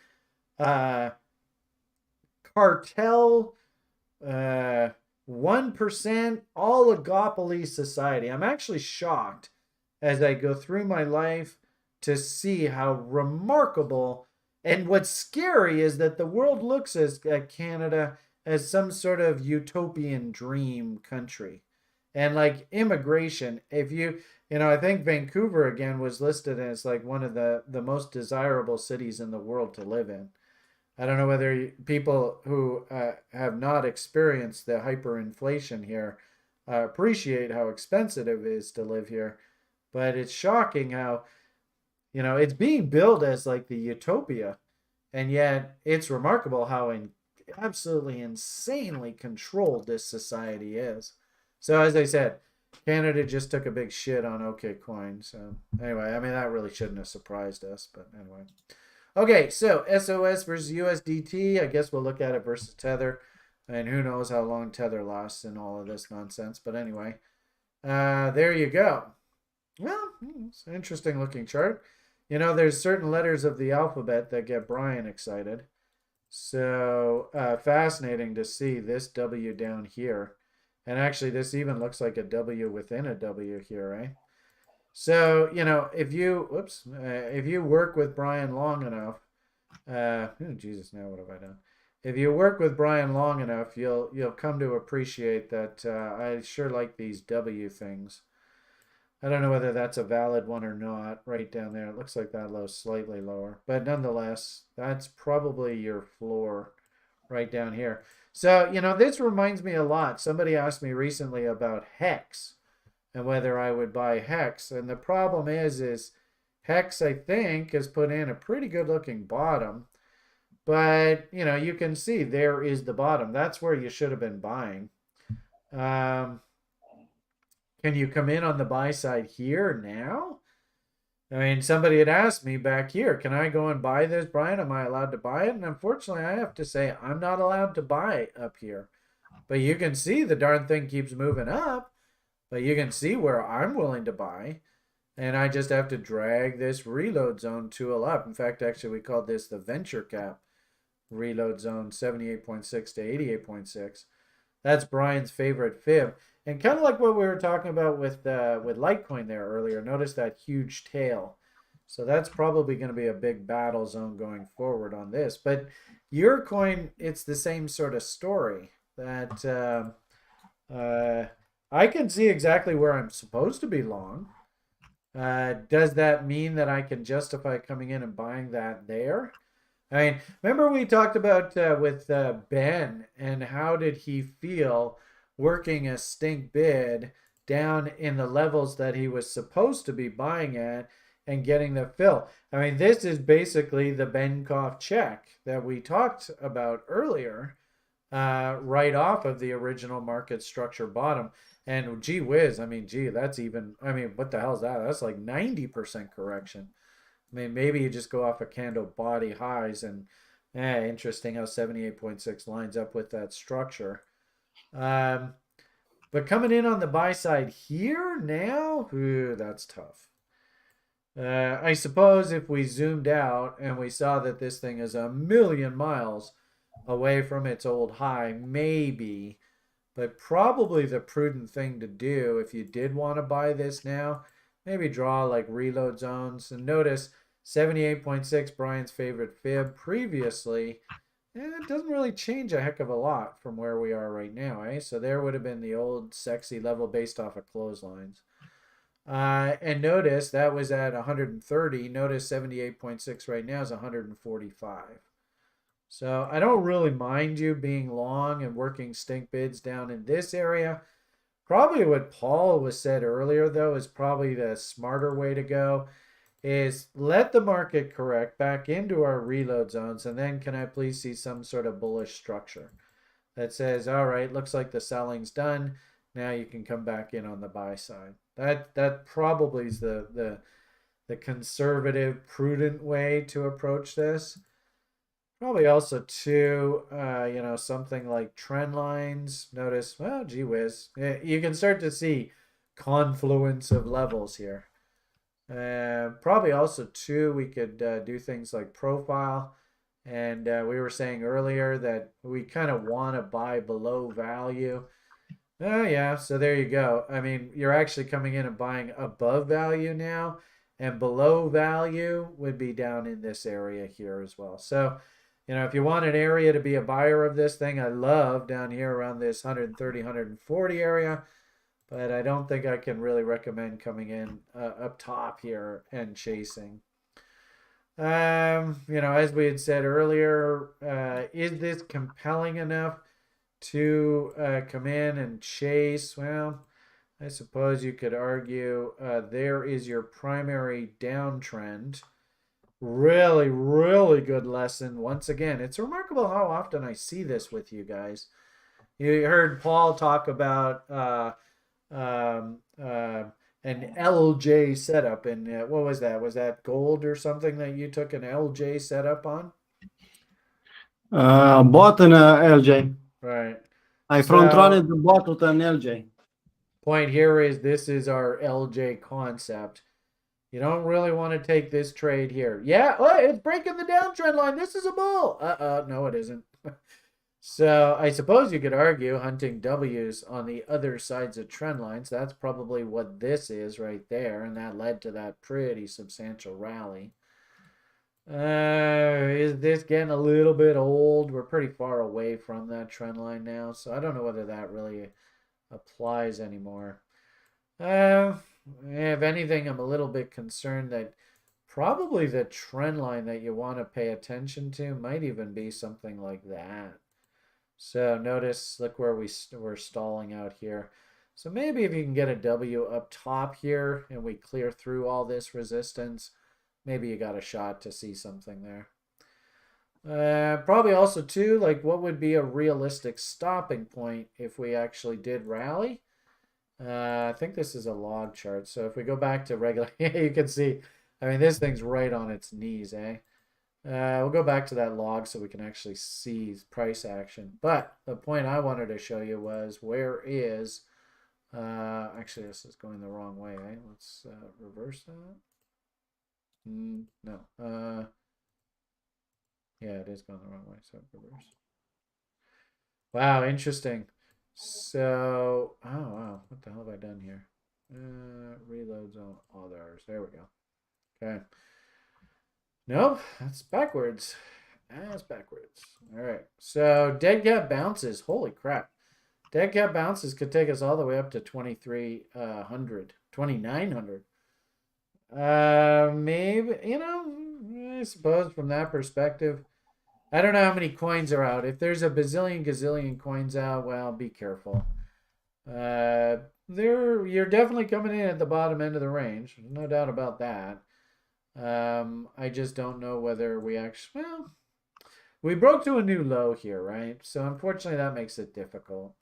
cartel, 1% oligopoly society. I'm actually shocked as I go through my life to see how remarkable and what's scary is that the world looks at Canada as some sort of utopian dream country. And like immigration, if I think Vancouver again was listed as like one of the most desirable cities in the world to live in. I don't know whether people who have not experienced the hyperinflation here appreciate how expensive it is to live here, but it's shocking how it's being billed as like the utopia, and yet it's remarkable how absolutely insanely controlled this society is. So as I said, Canada just took a big shit on OKCoin. So anyway, I mean that really shouldn't have surprised us, but anyway. Okay, so SOS versus USDT. I guess we'll look at it versus Tether. And who knows how long Tether lasts in all of this nonsense. But anyway, there you go. Well, it's an interesting looking chart. There's certain letters of the alphabet that get Brian excited. So fascinating to see this W down here. And actually, this even looks like a W within a W here, right? So, if you work with Brian long enough, Jesus, now what have I done? If you work with Brian long enough, you'll come to appreciate that I sure like these W things. I don't know whether that's a valid one or not. Right down there, it looks like that low slightly lower, but nonetheless, that's probably your floor right down here. So, this reminds me a lot. Somebody asked me recently about Hex and whether I would buy Hex. And the problem is Hex, I think, has put in a pretty good looking bottom. But, you can see there is the bottom. That's where you should have been buying. Can you come in on the buy side here now? I mean, somebody had asked me back here, can I go and buy this, Brian? Am I allowed to buy it? And unfortunately, I have to say I'm not allowed to buy up here. But you can see the darn thing keeps moving up. But you can see where I'm willing to buy. And I just have to drag this reload zone tool up. In fact, actually, we called this the venture cap reload zone, 78.6 to 88.6. That's Brian's favorite fib. And kind of like what we were talking about with Litecoin there earlier. Notice that huge tail. So that's probably going to be a big battle zone going forward on this. But your coin, it's the same sort of story. That I can see exactly where I'm supposed to be long. Does that mean that I can justify coming in and buying that there? I mean, remember we talked about with Ben and how did he feel working a stink bid down in the levels that he was supposed to be buying at and getting the fill. I mean, this is basically the Benkoff check that we talked about earlier, right off of the original market structure bottom. And gee whiz, I mean, what the hell is that? That's like 90% correction. I mean, maybe you just go off a candle body highs and interesting how 78.6 lines up with that structure. But coming in on the buy side here now, that's tough. I suppose if we zoomed out and we saw that this thing is a million miles away from its old high, maybe, but probably the prudent thing to do if you did want to buy this now, maybe draw like reload zones. And notice 78.6, Brian's favorite fib previously. It doesn't really change a heck of a lot from where we are right now, eh? So there would have been the old sexy level based off of clotheslines. And notice that was at 130. Notice 78.6 right now is 145. So I don't really mind you being long and working stink bids down in this area. Probably what Paul was said earlier, though, is probably the smarter way to go is let the market correct back into our reload zones, and then can I please see some sort of bullish structure that says, all right, looks like the selling's done. Now you can come back in on the buy side. That probably is the conservative, prudent way to approach this. Probably also too, something like trend lines. Notice, well, gee whiz, you can start to see confluence of levels here. Probably also too, we could do things like profile. And we were saying earlier that we kind of want to buy below value. Oh, yeah. So there you go. I mean, you're actually coming in and buying above value now. And below value would be down in this area here as well. So, if you want an area to be a buyer of this thing, I love down here around this 130, 140 area. But I don't think I can really recommend coming in up top here and chasing. As we had said earlier, is this compelling enough to come in and chase? Well, I suppose you could argue there is your primary downtrend. Really, really good lesson. Once again, it's remarkable how often I see this with you guys. You heard Paul talk about an LJ setup, and what was that? Was that gold or something that you took an LJ setup on? Bought an LJ. Right. I front run the bot with an LJ. Point here is this is our LJ concept. You don't really want to take this trade here. Yeah, it's breaking the downtrend line. This is a bull. No, it isn't. So I suppose you could argue hunting W's on the other sides of trend lines. That's probably what this is right there, and that led to that pretty substantial rally. Is this getting a little bit old? We're pretty far away from that trend line now, so I don't know whether that really applies anymore. If anything, I'm a little bit concerned that probably the trend line that you want to pay attention to might even be something like that. So notice, look where we're stalling out here. So maybe if you can get a W up top here and we clear through all this resistance, maybe you got a shot to see something there. Probably also too, like what would be a realistic stopping point if we actually did rally? I think this is a log chart. So if we go back to regular, you can see, I mean, this thing's right on its knees, eh? We'll go back to that log so we can actually see price action. But the point I wanted to show you was where is, actually this is going the wrong way, eh? Let's reverse that. No. Yeah, it is going the wrong way, so reverse. Wow, interesting. So, oh wow, what the hell have I done here? Reload zone, others. There we go. Okay. Nope, that's backwards. That's backwards. All right. So dead cat bounces. Holy crap. Dead cat bounces could take us all the way up to 2,300, 2,900. Maybe, I suppose from that perspective, I don't know how many coins are out. If there's a bazillion gazillion coins out, well, be careful. You're definitely coming in at the bottom end of the range. No doubt about that. I just don't know whether we actually, well, we broke to a new low here, right? So unfortunately that makes it difficult.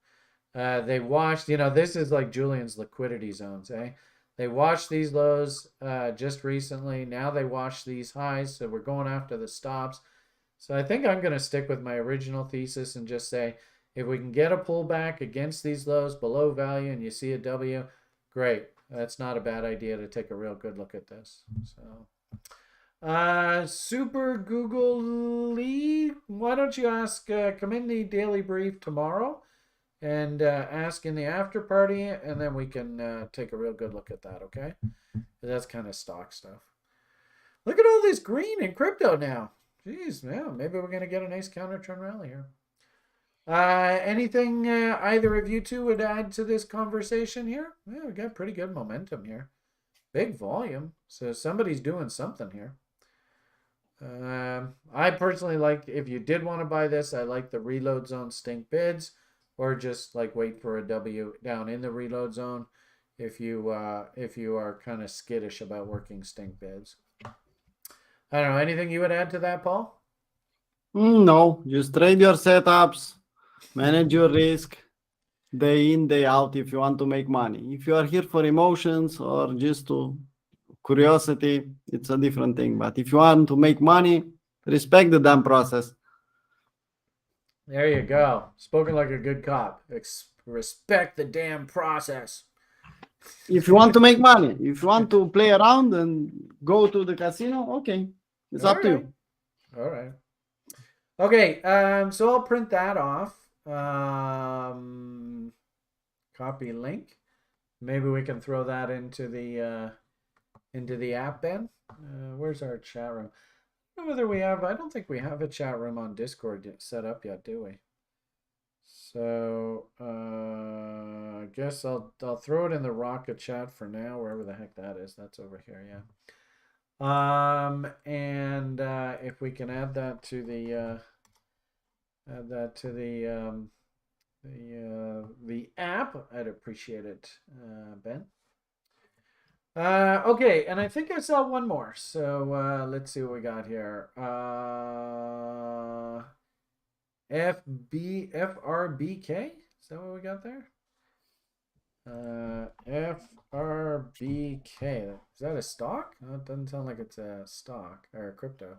They washed, this is like Julian's liquidity zones, eh? They washed these lows just recently. Now they wash these highs, so we're going after the stops. So I think I'm going to stick with my original thesis and just say, if we can get a pullback against these lows below value and you see a W, great. That's not a bad idea to take a real good look at this. So, Super Google Lee, why don't you ask, come in the daily brief tomorrow and ask in the after party, and then we can take a real good look at that, okay? That's kind of stock stuff. Look at all this green in crypto now. Jeez, yeah, maybe we're going to get a nice counter trend rally here. Anything either of you two would add to this conversation here? Yeah, we got pretty good momentum here. big volume. So somebody's doing something here. I personally like, if you did want to buy this, I like the reload zone stink bids, or just like wait for a W down in the reload zone if you are kind of skittish about working stink bids. I don't know, anything you would add to that, Paul? No, just trade your setups, manage your risk, day in, day out if you want to make money. If you are here for emotions or just to curiosity, it's a different thing. But if you want to make money, respect the damn process. There you go. Spoken like a good cop. Respect the damn process. If you want to make money, if you want to play around and go to the casino, okay, it's up to you. All right. Okay, so I'll print that off. Copy link. Maybe we can throw that into the app, Ben. Where's our chat room? I don't know whether we have. I don't think we have a chat room on Discord set up yet, do we? So I guess I'll throw it in the Rocket chat for now, wherever the heck that is. That's over here, yeah. And if we can add that to the the app, I'd appreciate it, Ben. Okay, and I think I saw one more. So let's see what we got here. FRBK? Is that what we got there? FRBK. Is that a stock? Oh, it doesn't sound like it's a stock or a crypto.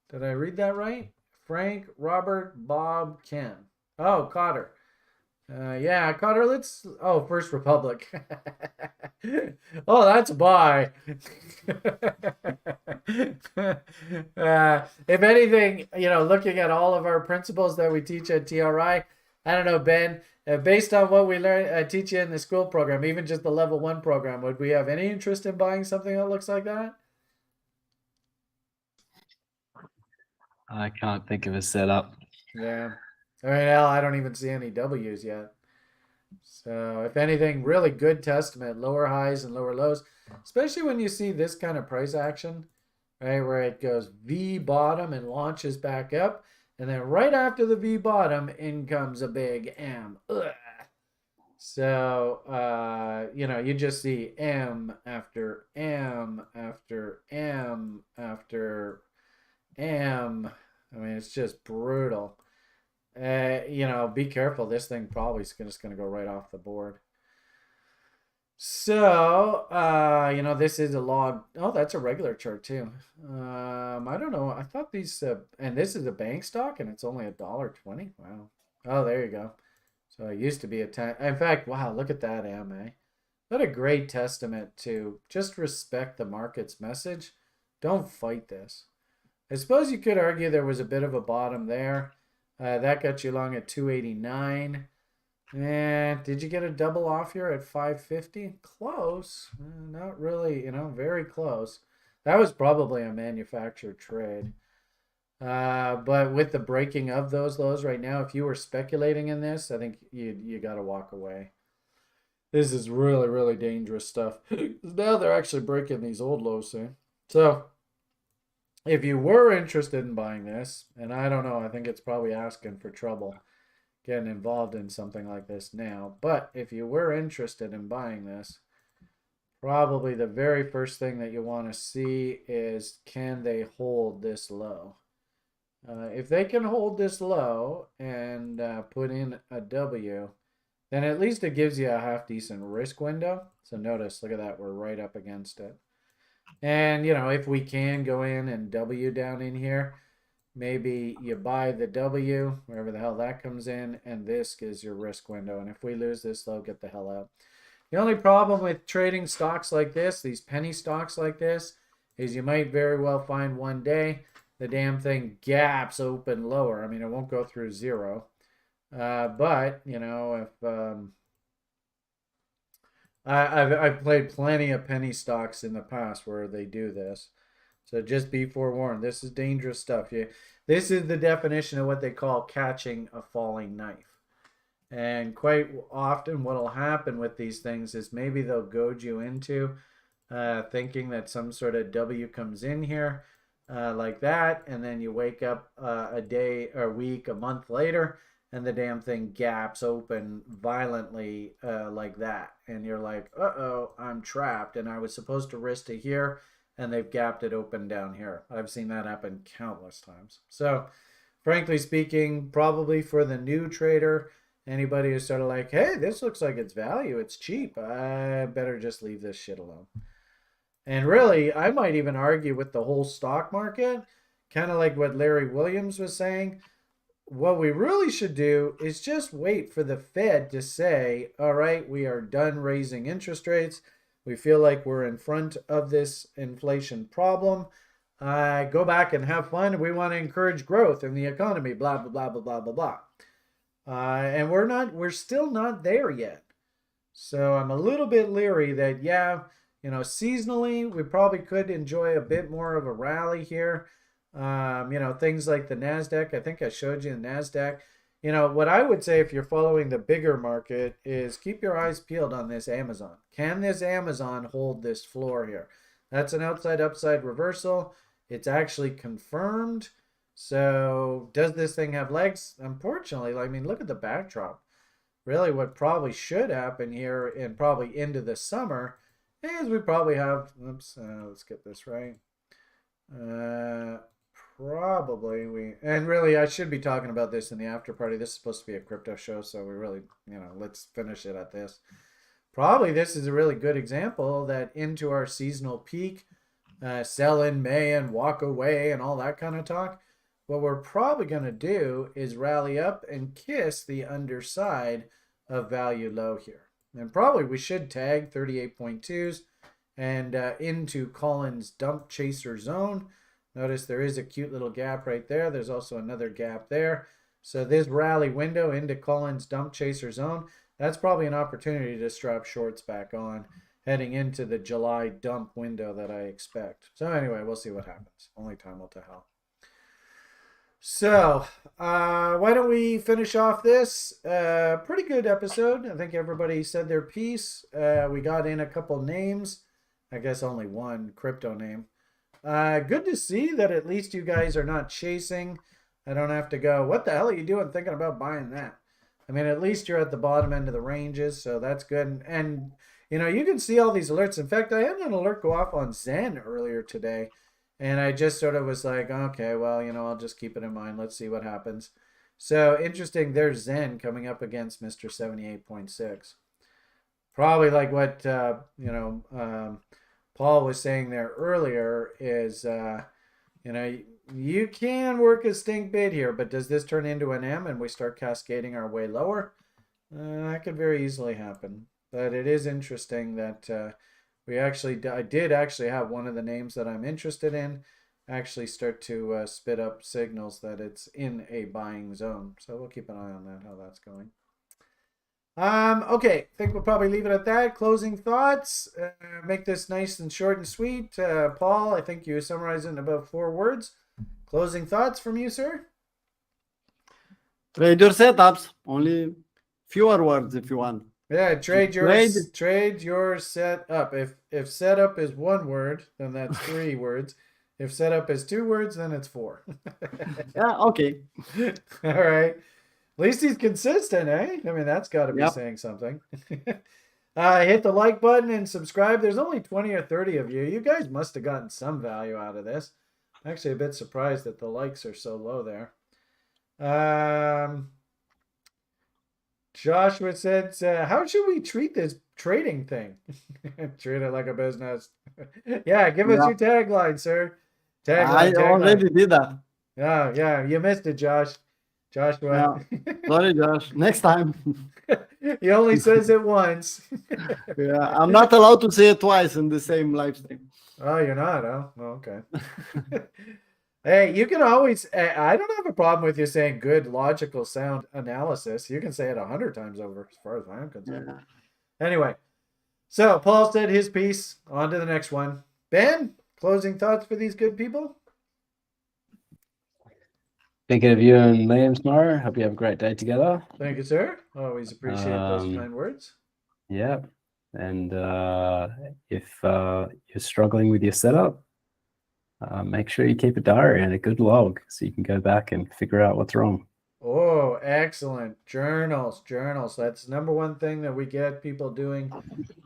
Did I read that right? Frank, Robert, Bob, Ken. Oh, Cotter. Yeah, Cotter, let's... Oh, First Republic. Oh, that's a buy. If anything, looking at all of our principles that we teach at TRI, I don't know, Ben, based on what we learn, teach you in the school program, even just the level 1 program, would we have any interest in buying something that looks like that? I can't think of a setup. Yeah. I mean, hell, I don't even see any W's yet. So, if anything, really good testament, lower highs and lower lows, especially when you see this kind of price action, right, where it goes V bottom and launches back up, and then right after the V bottom, in comes a big M. Ugh. So, you just see M after M after M after M. I mean, it's just brutal. Be careful. This thing probably is just going to go right off the board. So, this is a log. Oh, that's a regular chart too. I don't know. I thought these, and this is a bank stock and it's only $1.20. Wow. Oh, there you go. So it used to be a 10. In fact, wow, look at that, AMA. What a great testament to just respect the market's message. Don't fight this. I suppose you could argue there was a bit of a bottom there. That got you long at 289. And did you get a double off here at 550? Close. Not really, very close. That was probably a manufactured trade. But with the breaking of those lows right now, if you were speculating in this, I think you got to walk away. This is really, really dangerous stuff. Now they're actually breaking these old lows, see? So if you were interested in buying this, and I don't know, I think it's probably asking for trouble getting involved in something like this now. But if you were interested in buying this, probably the very first thing that you want to see is, can they hold this low? If they can hold this low and put in a W, then at least it gives you a half decent risk window. So notice, look at that, we're right up against it. And, if we can go in and W down in here, maybe you buy the W, wherever the hell that comes in, and this is your risk window. And if we lose this low, get the hell out. The only problem with trading stocks like this, these penny stocks like this, is you might very well find one day the damn thing gaps open lower. I mean, it won't go through zero. But, if... I've played plenty of penny stocks in the past where they do this. So just be forewarned. This is dangerous stuff. This is the definition of what they call catching a falling knife. And quite often what will happen with these things is maybe they'll goad you into thinking that some sort of W comes in here like that, and then you wake up a day or a week, a month later, and the damn thing gaps open violently like that, and you're like, uh-oh, I'm trapped, and I was supposed to risk to here, and they've gapped it open down here. I've seen that happen countless times. So frankly speaking, probably for the new trader, anybody who's sort of like, hey, this looks like it's value, it's cheap, I better just leave this shit alone. And really, I might even argue with the whole stock market, kind of like what Larry Williams was saying. What we really should do is just wait for the Fed to say, all right, we are done raising interest rates. We feel like we're in front of this inflation problem. Go back and have fun. We want to encourage growth in the economy, blah, blah, blah, blah, blah, blah, blah. And we're still not there yet. So I'm a little bit leery that, yeah, seasonally, we probably could enjoy a bit more of a rally here. Things like the NASDAQ. I think I showed you the NASDAQ. What I would say if you're following the bigger market is keep your eyes peeled on this Amazon. Can this Amazon hold this floor here? That's an outside-upside reversal. It's actually confirmed. So does this thing have legs? Unfortunately, look at the backdrop. Really what probably should happen here and probably into the summer is we probably have, let's get this right. And really I should be talking about this in the after party. This is supposed to be a crypto show, so we really, let's finish it at this. Probably this is a really good example that into our seasonal peak, sell in May and walk away and all that kind of talk. What we're probably going to do is rally up and kiss the underside of value low here. And probably we should tag 38.2s and into Collins dump chaser zone. Notice there is a cute little gap right there. There's also another gap there. So this rally window into Collins dump chaser zone, that's probably an opportunity to strap shorts back on heading into the July dump window that I expect. So anyway, we'll see what happens. Only time will tell. So why don't we finish off this pretty good episode. I think everybody said their piece. We got in a couple names. I guess only one crypto name. Good to see that at least you guys are not chasing. I don't have to go, what the hell are you doing thinking about buying that? I mean, at least you're at the bottom end of the ranges, so that's good. And you can see all these alerts. In fact, I had an alert go off on Zen earlier today. And I just sort of was like, okay, well, I'll just keep it in mind. Let's see what happens. So interesting, there's Zen coming up against Mr. 78.6. Probably like what, Paul was saying there earlier is, you can work a stink bid here, but does this turn into an M and we start cascading our way lower? That could very easily happen. But it is interesting that I did actually have one of the names that I'm interested in actually start to spit up signals that it's in a buying zone. So we'll keep an eye on that, how that's going. Okay, I think we'll probably leave it at that. Closing thoughts. Make this nice and short and sweet. Paul, I think you summarized it in about 4 words. Closing thoughts from you, sir? Trade your setups. Only fewer words if you want. Yeah, trade your setup. If setup is 1 word, then that's 3 words. If setup is 2 words, then it's 4. Yeah, okay. All right. At least he's consistent, eh? I mean, that's got to be saying something. Hit the like button and subscribe. There's only 20 or 30 of you. You guys must have gotten some value out of this. I'm actually a bit surprised that the likes are so low there. Joshua said, how should we treat this trading thing? Treat it like a business. Yeah, give us your tagline, sir. I already did that. Yeah, you missed it, Joshua. Yeah. Sorry, Josh. Next time. He only says it once. Yeah, I'm not allowed to say it twice in the same live stream. Oh, you're not, huh? Oh, okay. Hey, you can always, I don't have a problem with you saying good, logical, sound analysis. You can say it 100 times over as far as I'm concerned. Yeah. Anyway, so Paul said his piece. On to the next one. Ben, closing thoughts for these good people? Thinking of you and Liam tomorrow. Hope you have a great day together. Thank you, sir. Always appreciate those kind words. Yeah. And if you're struggling with your setup, make sure you keep a diary and a good log so you can go back and figure out what's wrong. Oh, excellent. Journals, journals. That's number one thing that we get people doing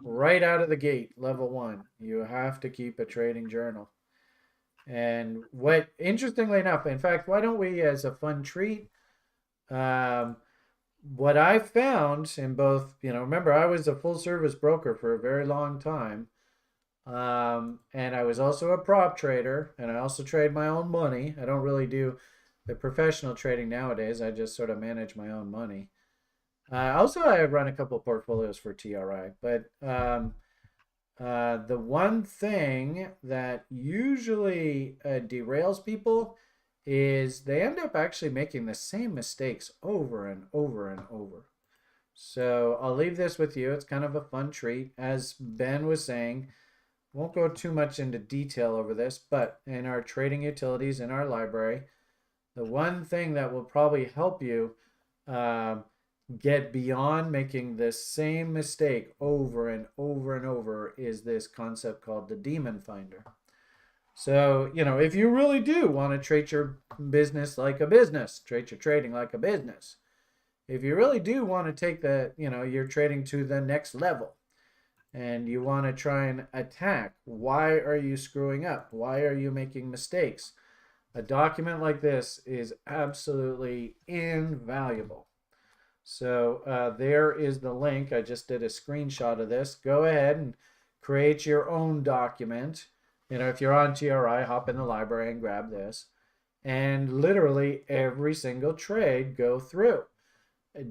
right out of the gate, level one. You have to keep a trading journal. And what, interestingly enough, in fact, why don't we, as a fun treat, um, what I found in both, remember, I was a full service broker for a very long time. And I was also a prop trader, and I also trade my own money. I don't really do the professional trading nowadays. I just sort of manage my own money. Also, I run a couple portfolios for TRI, but the one thing that usually derails people is they end up actually making the same mistakes over and over and over. So I'll leave this with you. It's kind of a fun treat. As Ben was saying, won't go too much into detail over this, but in our trading utilities in our library, the one thing that will probably help you get beyond making the same mistake over and over and over is this concept called the demon finder. So, if you really do want to treat your business like a business, treat your trading like a business, if you really do want to take your trading to the next level, and you want to try and attack, why are you screwing up? Why are you making mistakes? A document like this is absolutely invaluable. So there is the link. I just did a screenshot of this. Go ahead and create your own document. If you're on TRI, hop in the library and grab this. And literally every single trade go through.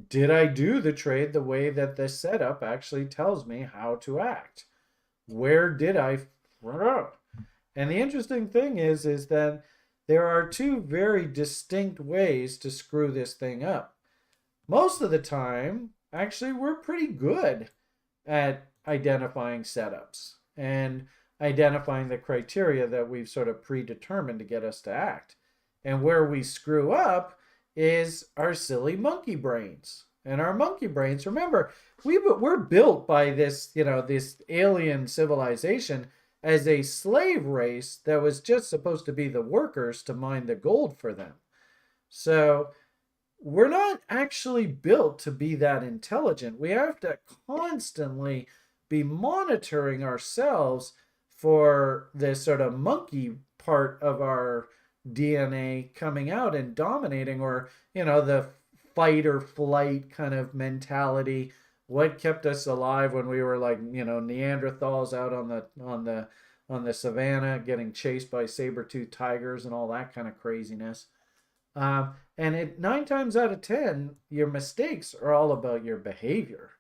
Did I do the trade the way that the setup actually tells me how to act? Where did I run up? And the interesting thing is that there are two very distinct ways to screw this thing up. Most of the time, actually, we're pretty good at identifying setups and identifying the criteria that we've sort of predetermined to get us to act. And where we screw up is our silly monkey brains. And our monkey brains, remember, we're built by this, this alien civilization as a slave race that was just supposed to be the workers to mine the gold for them. So we're not actually built to be that intelligent. We have to constantly be monitoring ourselves for this sort of monkey part of our DNA coming out and dominating, or the fight or flight kind of mentality. What kept us alive when we were like Neanderthals out on the savannah getting chased by saber-toothed tigers and all that kind of craziness. And 9 times out of 10, your mistakes are all about your behavior.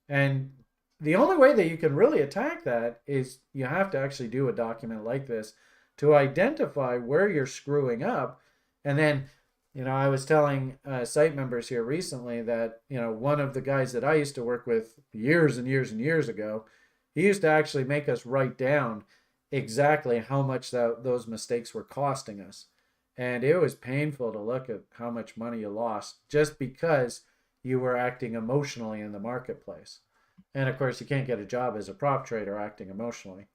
And the only way that you can really attack that is you have to actually do a document like this to identify where you're screwing up. And then, I was telling site members here recently that, one of the guys that I used to work with years and years and years ago, he used to actually make us write down exactly how much those mistakes were costing us. And it was painful to look at how much money you lost just because you were acting emotionally in the marketplace. And of course, you can't get a job as a prop trader acting emotionally.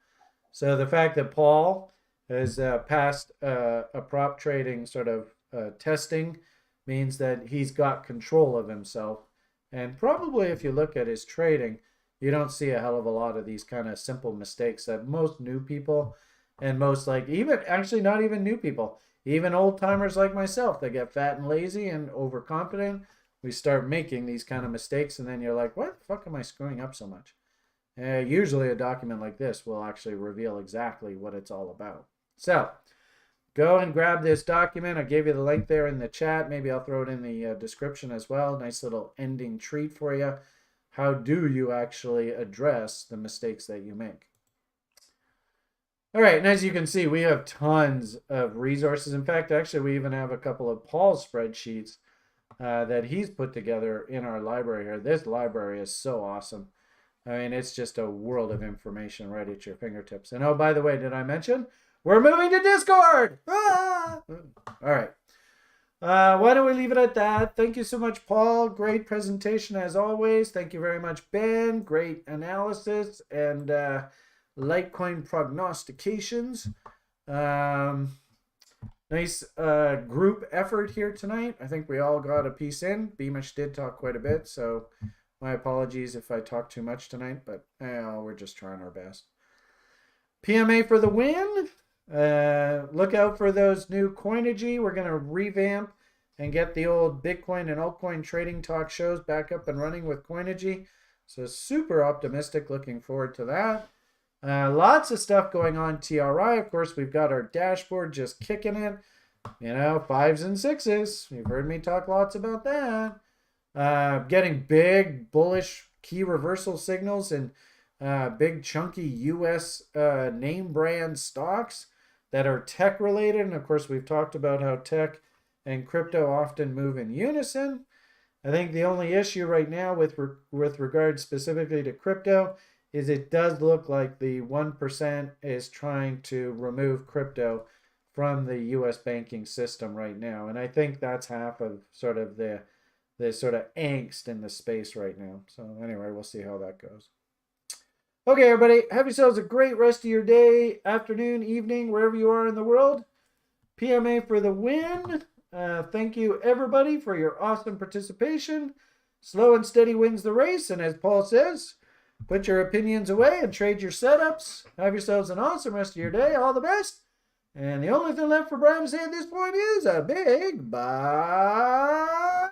So the fact that Paul has passed a prop trading sort of testing means that he's got control of himself. And probably if you look at his trading, you don't see a hell of a lot of these kind of simple mistakes that most new people and most not even new people, even old timers like myself that get fat and lazy and overconfident, we start making these kind of mistakes. And then you're like, what the fuck am I screwing up so much? Usually a document like this will actually reveal exactly what it's all about. So go and grab this document. I gave you the link there in the chat. Maybe I'll throw it in the description as well. Nice little ending treat for you. How do you actually address the mistakes that you make? All right, and as you can see, we have tons of resources. In fact, actually, we even have a couple of Paul's spreadsheets that he's put together in our library here. This library is so awesome. I mean, it's just a world of information right at your fingertips. And oh, by the way, did I mention we're moving to Discord? Ah! All right. Why don't we leave it at that? Thank you so much, Paul. Great presentation as always. Thank you very much, Ben. Great analysis and Litecoin prognostications. Nice group effort here tonight. I think we all got a piece in. Beamish did talk quite a bit, so my apologies if I talk too much tonight, but we're just trying our best. PMA for the win. Look out for those new Coinigy. We're going to revamp and get the old Bitcoin and altcoin trading talk shows back up and running with Coinigy. So super optimistic, looking forward to that. Lots of stuff going on TRI. Of course, we've got our dashboard just kicking it. You know, 5s and 6s. You've heard me talk lots about that. Getting big bullish key reversal signals and big chunky US name brand stocks that are tech related. And of course, we've talked about how tech and crypto often move in unison. I think the only issue right now with regard specifically to crypto is it does look like the 1% is trying to remove crypto from the US banking system right now. And I think that's half of sort of the sort of angst in the space right now. So anyway, we'll see how that goes. Okay, everybody, have yourselves a great rest of your day, afternoon, evening, wherever you are in the world. PMA for the win. Thank you, everybody, for your awesome participation. Slow and steady wins the race. And as Paul says, put your opinions away and trade your setups. Have yourselves an awesome rest of your day. All the best. And the only thing left for Brian to say at this point is a big bye.